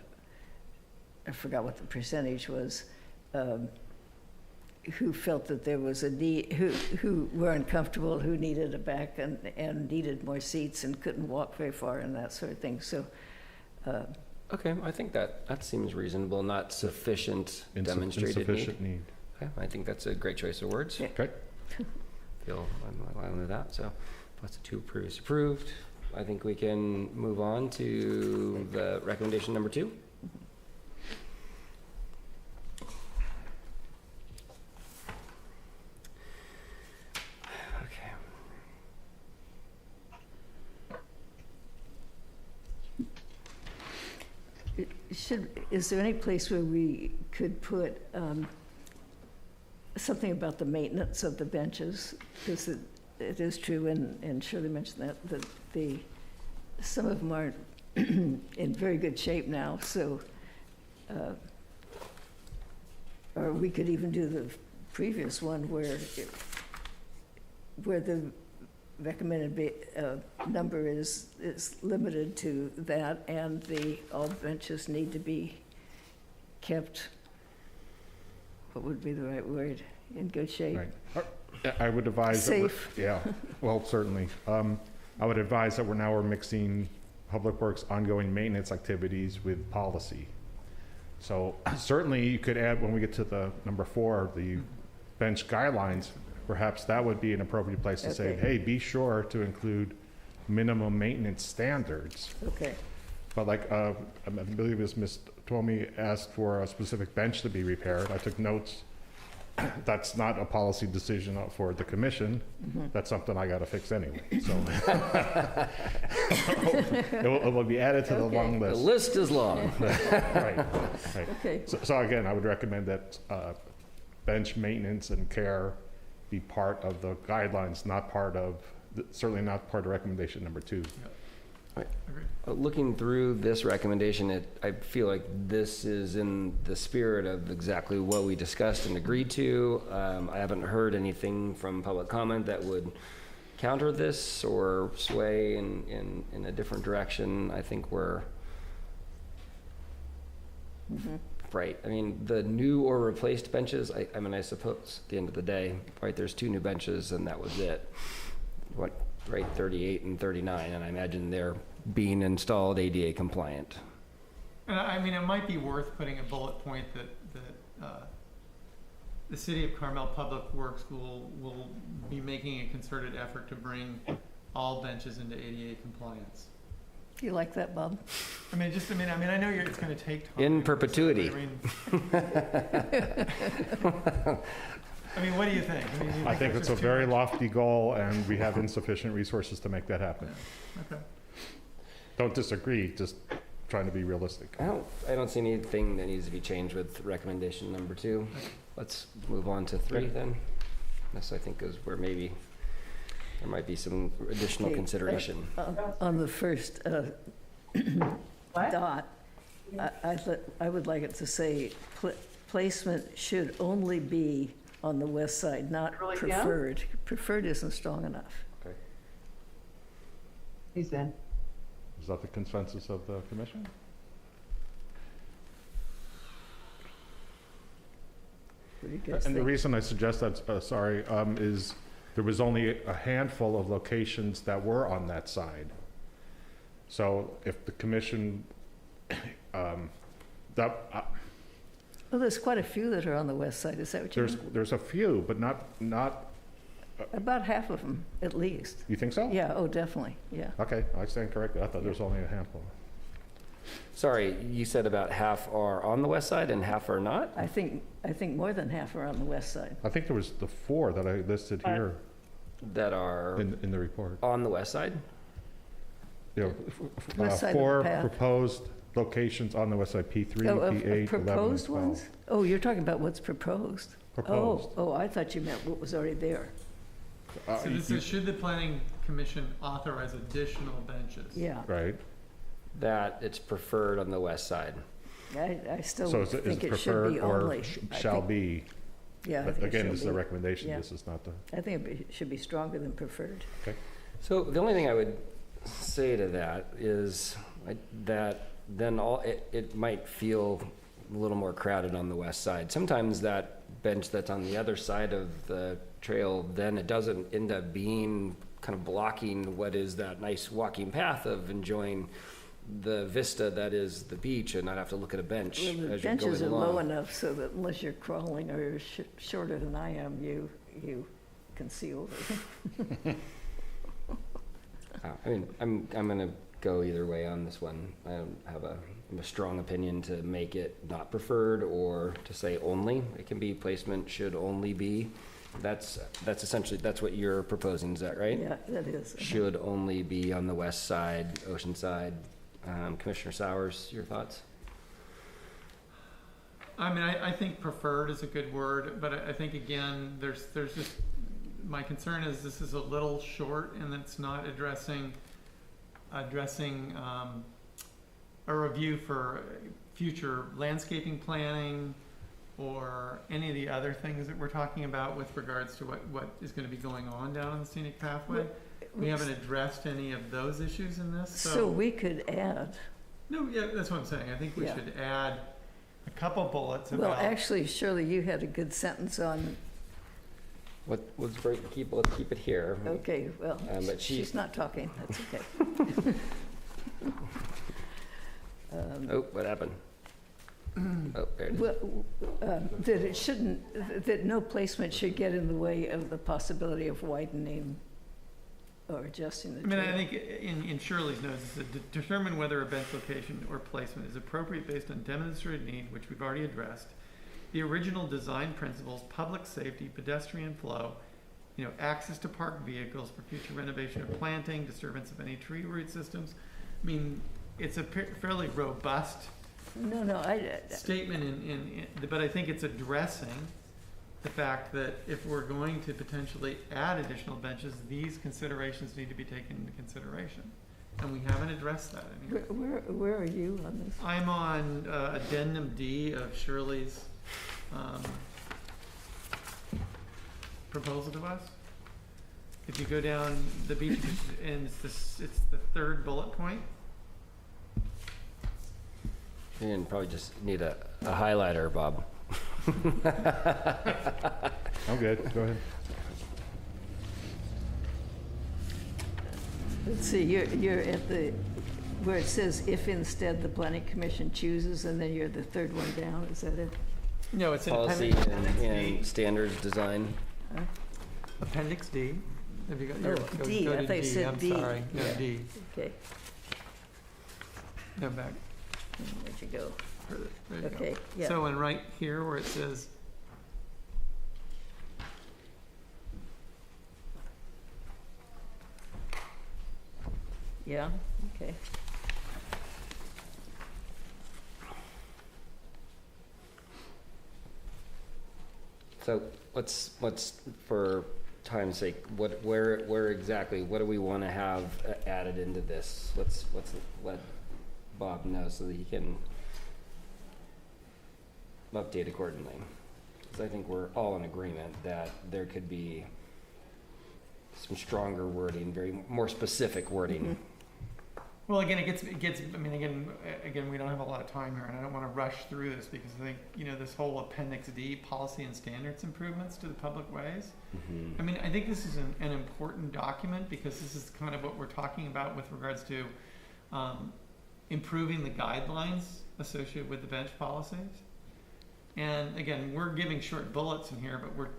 forgot what the percentage was, who felt that there was a need, who were uncomfortable, who needed a back and needed more seats and couldn't walk very far and that sort of thing. So, okay, I think that seems reasonable. Not sufficient demonstrated insufficient need. Okay, I think that's a great choice of words. Yeah. Okay. Feel I'm aligned with that. So, plus the 2 approved is approved. I think we can move on to the recommendation number 2. Okay. Is there any place where we could put something about the maintenance of the benches? Because it is true, and Shirley mentioned that some of them aren't in very good shape now, so, or we could even do the previous one where the recommended number is limited to that, and all benches need to be kept, what would be the right word, in good shape? Right. I would advise. Safe. Yeah, well, certainly. I would advise that we're mixing Public Works ongoing maintenance activities with policy. So certainly you could add, when we get to the number 4, the bench guidelines, perhaps that would be an appropriate place to say, hey, be sure to include minimum maintenance standards. Okay. But like, I believe it was Ms. Twomey asked for a specific bench to be repaired. I took notes. That's not a policy decision for the commission. That's something I got to fix anyway. So it will be added to the long list. The list is long. Right. Okay. So again, I would recommend that bench maintenance and care be part of the guidelines, certainly not part of recommendation number 2. Right. Looking through this recommendation, I feel like this is in the spirit of exactly what we discussed and agreed to. I haven't heard anything from public comment that would counter this or sway in a different direction. I think we're right. I mean, the new or replaced benches, I mean, I suppose at the end of the day, right, there's 2 new benches and that was it. Right, 38 and 39, and I imagine they're being installed ADA compliant. And I mean, it might be worth putting a bullet point that the City of Carmel Public Works will be making a concerted effort to bring all benches into ADA compliance. Do you like that, Bob? I mean, I know it's going to take time. In perpetuity. I mean, what do you think? I think it's a very lofty goal, and we have insufficient resources to make that happen. Yeah. Okay. Don't disagree, just trying to be realistic. I don't see anything that needs to be changed with recommendation number 2. Okay. Let's move on to 3 then. This, I think, is where maybe there might be some additional consideration. On the first dot, I would like it to say placement should only be on the west side, not preferred. Preferred isn't strong enough. Okay. He's in. Is that the consensus of the commission? What do you guys And think? the reason I suggest that, is there was only a handful of locations that were on that side. So if the commission, Well, there's quite a few that are on the west side. Is that what you mean? there's a few, but not. About half of them, at least. You think so? Yeah, oh, definitely, yeah. Okay, I stand corrected. I thought there was only a handful. Sorry, you said about half are on the west side and half are not? I think more than half are on the west side. I think there was the 4 that I listed here That are in the report. on the west side? Yeah, West side of the 4 path. proposed locations on the west side, P3, P8, 11, and 12. Proposed ones? Oh, you're talking about what's proposed? Proposed. Oh, I thought you meant what was already there. So this is, should the planning commission authorize additional benches? Yeah. Right. That it's preferred on the west side. I still So is think it it should be preferred or only. shall be? Yeah. I But think it again, shall this is a be. recommendation. Yeah. This is not the. I think it should be stronger than preferred. Okay. So the only thing I would say to that is that then it might feel a little more crowded on the west side. Sometimes that bench that's on the other side of the trail, then it doesn't end up being kind of blocking what is that nice walking path of enjoying the vista that is the beach and not have to look at a bench Well, the as you're going benches are along. low enough so that unless you're crawling or you're shorter than I am, you can see over. I mean, I'm going to go either way on this one. I don't have a strong opinion to make it not preferred or to say only. It can be placement should only be. That's essentially, that's what you're proposing, is that right? Yeah, that is. Should only be on the west side, ocean side. Commissioner Sowers, your thoughts? I mean, I think preferred is a good word, but I think again, there's just, my concern is this is a little short and it's not addressing a review for future landscaping planning or any of the other things that we're talking about with regards to what is going to be going on down on the scenic pathway. We haven't addressed any of those issues in this. So we could add. No, yeah, that's what I'm saying. I think we should add a couple bullets about. Well, actually, Shirley, you had a good sentence on. Let's keep it here. Okay, well, but she's not talking. That's okay. Oh, what happened? Oh, there it is. Well, that it shouldn't, that no placement should get in the way of the possibility of widening or adjusting the trail. I think in Shirley's notes, it said, determine whether a bench location or placement is appropriate based on demonstrated need, which we've already addressed, the original design principles, public safety, pedestrian flow, access to parked vehicles for future renovation or planting, disturbance of any tree root systems. I mean, it's a fairly robust statement, but I think it's addressing the fact that if we're going to potentially add additional benches, these considerations need to be taken into consideration. And we haven't addressed that anyway. Where are you on this? I'm on addendum D of Shirley's proposal to us. If you go down the beach, and it's the third bullet point. You probably just need a highlighter, Bob. I'm good. Go ahead. Let's see, you're at the, where it says if instead the planning commission chooses, and then you're the third one down, is that it? No, it's in policy appendix and standards design. Huh? Appendix D. Have you got No, D, go I to thought you D. said I'm D. sorry. No, Yeah. D. Okay, Go back. where'd you go? Further. There you Okay, go. yeah. So, and right here where it says, Yeah, okay. So let's for time's sake, where exactly, what do we want to have added into this? Let's let Bob know so that he can update accordingly. Because I think we're all in agreement that there could be some stronger wording, more specific wording. Mm-hmm. well, again, it gets. I mean, again, we don't have a lot of time here, and I don't want to rush through this because I think this whole Appendix D, policy and standards improvements to the public ways. Mm-hmm. I mean, I think this is an important document because this is kind of what we're talking about with regards to improving the guidelines associated with the bench policies. And again, we're giving short bullets in here, but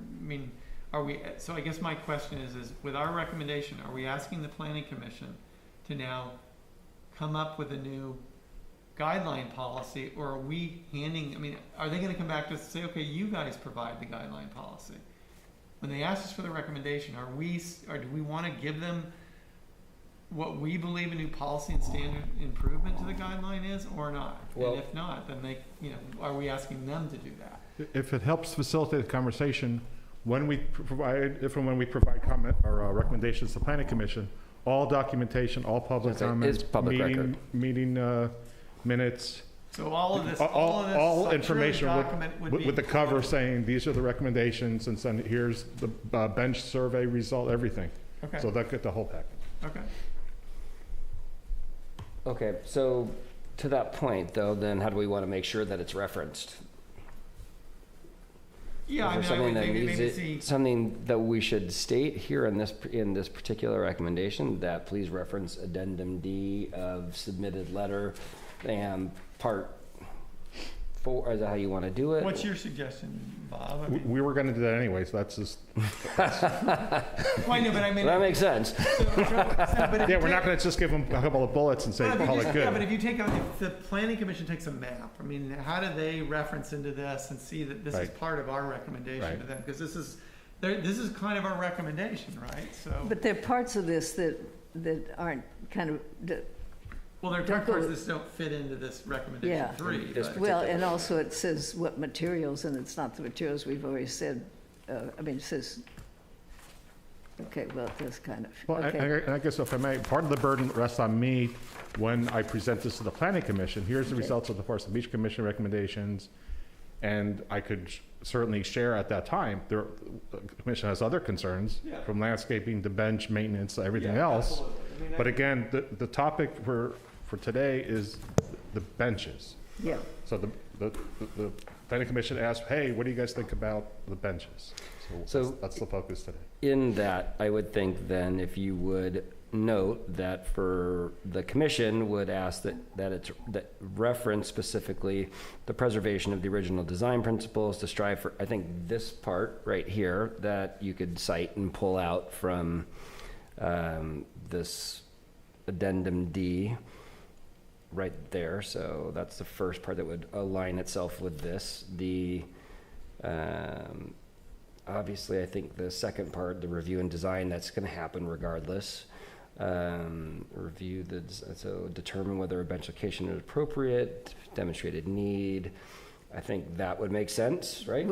are we? So I guess my question is with our recommendation, are we asking the Planning Commission to now come up with a new guideline policy, or are we are they going to come back to us and say, okay, you guys provide the guideline policy? When they ask us for the recommendation, do we want to give them what we believe a new policy and standard improvement to the guideline is, or not? Well, and if not, then are we asking them to do that? If it helps facilitate the conversation, when we provide comment or recommendations to the Planning Commission, all documentation, all public comments, meeting minutes. So all of this, all information document would be with the cover saying these are the recommendations, and send here's the bench survey result, everything. Okay. So that get the whole package. Okay. Okay, so to that point, though, then how do we want to make sure that it's referenced? Yeah, Is there something that we should state here in this particular recommendation, that please reference addendum D of submitted letter and part 4, is that how you want to do it? What's your suggestion, Bob? I mean, We were going to do that anyway, so that's just, well, I know, but I mean, That makes sense. but yeah, we're not going to just give them a couple of bullets and say, Well, if you call just- it good. Yeah, but if you take, if the planning commission takes a map, I mean, how do they reference into this and see that this is Right. part of our recommendation Right. to them? Because this is kind of our recommendation, right? So, But there are parts of this that aren't kind of, well, there are don't parts go- that don't fit into this recommendation Yeah. 3. This but- well, and also it says what materials, and it's not the materials we've always said. I mean, it says, okay, well, it does kind of, Well, okay. I guess if I may, part of the burden rests on me when I present this to the planning commission. Here's the Okay. results of the Forest and Beach Commission recommendations. And I could certainly share at that time, the commission has other concerns, Yeah. from landscaping to bench maintenance, to everything Yeah, else. absolutely. I mean, But again, the topic for today is the benches. Yeah, So the planning commission asked, hey, what do you guys think about the benches? So- That's the focus today. In that, I would think then if you would note that for the commission would ask that reference specifically the preservation of the original design principles to strive for, I think this part right here that you could cite and pull out from this addendum D right there. So that's the first part that would align itself with this. Obviously, I think the second part, the review and design, that's going to happen regardless. So determine whether a bench location is appropriate, demonstrated need. I think that would make sense, right?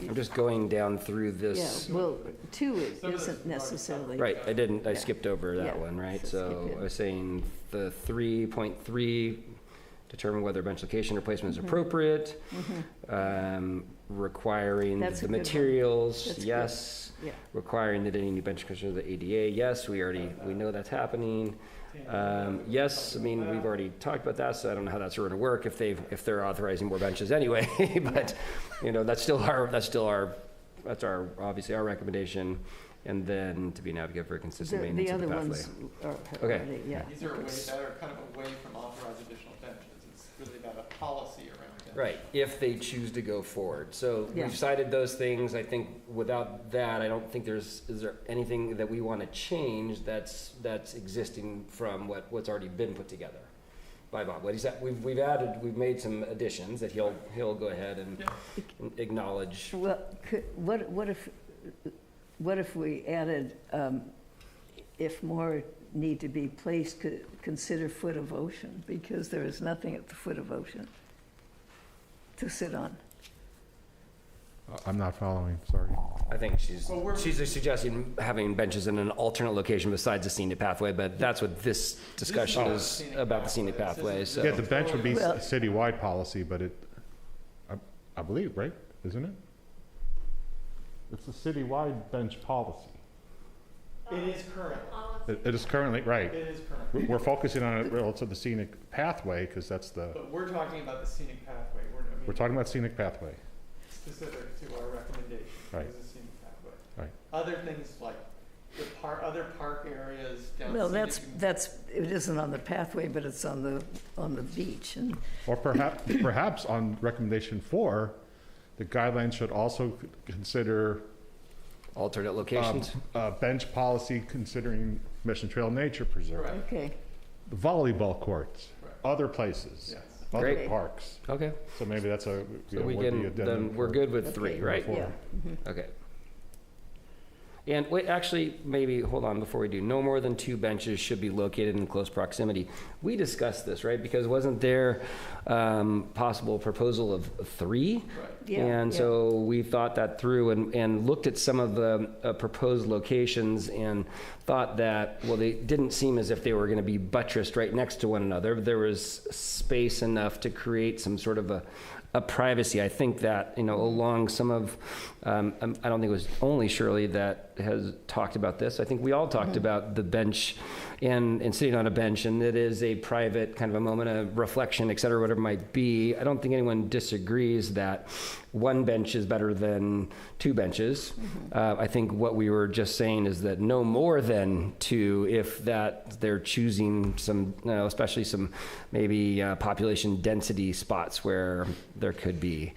I'm just going down through yeah, this. well, 2 isn't necessarily. Right, I Yeah. skipped over that Yeah, one, right? so So skip it. I was saying the 3.3, determine whether bench location replacement is appropriate. Requiring That's a the good one. materials, That's good. yes. Yeah. Requiring that any new bench location of the ADA, yes, we know that's happening. Yes, I mean, we've already talked about that, so I don't know how that's going to work if they're authorizing more benches anyway. But, that's obviously our recommendation. And then to be an advocate for consistent The maintenance other of the pathway. ones are Okay. already, yeah. These are that are kind of away from authorized additional benches. It's really about a policy around benches. Right, if they choose to go forward. So Yeah. we've cited those things. I think without that, I don't think is there anything that we want to change that's existing from what's already been put together by Bob. What he said, we've made some additions that he'll go ahead and acknowledge. Well, what if we added, if more need to be placed, consider foot of ocean, because there is nothing at the foot of ocean to sit on. I'm not following, sorry. I think she's suggesting having benches in an alternate location besides the scenic pathway, but that's what this discussion is about, the scenic pathway, so. Yeah, the bench would be Well- a citywide policy, but I believe, right? Isn't it? It's a citywide bench policy. It is current. It is currently, right. It is current. We're focusing on it relative to the scenic pathway, because that's But we're talking about the scenic pathway. we're talking about scenic pathway. Specific to our recommendation. Right. Is a scenic pathway. Right. Other things like other park areas down. Well, scenic- it isn't on the pathway, but it's on the beach, and Or perhaps on recommendation 4, the guidelines should also consider Alternate locations? bench policy considering Mission Trail Nature Preserve, Correct. okay. the volleyball courts, Correct. other places, Yes. other Great. parks. Okay, So maybe that's so we would be can, addendum then we're for- good with 3, Okay, right? Four. Yeah. Okay. And wait, actually, maybe, hold on before we do. No more than 2 benches should be located in close proximity. We discussed this, right? Because wasn't there possible proposal of 3? Right. Yeah, And yeah. so we thought that through and looked at some of the proposed locations and thought that, well, they didn't seem as if they were going to be buttressed right next to one another. There was space enough to create some sort of a privacy. I think that, along some of, I don't think it was only Shirley that has talked about this. I think we all talked about the bench and sitting on a bench, and it is a private kind of a moment of reflection, et cetera, whatever it might be. I don't think anyone disagrees that one bench is better than two benches. I think what we were just saying is that no more than two, if that they're choosing some, especially some maybe population density spots where there could be.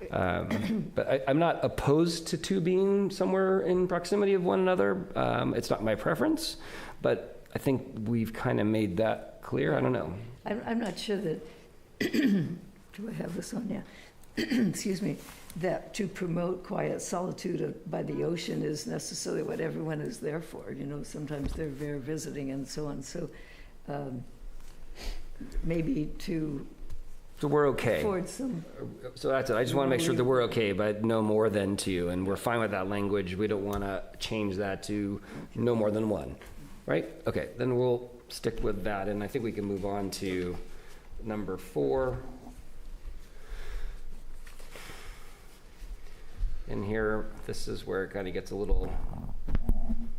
But I'm not opposed to two being somewhere in proximity of one another. It's not my preference, but I think we've kind of made that clear. I don't know. I'm not sure that, do I have this on? Yeah. Excuse me, that to promote quiet solitude by the ocean is necessarily what everyone is there for. Sometimes they're there visiting and so on. So maybe to So we're okay. afford some. So that's it. I just want to make sure that we're okay, but no more than two, and we're fine with that language. We don't want to change that to no more than one, right? Okay, then we'll stick with that, and I think we can move on to number 4. And here, this is where it kind of gets a little.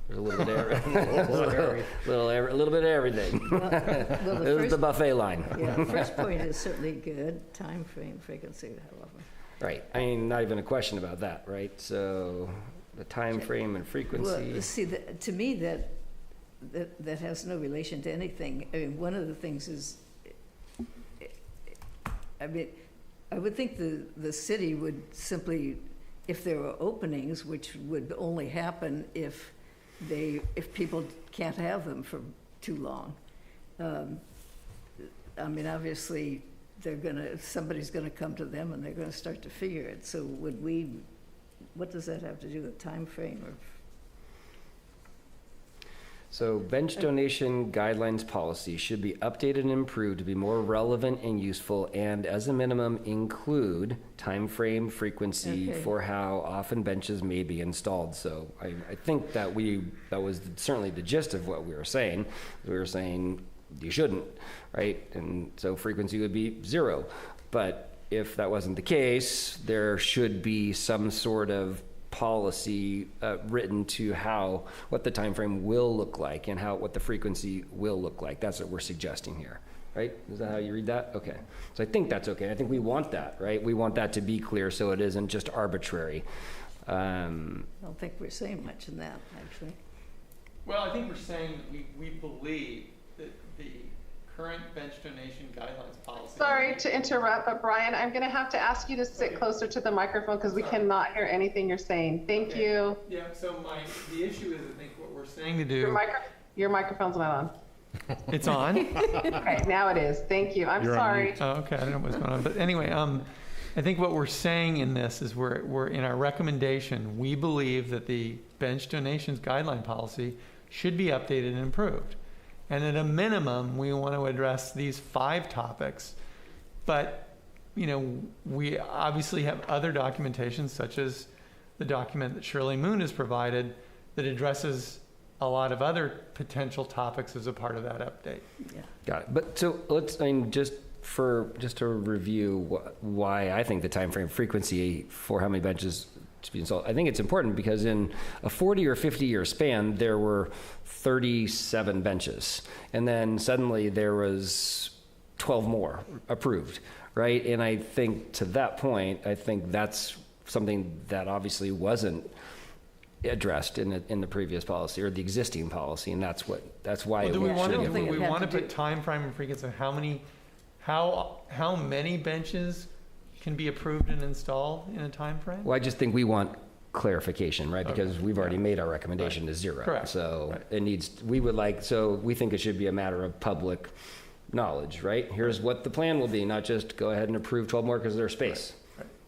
There's a little bit of a little bit of everything. Well, This is the buffet line. Yeah, the first point is certainly good. Time frame, frequency, how often. Right. I mean, not even a question about that, right? So the time frame and frequency. Well, see, to me, that has no relation to anything. I mean, one of the things is, I would think the city would simply, if there were openings, which would only happen if people can't have them for too long. Obviously, somebody's gonna come to them and they're gonna start to figure it. So what does that have to do with time frame or? So bench donation guidelines policy should be updated and improved to be more relevant and useful, and as a minimum include time frame, frequency for how often benches may be installed. So I think that was certainly the gist of what we were saying. We were saying you shouldn't, right? And so frequency would be 0. But if that wasn't the case, there should be some sort of policy written to what the time frame will look like and what the frequency will look like. That's what we're suggesting here, right? Is that how you read that? Okay. So I think that's okay. I think we want that, right? We want that to be clear so it isn't just arbitrary. I don't think we're saying much in that, actually. Well, I think we're saying that we believe that the current bench donation guidelines policy. Sorry to interrupt, but Brian, I'm going to have to ask you to sit closer to the microphone because we cannot hear anything you're saying. Thank you. Yeah, so the issue is, I think what we're saying to do. Your microphone's not on. It's on? Okay, now it is. Thank you. I'm sorry. Oh, okay, I don't know what's going on. But anyway, I think what we're saying in this is we're in our recommendation, we believe that the bench donations guideline policy should be updated and improved. And at a minimum, we want to address these 5 topics. But, we obviously have other documentation, such as the document that Shirley Moon has provided, that addresses a lot of other potential topics as a part of that update. Yeah. Got it. But so just to review why I think the time frame frequency for how many benches to be installed. I think it's important because in a 40 or 50 year span, there were 37 benches. And then suddenly there was 12 more approved, right? And I think to that point, I think that's something that obviously wasn't addressed in the previous policy or the existing policy. And that's why do we want to put time frame and frequency of how many benches can be approved and installed in a time frame? Well, I just think we want clarification, right? Because we've already made our recommendation to 0. Correct. So we think it should be a matter of public knowledge, right? Here's what the plan will be, not just go ahead and approve 12 more because there's space,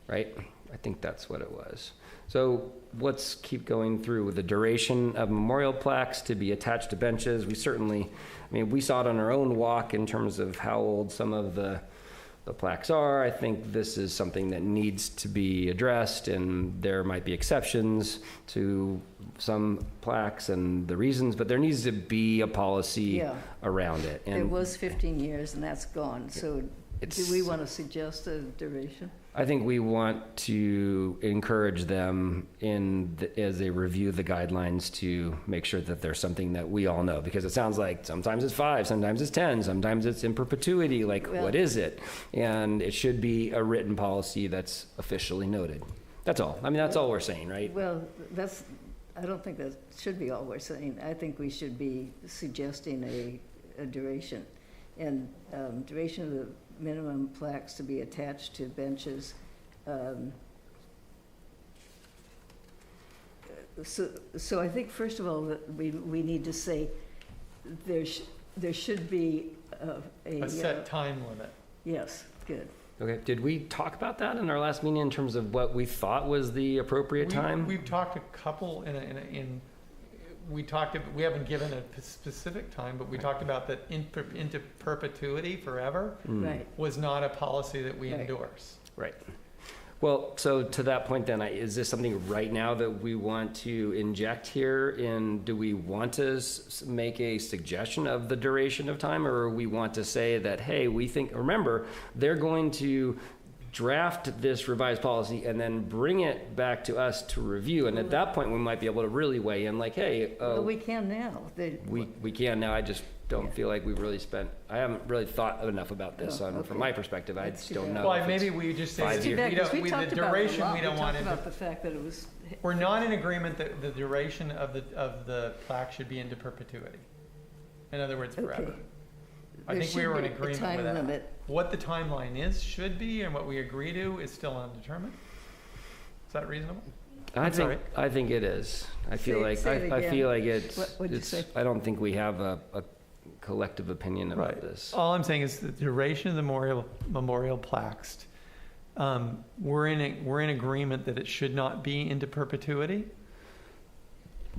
right? I think that's what it was. So let's keep going through the duration of memorial plaques to be attached to benches. We saw it on our own walk in terms of how old some of the plaques are. I think this is something that needs to be addressed, and there might be exceptions to some plaques and the reasons, but there needs to be a policy around it. And it was 15 years and that's gone. So do we want to suggest a duration? I think we want to encourage them as they review the guidelines to make sure that there's something that we all know, because it sounds like sometimes it's 5, sometimes it's 10, sometimes it's in perpetuity. Like, what is it? And it should be a written policy that's officially noted. That's all. I mean, that's all we're saying, right? Well, I don't think that should be all we're saying. I think we should be suggesting a duration. And duration of the minimum plaques to be attached to benches. So I think, first of all, that we need to say there should be a set time limit. Yes, good. Okay, did we talk about that in our last meeting in terms of what we thought was the appropriate time? We've talked a couple we haven't given a specific time, but we talked about that into perpetuity forever was not a policy that we endorse. Right. Well, so to that point then, is this something right now that we want to inject here? Do we want to make a suggestion of the duration of time, or we want to say that, hey, we think, remember, they're going to draft this revised policy and then bring it back to us to review, and at that point we might be able to really weigh in, like, hey, well, we can now. We can now. I just don't feel like we've really I haven't really thought enough about this. From my perspective, I just don't know. Well, maybe we just say the duration we don't want about the fact that it was. We're not in agreement that the duration of the plaque should be into perpetuity. In other words, forever. Okay. I think we were in agreement with that. Limit. What the timeline should be, and what we agree to is still undetermined. Is that reasonable? I think it is. I feel like it's. What'd you say? I don't think we have a collective opinion about this. All I'm saying is the duration of the memorial plaques. We're in agreement that it should not be into perpetuity.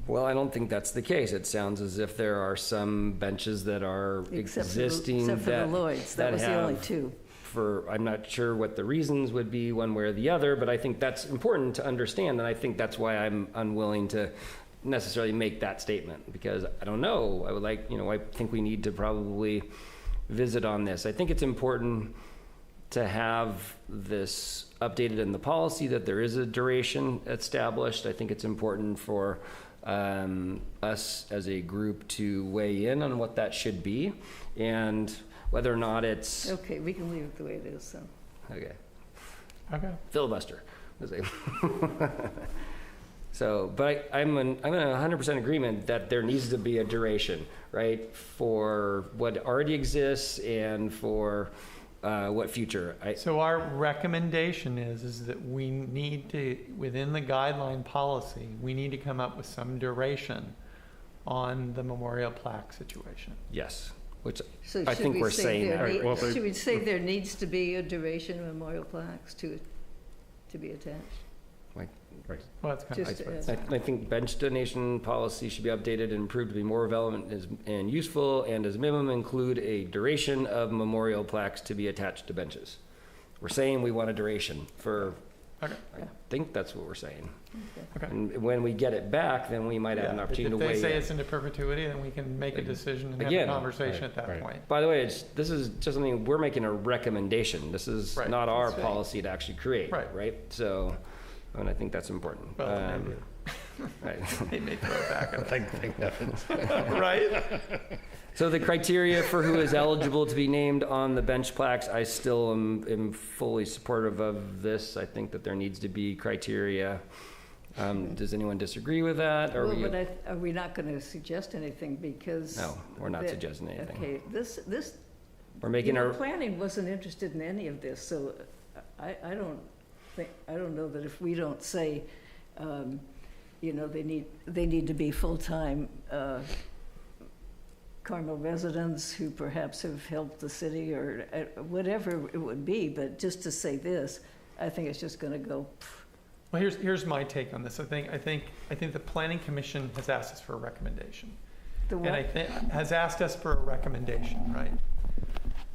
Well, I don't think that's the case. It sounds as if there are some benches that are existing except for the Lloyds. That was the only two. I'm not sure what the reasons would be one way or the other, but I think that's important to understand, and I think that's why I'm unwilling to necessarily make that statement, because I don't know. I think we need to probably visit on this. I think it's important to have this updated in the policy, that there is a duration established. I think it's important for us as a group to weigh in on what that should be, and whether or not it's... Okay, we can leave it the way it is, so. Okay. Filibuster. So, but I'm in 100% agreement that there needs to be a duration, right, for what already exists and for what future. So our recommendation is that we need to, within the guideline policy, we need to come up with some duration on the memorial plaque situation. Yes, which so I think we're saying that. Should we say there needs to be a duration of memorial plaques to be attached? Right. Well, that's kind of I think bench donation policy should be updated and improved to be more relevant and useful, and as a minimum include a duration of memorial plaques to be attached to benches. We're saying we want a duration for, I think that's what we're saying. Okay. And when we get it back, then we might have an opportunity to weigh in. If they say it's into perpetuity, then we can make a decision and have a conversation at that point. By the way, this is just something, we're making a recommendation. This is not our policy to actually create, right? So, and I think that's important. Well, right. They may throw it back. Thank heavens. Right? So the criteria for who is eligible to be named on the bench plaques, I still am fully supportive of this. I think that there needs to be criteria. Does anyone disagree with that? Are we not going to suggest anything because... No, we're not suggesting anything. Okay, this we're making our... Planning wasn't interested in any of this, so I don't know that if we don't say, they need to be full-time Carmel residents who perhaps have helped the city or whatever it would be, but just to say this, I think it's just going to go. Well, here's my take on this. I think the Planning Commission has asked us for a recommendation. The what? And has asked us for a recommendation, right?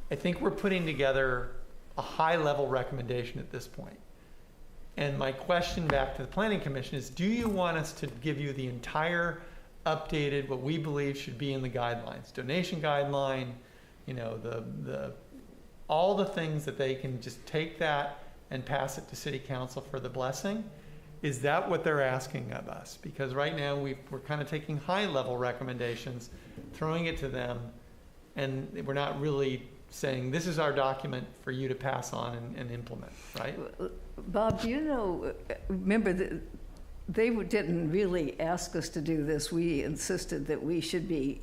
I think we're putting together a high-level recommendation at this point. And my question back to the Planning Commission is, do you want us to give you the entire updated, what we believe should be in the guidelines, donation guideline, all the things that they can just take that and pass it to city council for the blessing? Is that what they're asking of us? Because right now we're kind of taking high level recommendations, throwing it to them, and we're not really saying, this is our document for you to pass on and implement, right? Bob, do you know, remember, they didn't really ask us to do this. We insisted that we should be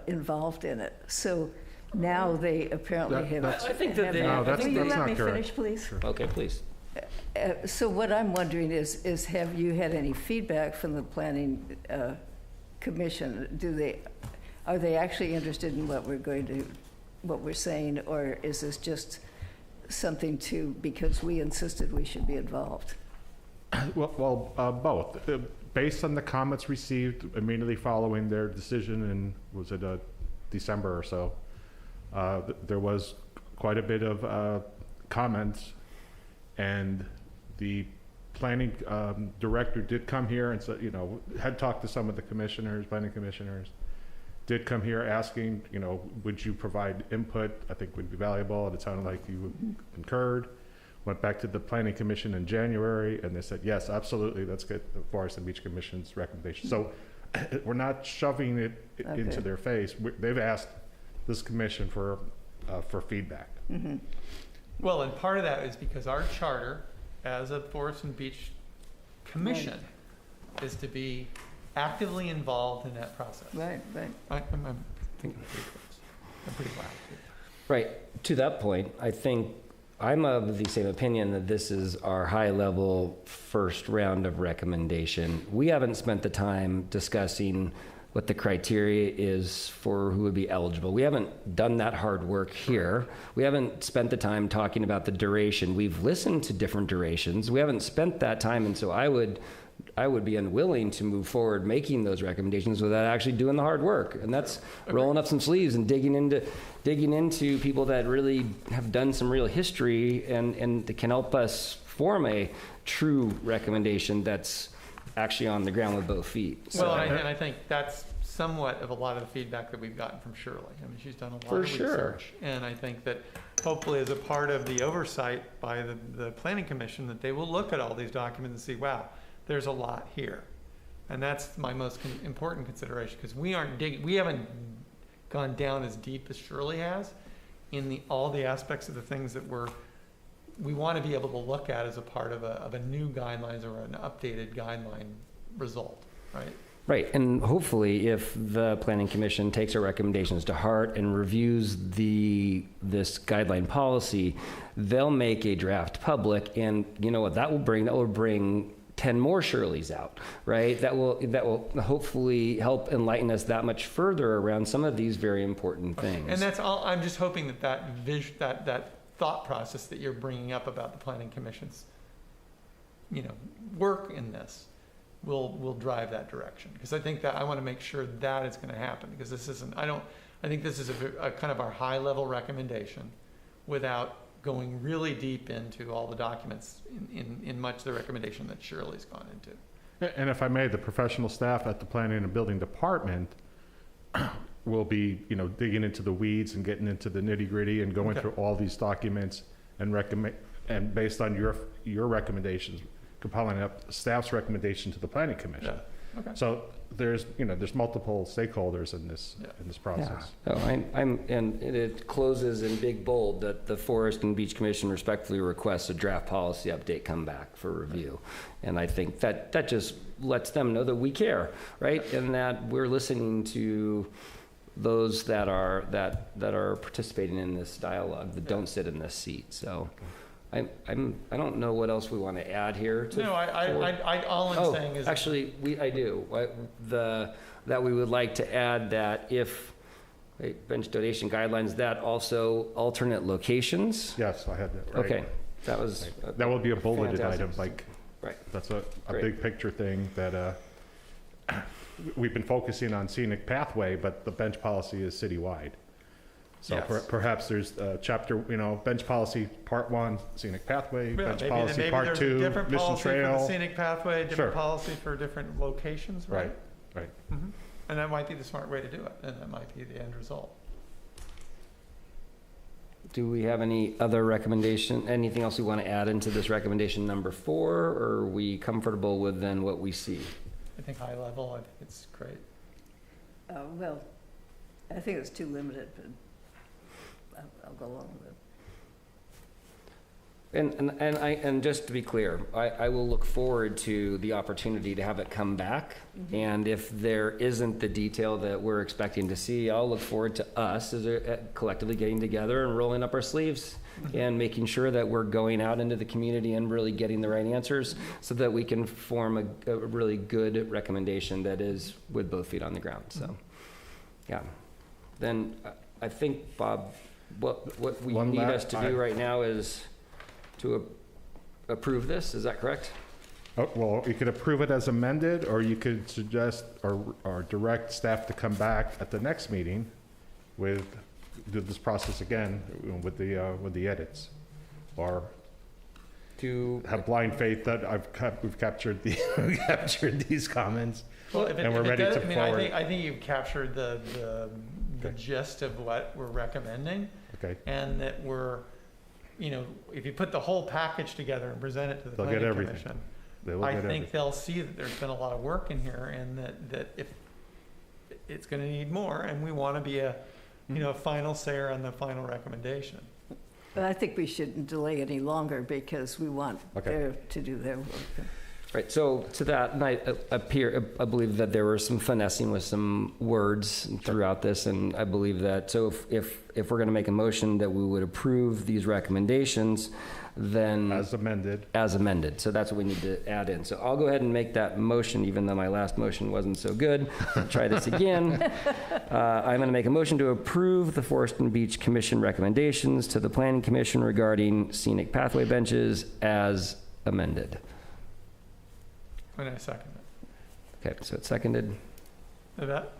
involved in it. So now they apparently have. I think that they. No, that's Will you let not me correct. finish, please? Sure. Okay, please. So what I'm wondering is have you had any feedback from the planning commission? Are they actually interested in what we're saying, or is this just something because we insisted we should be involved? Well, both. Based on the comments received immediately following their decision in, was it December or so, there was quite a bit of comments, and the planning director did come here and said, had talked to some of the planning commissioners, did come here asking, would you provide input? I think would be valuable, and it sounded like you concurred. Went back to the Planning Commission in January, and they said, yes, absolutely, let's get the Forest and Beach Commission's recommendation. So we're not shoving it into their face. They've asked this commission for feedback. Mm-hmm. Well, and part of that is because our charter as a Forest and Beach Commission is to be actively involved in that process. Right. I'm thinking pretty close. I'm pretty loud too. Right. To that point, I think I'm of the same opinion that this is our high-level first round of recommendation. We haven't spent the time discussing what the criteria is for who would be eligible. We haven't done that hard work here. We haven't spent the time talking about the duration. We've listened to different durations. We haven't spent that time, and so I would be unwilling to move forward making those recommendations without actually doing the hard work. And that's rolling up some sleeves and digging into people that really have done some real history and can help us form a true recommendation that's actually on the ground with both feet. So. Well, and I think that's somewhat of a lot of the feedback that we've gotten from Shirley. I mean, she's done a lot of research. And I think that hopefully as a part of the oversight by the Planning Commission, that they will look at all these documents and see, wow, there's a lot here. And that's my most important consideration, because we haven't gone down as deep as Shirley has in all the aspects of the things that we want to be able to look at as a part of a new guidelines or an updated guideline result, right? Right, and hopefully if the Planning Commission takes our recommendations to heart and reviews this guideline policy, they'll make a draft public, and you know what that will bring? That will bring 10 more Shirleys out, right? That will hopefully help enlighten us that much further around some of these very important things. And that's all. I'm just hoping that thought process that you're bringing up about the Planning Commission's, work in this will drive that direction. Because I think that I want to make sure that it's going to happen, because this isn't. I think this is a kind of our high level recommendation, without going really deep into all the documents in much of the recommendation that Shirley's gone into. And if I may, the professional staff at the Planning and Building Department will be, digging into the weeds and getting into the nitty-gritty and going through all these documents and based on your recommendations, compiling up staff's recommendation to the Planning Commission. Yeah. Okay. So there's multiple stakeholders in this process. Yeah. And it closes in big bold that the Forest and Beach Commission respectfully requests a draft policy update come back for review. And I think that just lets them know that we care, right? And that we're listening to those that are participating in this dialogue that don't sit in this seat. So I don't know what else we want to add here. All I'm saying is actually I do. That we would like to add that if bench donation guidelines, that also alternate locations. Yes, I had that right. Okay, that will be a bulleted fantastic. item. Right. That's a big picture thing that we've been focusing on scenic pathway, but the bench policy is citywide. So perhaps there's a chapter, bench policy part 1, scenic pathway, bench policy part 2, different mission policy trail. for the scenic pathway, different policy for different locations, right? Right. Mm-hmm. And that might be the smart way to do it, and that might be the end result. Do we have any other recommendation, anything else we want to add into this recommendation number 4, or are we comfortable with then what we see? I think high level, I think it's great. Well, I think it's too limited, but I'll go along with it. And just to be clear, I will look forward to the opportunity to have it come back. Mm-hmm. And if there isn't the detail that we're expecting to see, I'll look forward to us as collectively getting together and rolling up our sleeves and making sure that we're going out into the community and really getting the right answers so that we can form a really good recommendation that is with both feet on the ground. So, yeah. Then I think, Bob, what we need us to do right now is to approve this. Is that correct? Oh, well, you could approve it as amended, or you could suggest or direct staff to come back at the next meeting do this process again with the edits, or to have blind faith that we've captured these comments, Well, and we're ready to forward. I think you've captured the gist of what we're recommending. Okay. And that we're, if you put the whole package together and present it to the planning commission, I think they'll see that there's been a lot of work in here, and that if it's going to need more, and we want to be a final sayer on the final recommendation. But I think we shouldn't delay any longer because we want them to do their work. Right, so to that, and I believe that there were some finessing with some words throughout this, and I believe that, so if we're gonna make a motion that we would approve these recommendations, then... As amended, so that's what we need to add in. So I'll go ahead and make that motion, even though my last motion wasn't so good. I'll try this again. I'm gonna make a motion to approve the Forest and Beach Commission recommendations to the Planning Commission regarding scenic pathway benches as amended. And I second it. Okay, so it's seconded. Yvette?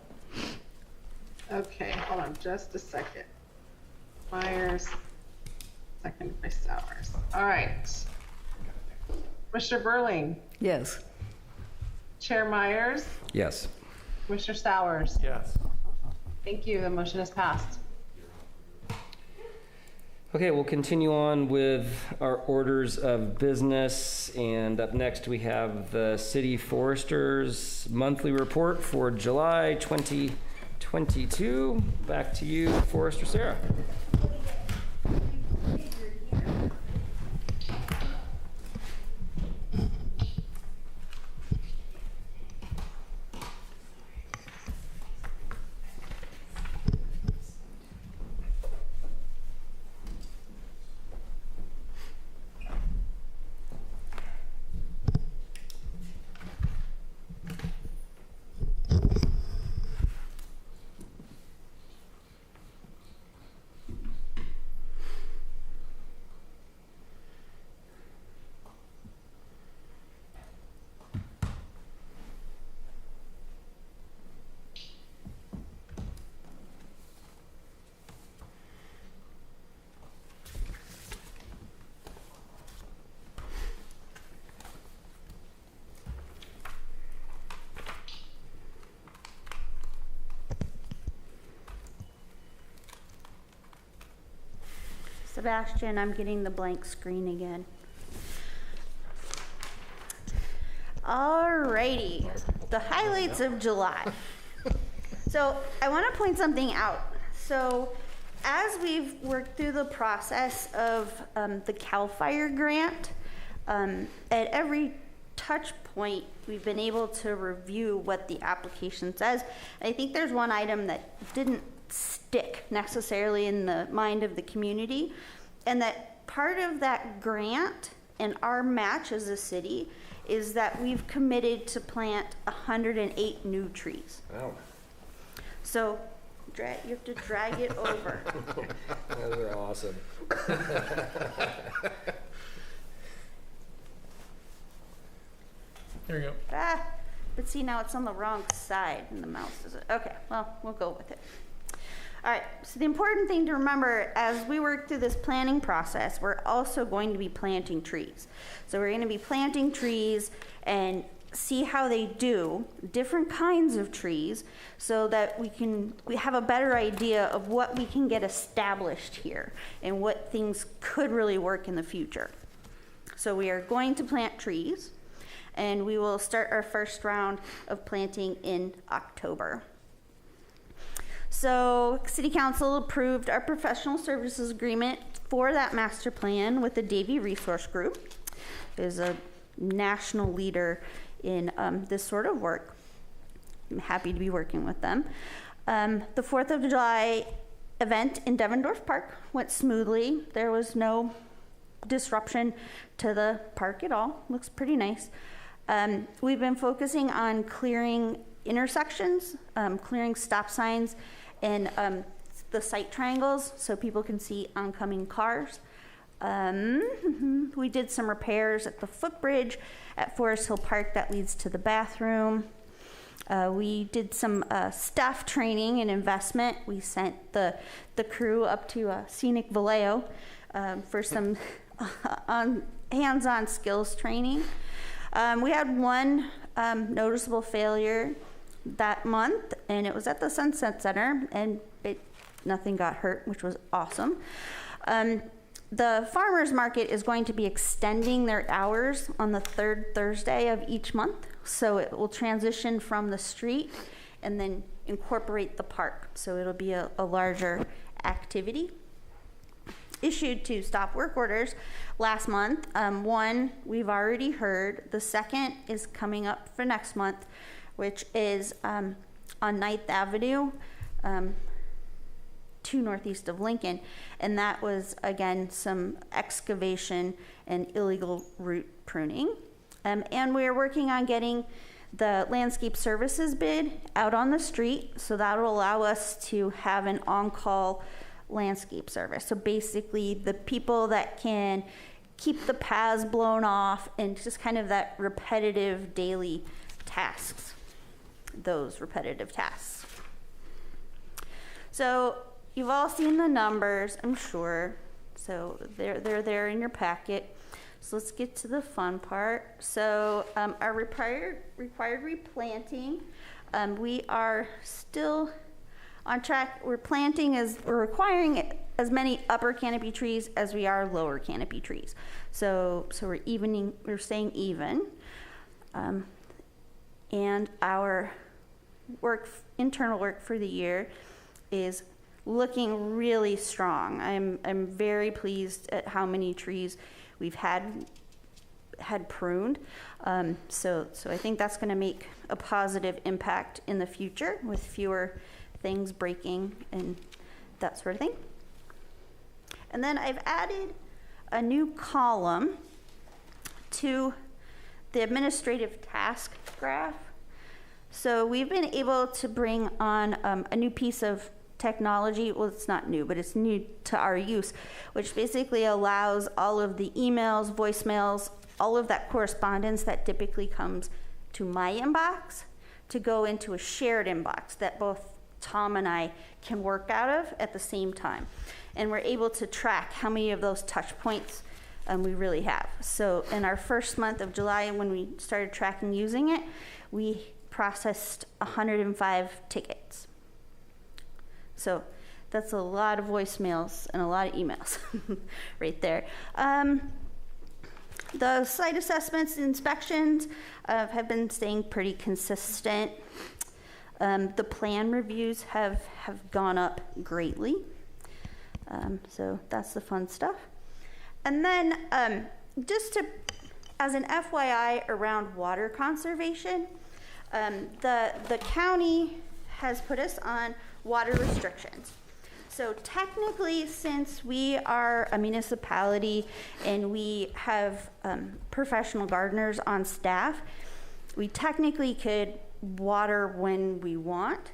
Okay, hold on just a second. Myers, seconded by Sowers. All right. Commissioner Burling? Yes. Chair Myers? Yes. Commissioner Sowers? Yes. Thank you. The motion is passed. Okay, we'll continue on with our orders of business, and up next we have the City Forester's monthly report for July 2022. Back to you, Forester Sarah. Sebastian, I'm getting the blank screen again. Alrighty, the highlights of July. So I want to point something out. So as we've worked through the process of the CAL FIRE grant, at every touch point, we've been able to review what the application says. I think there's one item that didn't stick necessarily in the mind of the community, and that part of that grant and our match as a city is that we've committed to plant 108 new trees. Wow. So you have to drag it over. Those are awesome. There you go. But see, now it's on the wrong side and the mouse is, okay, well, we'll go with it. All right, so the important thing to remember as we work through this planning process, we're also going to be planting trees. So we're going to be planting trees, and see how they do different kinds of trees so that we have a better idea of what we can get established here and what things could really work in the future. So we are going to plant trees, and we will start our first round of planting in October. So City Council approved our professional services agreement for that master plan with the Davie Resource Group. There's a national leader in this sort of work. I'm happy to be working with them. The 4th of July event in Devendorf Park went smoothly. There was no disruption to the park at all. Looks pretty nice. We've been focusing on clearing intersections, clearing stop signs, and the sight triangles so people can see oncoming cars. We did some repairs at the footbridge at Forest Hill Park that leads to the bathroom. We did some staff training and investment. We sent the crew up to Scenic Vallejo for some hands-on skills training. We had one noticeable failure that month, and it was at the Sunset Center, and nothing got hurt, which was awesome. The farmers market is going to be extending their hours on the 3rd Thursday of each month, so it will transition from the street and then incorporate the park, so it'll be a larger activity. Issued 2 stop work orders last month. One we've already heard. The second is coming up for next month, which is on 9th Avenue, 2 northeast of Lincoln. And that was, again, some excavation and illegal root pruning. And we're working on getting the landscape services bid out on the street, so that will allow us to have an on-call landscape service. So basically the people that can keep the paths blown off and just kind of that repetitive daily tasks, those repetitive tasks. So you've all seen the numbers, I'm sure. So they're there in your packet. So let's get to the fun part. So our required replanting, we are still on track. We're requiring as many upper canopy trees as we are lower canopy trees. So we're staying even. And our internal work for the year is looking really strong. I'm very pleased at how many trees we've had pruned. So I think that's going to make a positive impact in the future with fewer things breaking and that sort of thing. And then I've added a new column to the administrative task graph. So we've been able to bring on a new piece of technology. Well, it's not new, but it's new to our use, which basically allows all of the emails, voicemails, all of that correspondence that typically comes to my inbox to go into a shared inbox that both Tom and I can work out of at the same time. And we're able to track how many of those touch points we really have. So in our first month of July, when we started tracking using it, we processed 105 tickets. So that's a lot of voicemails and a lot of emails right there. The site assessments and inspections have been staying pretty consistent. The plan reviews have gone up greatly. So that's the fun stuff. And then just as an FYI around water conservation, the county has put us on water restrictions. So technically, since we are a municipality and we have professional gardeners on staff, we technically could water when we want.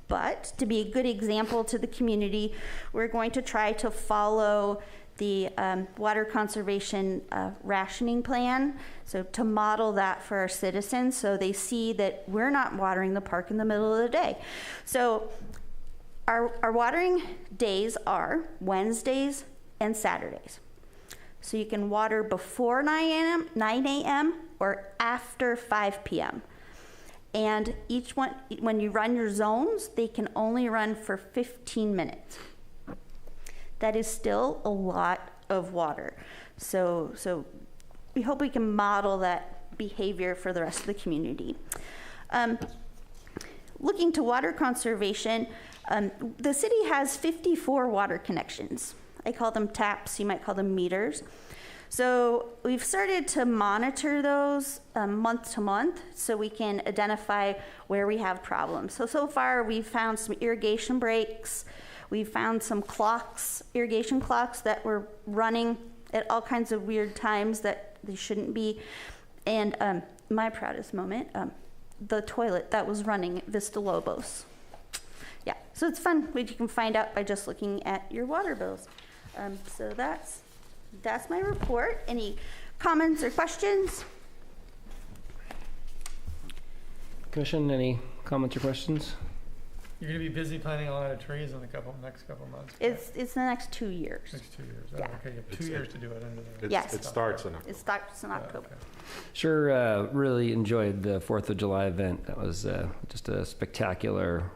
But to be a good example to the community, we're going to try to follow the water conservation rationing plan. So to model that for our citizens so they see that we're not watering the park in the middle of the day. So our watering days are Wednesdays and Saturdays. So you can water before 9 a.m. or after 5 p.m. And each one, when you run your zones, they can only run for 15 minutes. That is still a lot of water. So we hope we can model that behavior for the rest of the community. Looking to water conservation, the city has 54 water connections. I call them taps, you might call them meters. So we've started to monitor those month to month so we can identify where we have problems. So far we've found some irrigation breaks. We've found some clocks, irrigation clocks that were running at all kinds of weird times that they shouldn't be. And my proudest moment, the toilet that was running at Vista Lobos. Yeah, so it's fun what you can find out by just looking at your water bills. So that's my report. Any comments or questions? Commission, any comments or questions? You're going to be busy planting a lot of trees in the next couple months. It's the next 2 years. Next 2 years. Oh, Yeah. okay, you have 2 years to do it under the. Yes. It starts in October. It starts in October. Okay. Sure, really enjoyed the 4th of July event. That was just a spectacular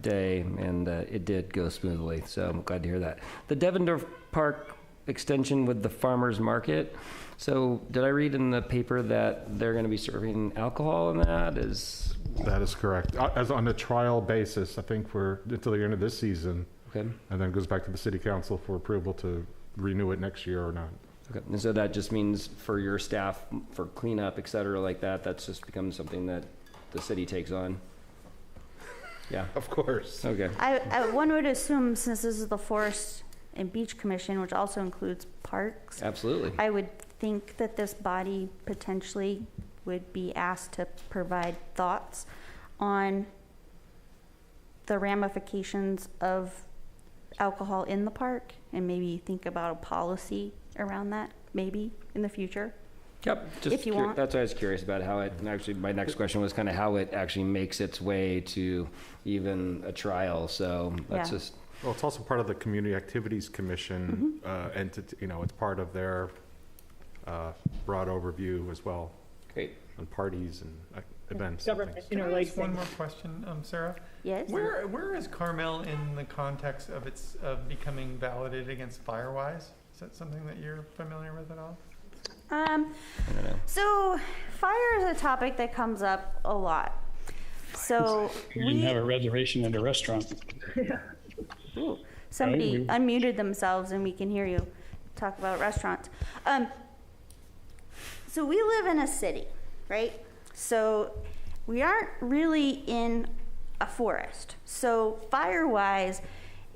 day, and it did go smoothly, so I'm glad to hear that. The Devendorf Park extension with the farmers market. So did I read in the paper that they're going to be serving alcohol in that? That is correct. As on a trial basis, I think for until the end of this season. Okay. And then it goes back to the city council for approval to renew it next year or not. Okay. And so that just means for your staff, for cleanup, et cetera, like that, that's just becomes something that the city takes on? Yeah. Of course. Okay. One would assume, since this is the Forest and Beach Commission, which also includes parks. Absolutely. I would think that this body potentially would be asked to provide thoughts on the ramifications of alcohol in the park and maybe think about a policy around that, maybe in the future. Yep. Just if you want. That's why I was curious about how it, and actually my next question was kind of how it actually makes its way to even a trial. So that's Yeah. just. Well, it's also part of the Community Activities Commission entity. You know, it's part of their broad overview as well. Great. On parties and events. Government, one more question, Sarah. Yes. Where is Carmel in the context of its becoming validated against Firewise? Is that something that you're familiar with at all? So fire is a topic that comes up a lot. So you didn't have a reservation at a restaurant. Ooh, somebody unmuted themselves and we can hear you talk about restaurants. So we live in a city, right? So we aren't really in a forest. So Firewise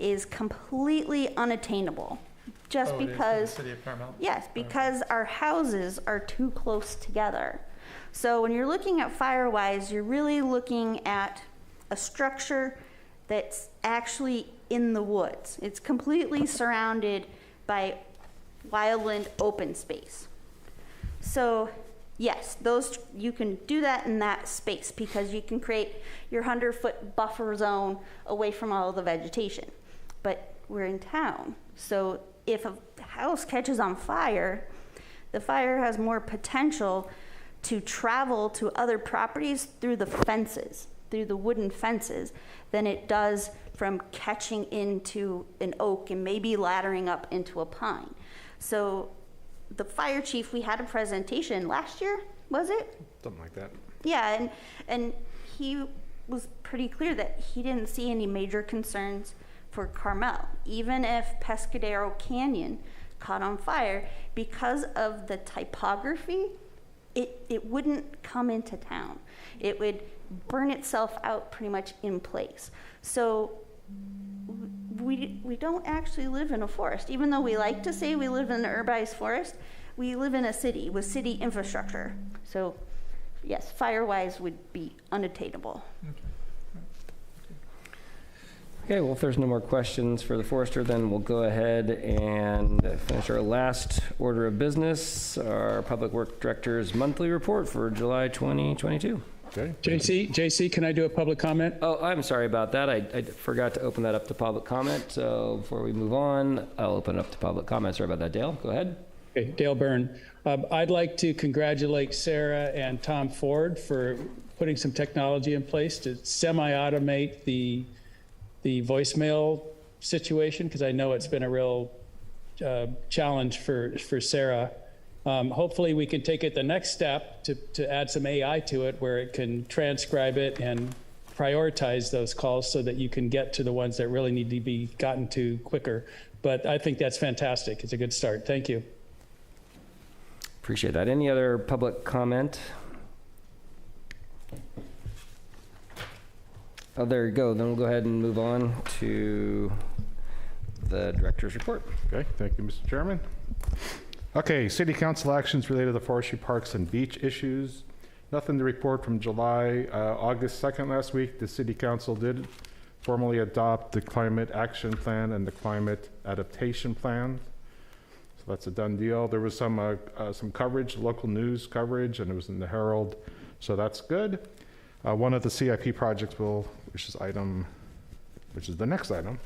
is completely unattainable just because, it is in the city of Carmel? Yes, because our houses are too close together. So when you're looking at Firewise, you're really looking at a structure that's actually in the woods. It's completely surrounded by wildland open space. So yes, those you can do that in that space because you can create your 100-foot buffer zone away from all the vegetation. But we're in town, so if a house catches on fire, the fire has more potential to travel to other properties through the fences, through the wooden fences, than it does from catching into an oak and maybe laddering up into a pine. So the fire chief, we had a presentation last year, was it? Something like that. Yeah, and he was pretty clear that he didn't see any major concerns for Carmel, even if Pescadero Canyon caught on fire, because of the typography, it wouldn't come into town. It would burn itself out pretty much in place. So we don't actually live in a forest. Even though we like to say we live in an urbanized forest, we live in a city with city infrastructure. So yes, Firewise would be unattainable. Okay, well, if there's no more questions for the forester, then we'll go ahead and finish our last order of business, our Public Works Director's monthly report for July 2022. Okay. JC, can I do a public comment? Oh, I'm sorry about that. I forgot to open that up to public comment. So before we move on, I'll open it up to public comment. Sorry about that, Dale. Go ahead. Okay, Dale Byrne. I'd like to congratulate Sarah and Tom Ford for putting some technology in place to semi-automate the voicemail situation, because I know it's been a real challenge for Sarah. Hopefully we can take it the next step to add some AI to it where it can transcribe it and prioritize those calls so that you can get to the ones that really need to be gotten to quicker. But I think that's fantastic. It's a good start. Thank you. Appreciate that. Any other public comment? Oh, there you go. Then we'll go ahead and move on to the director's report. Okay, thank you, Mr. Chairman. Okay, city council actions related to forestry, parks, and beach issues. Nothing to report from July. August 2nd last week, the city council did formally adopt the climate action plan and the climate adaptation plan. So that's a done deal. There was some coverage, local news coverage, and it was in the Herald. So that's good. One of the CIP projects which is the next item,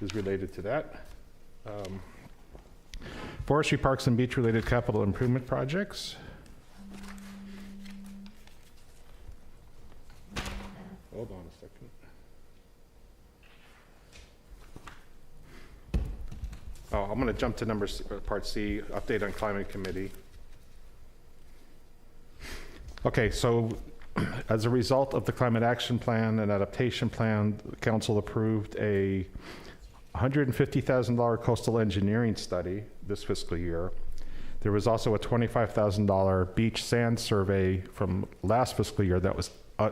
is related to that. Forestry, parks, and beach-related capital improvement projects. Hold on a second. Oh, I'm going to jump to part C, update on climate committee. Okay, so as a result of the climate action plan and adaptation plan, the council approved a $150,000 coastal engineering study this fiscal year. There was also a $25,000 beach sand survey from last fiscal year that was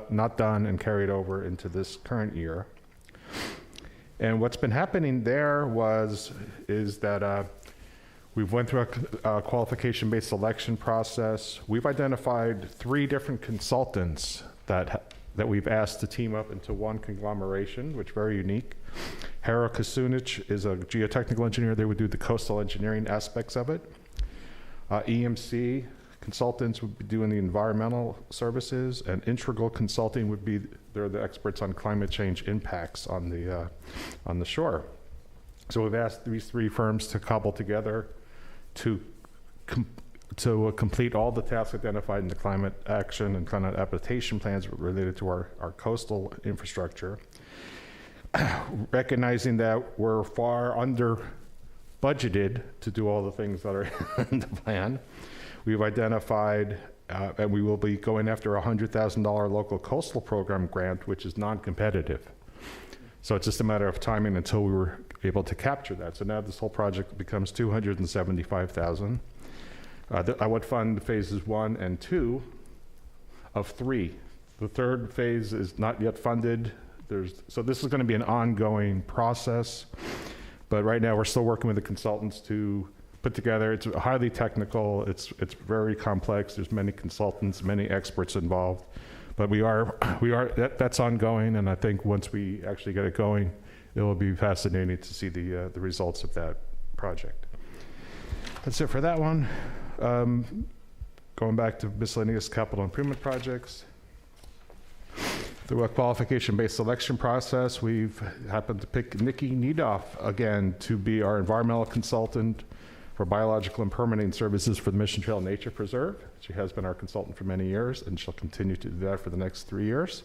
not done and carried over into this current year. And what's been happening there is that we've went through a qualification-based selection process. We've identified 3 different consultants that we've asked to team up into one conglomeration, which is very unique. Hara Kasunich is a geotechnical engineer. They would do the coastal engineering aspects of it. EMC consultants would be doing the environmental services, and Integral Consulting would be, they're the experts on climate change impacts on the shore. So we've asked these 3 firms to cobble together to complete all the tasks identified in the climate action and climate adaptation plans related to our coastal infrastructure. Recognizing that we're far under budgeted to do all the things that are in the plan, we've identified, and we will be going after a $100,000 local coastal program grant, which is non-competitive. So it's just a matter of timing until we were able to capture that. So now this whole project becomes $275,000. I would fund phases 1 and 2 of 3. The third phase is not yet funded. So this is going to be an ongoing process, but right now we're still working with the consultants to put together. It's highly technical. It's very complex. There's many consultants, many experts involved, but that's ongoing. And I think once we actually get it going, it will be fascinating to see the results of that project. That's it for that one. Going back to miscellaneous capital improvement projects. Through a qualification-based selection process, we've happened to pick Nikki Nedoff again to be our environmental consultant for biological and permitting services for the Mission Trail Nature Preserve. She has been our consultant for many years, and she'll continue to do that for the next 3 years.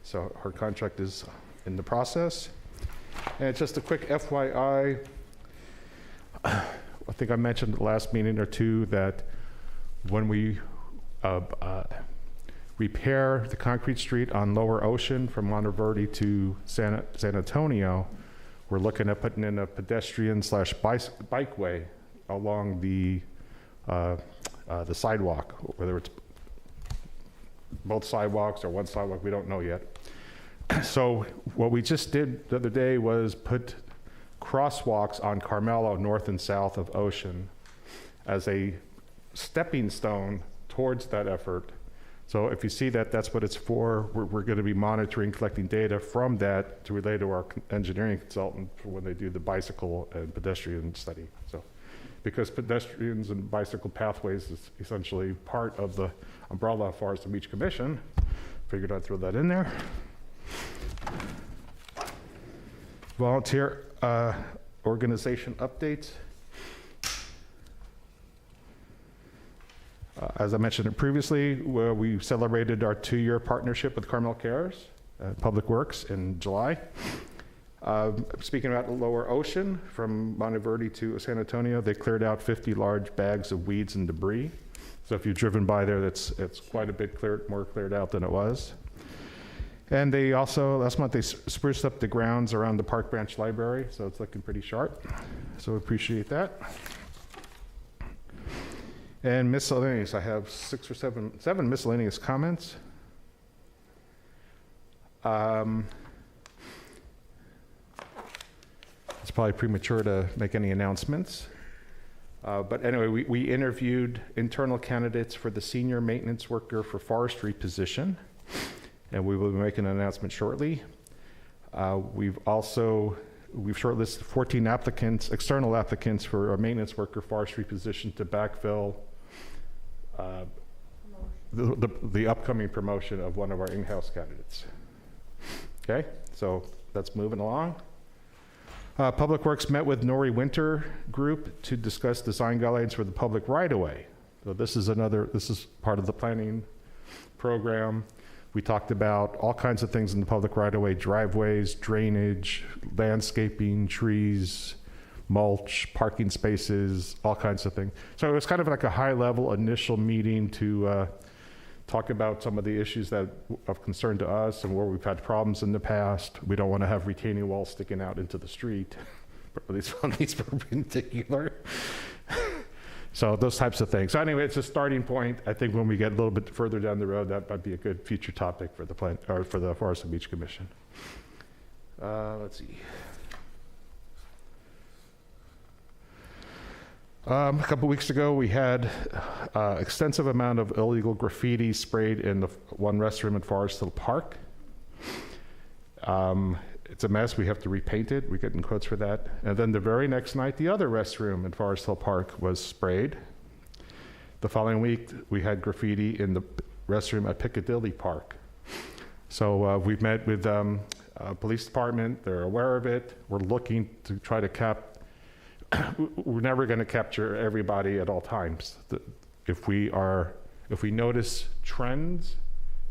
So her contract is in the process. And just a quick FYI, I think I mentioned the last meeting or two that when we repair the concrete street on Lower Ocean from Monteverde to San Antonio, we're looking at putting in a pedestrian/bikeway along the sidewalk, whether it's both sidewalks or one sidewalk, we don't know yet. So what we just did the other day was put crosswalks on Carmelo north and south of Ocean as a stepping stone towards that effort. So if you see that, that's what it's for. We're going to be monitoring, collecting data from that to relay to our engineering consultant for when they do the bicycle and pedestrian study. So, because pedestrians and bicycle pathways is essentially part of the umbrella Forest and Beach Commission, figured I'd throw that in there. Volunteer organization updates. As I mentioned previously, we celebrated our 2-year partnership with Carmel Cares, Public Works in July. Speaking about the lower ocean, from Monteverde to San Antonio, they cleared out 50 large bags of weeds and debris. So if you've driven by there, it's quite a bit more cleared out than it was. And they also, last month, they spruced up the grounds around the Park Branch Library, so it's looking pretty sharp. So we appreciate that. And miscellaneous, I have seven miscellaneous comments. It's probably premature to make any announcements. But anyway, we interviewed internal candidates for the senior maintenance worker for forestry position, and we will be making an announcement shortly. We've shortlisted 14 applicants, external applicants for a maintenance worker forestry position to backfill the upcoming promotion of one of our in-house candidates. Okay, so that's moving along. Public Works met with Nori Winter Group to discuss design guidelines for the public right-of-way. So this is part of the planning program. We talked about all kinds of things in the public right-of-way: driveways, drainage, landscaping, trees, mulch, parking spaces, all kinds of things. So it was kind of like a high-level initial meeting to talk about some of the issues that of concern to us and where we've had problems in the past. We don't want to have retaining walls sticking out into the street, at least on these perpendicular. So those types of things. So anyway, it's a starting point. I think when we get a little bit further down the road, that might be a good future topic for the for the Forest and Beach Commission. Let's see. A couple weeks ago, we had extensive amount of illegal graffiti sprayed in the one restroom at Forest Hill Park. It's a mess. We have to repaint it. We're getting quotes for that. And then the very next night, the other restroom in Forest Hill Park was sprayed. The following week, we had graffiti in the restroom at Piccadilly Park. So we've met with police department. They're aware of it. We're looking to try to we're never going to capture everybody at all times. If we notice trends,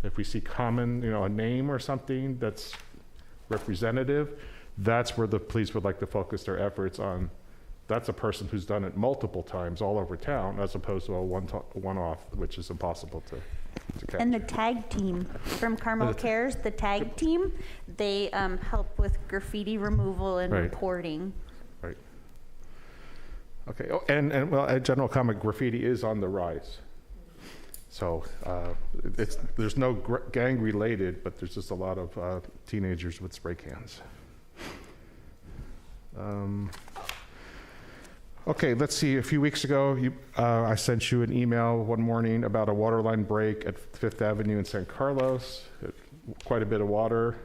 if we see common, a name or something that's representative, that's where the police would like to focus their efforts on. That's a person who's done it multiple times all over town, as opposed to a one-off, which is impossible to catch. And the tag team from Carmel Cares, the tag team, they help with graffiti removal and reporting. Right. Okay. Oh, and well, a general comment: graffiti is on the rise. So there's no gang related, but there's just a lot of teenagers with spray cans. Okay, let's see. A few weeks ago, I sent you an email one morning about a water line break at Fifth Avenue in San Carlos. Quite a bit of water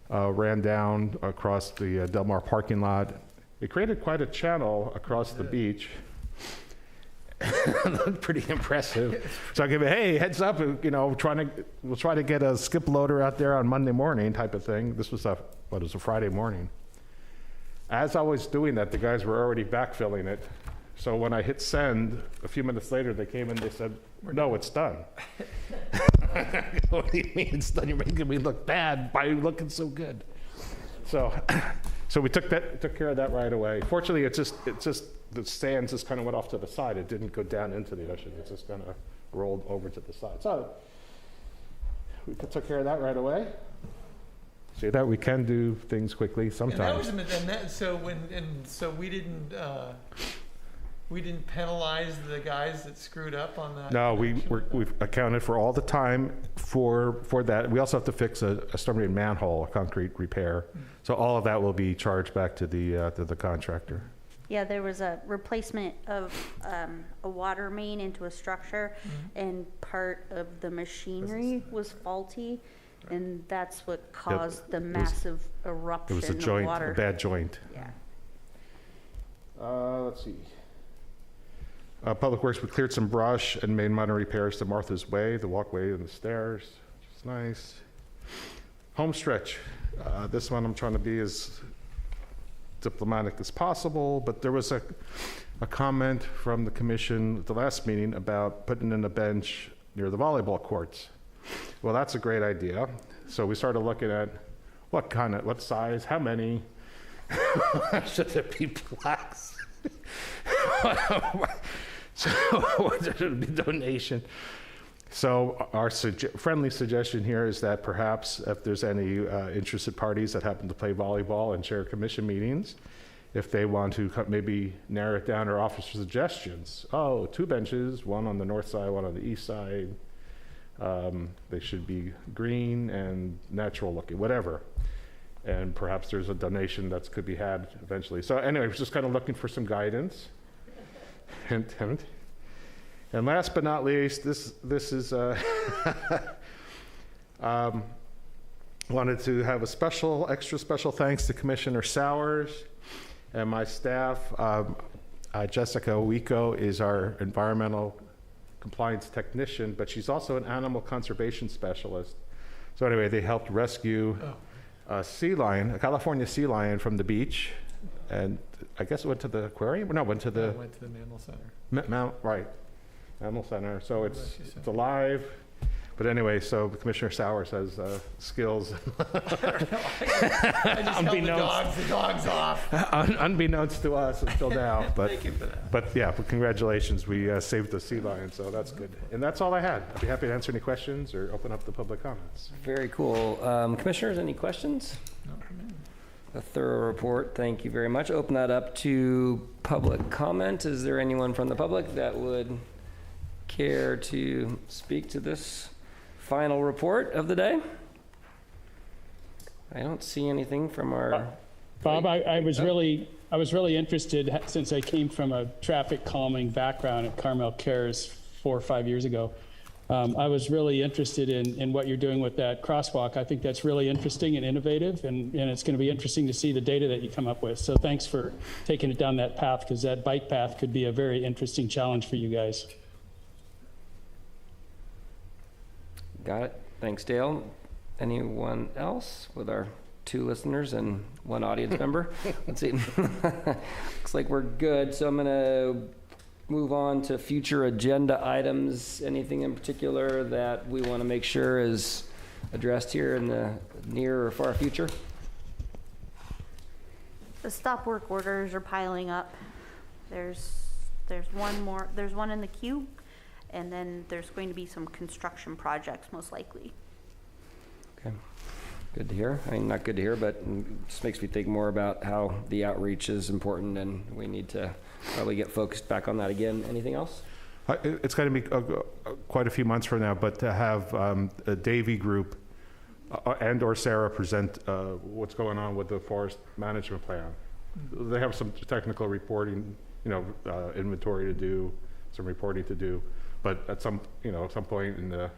ran down across the Del Mar parking lot. It created quite a channel across the beach. Looked pretty impressive. So I give it, hey, heads up, we'll try to get a skip loader out there on Monday morning type of thing. This was a Friday morning. As I was doing that, the guys were already backfilling it. So when I hit send, a few minutes later, they came in, they said, no, it's done. What do you mean it's done? You're making me look bad by looking so good. So we took care of that right away. Fortunately, it's just the sands just kind of went off to the side. It didn't go down into the ocean. It just kind of rolled over to the side. So we took care of that right away. See that we can do things quickly sometimes. So we didn't penalize the guys that screwed up on that. No, we've accounted for all the time for that. We also have to fix a submarine manhole, a concrete repair. Mm-hmm. So all of that will be charged back to the contractor. Yeah, there was a replacement of a water main into a structure, and part of the machinery was faulty, and that's what caused the massive eruption of water. It was a bad joint. Yeah. Let's see. Public Works, we cleared some brush and made minor repairs to Martha's Way, the walkway and the stairs, which is nice. Home stretch. This one I'm trying to be as diplomatic as possible, but there was a comment from the commission at the last meeting about putting in a bench near the volleyball courts. Well, that's a great idea. So we started looking at what size, how many, should there be plaques? So what should be donation? So our friendly suggestion here is that perhaps if there's any interested parties that happen to play volleyball and share commission meetings, if they want to maybe narrow it down or offer suggestions. Oh, 2 benches, one on the north side, one on the east side. They should be green and natural looking, whatever. And perhaps there's a donation that could be had eventually. So anyway, we're just kind of looking for some guidance. Hint, hint. And last but not least, this is wanted to have a extra special thanks to Commissioner Sowers and my staff. Jessica Owiko is our environmental compliance technician, but she's also an animal conservation specialist. So anyway, they helped rescue a sea lion, a California sea lion from the beach. And I guess it went to the aquarium? No, went to the Mammal Center. Right, Mammal Center. So it's alive. But anyway, so Commissioner Sowers has skills. I just held the dogs off. Unbeknownst to us until now. But, Thank you for that. But yeah, but congratulations. We saved the sea lion, so that's good. And that's all I had. I'd be happy to answer any questions or open up the public comments. Very cool. Commissioners, any questions? No, for me. A thorough report. Thank you very much. Open that up to public comment. Is there anyone from the public that would care to speak to this final report of the day? I don't see anything from our... Bob, I was really interested, since I came from a traffic calming background at Carmel Cares 4 or 5 years ago. I was really interested in what you're doing with that crosswalk. I think that's really interesting and innovative, and it's going to be interesting to see the data that you come up with. So thanks for taking it down that path, because that bike path could be a very interesting challenge for you guys. Got it. Thanks, Dale. Anyone else with our 2 listeners and 1 audience member? Let's see. Looks like we're good. So I'm going to move on to future agenda items. Anything in particular that we want to make sure is addressed here in the near or far future? The stop work orders are piling up. There's one in the queue, and then there's going to be some construction projects most likely. Okay, good to hear. I mean, not good to hear, but it just makes me think more about how the outreach is important, and we need to probably get focused back on that again. Anything else? It's going to be quite a few months from now, but to have a Davy group and or Sarah present what's going on with the forest management plan. They have some technical reporting, inventory to do, some reporting to do, but at some point in the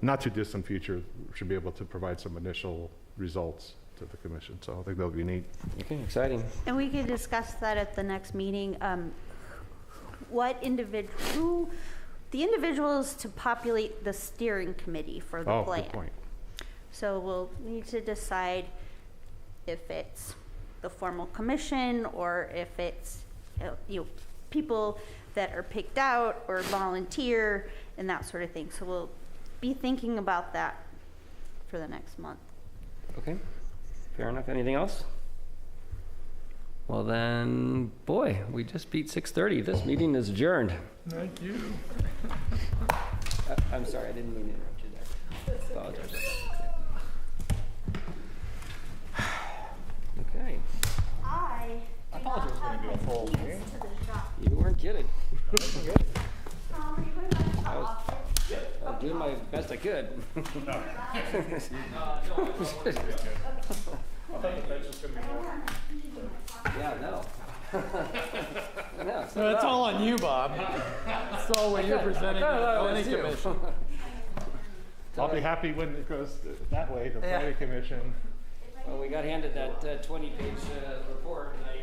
not too distant future, we should be able to provide some initial results to the commission. So I think that'll be neat. Okay, exciting. And we could discuss that at the next meeting. The individuals to populate the steering committee for the plan. Good point. So we'll need to decide if it's the formal commission or if it's people that are picked out or volunteer and that sort of thing. So we'll be thinking about that for the next month. Okay, fair enough. Anything else? Well then, boy, we just beat 6:30. This meeting is adjourned. Thank you. I'm sorry, I didn't mean to interrupt you there. Apologize. Okay. I thought it was going to be a full meeting. You weren't kidding. Tom, are you going back to the office? I'm doing my best I could. Yeah, no. No, it's all on you, Bob. It's all when you're presenting the planning commission. I'll be happy when it goes that way, the planning commission. Well, we got handed that 20-page report, and I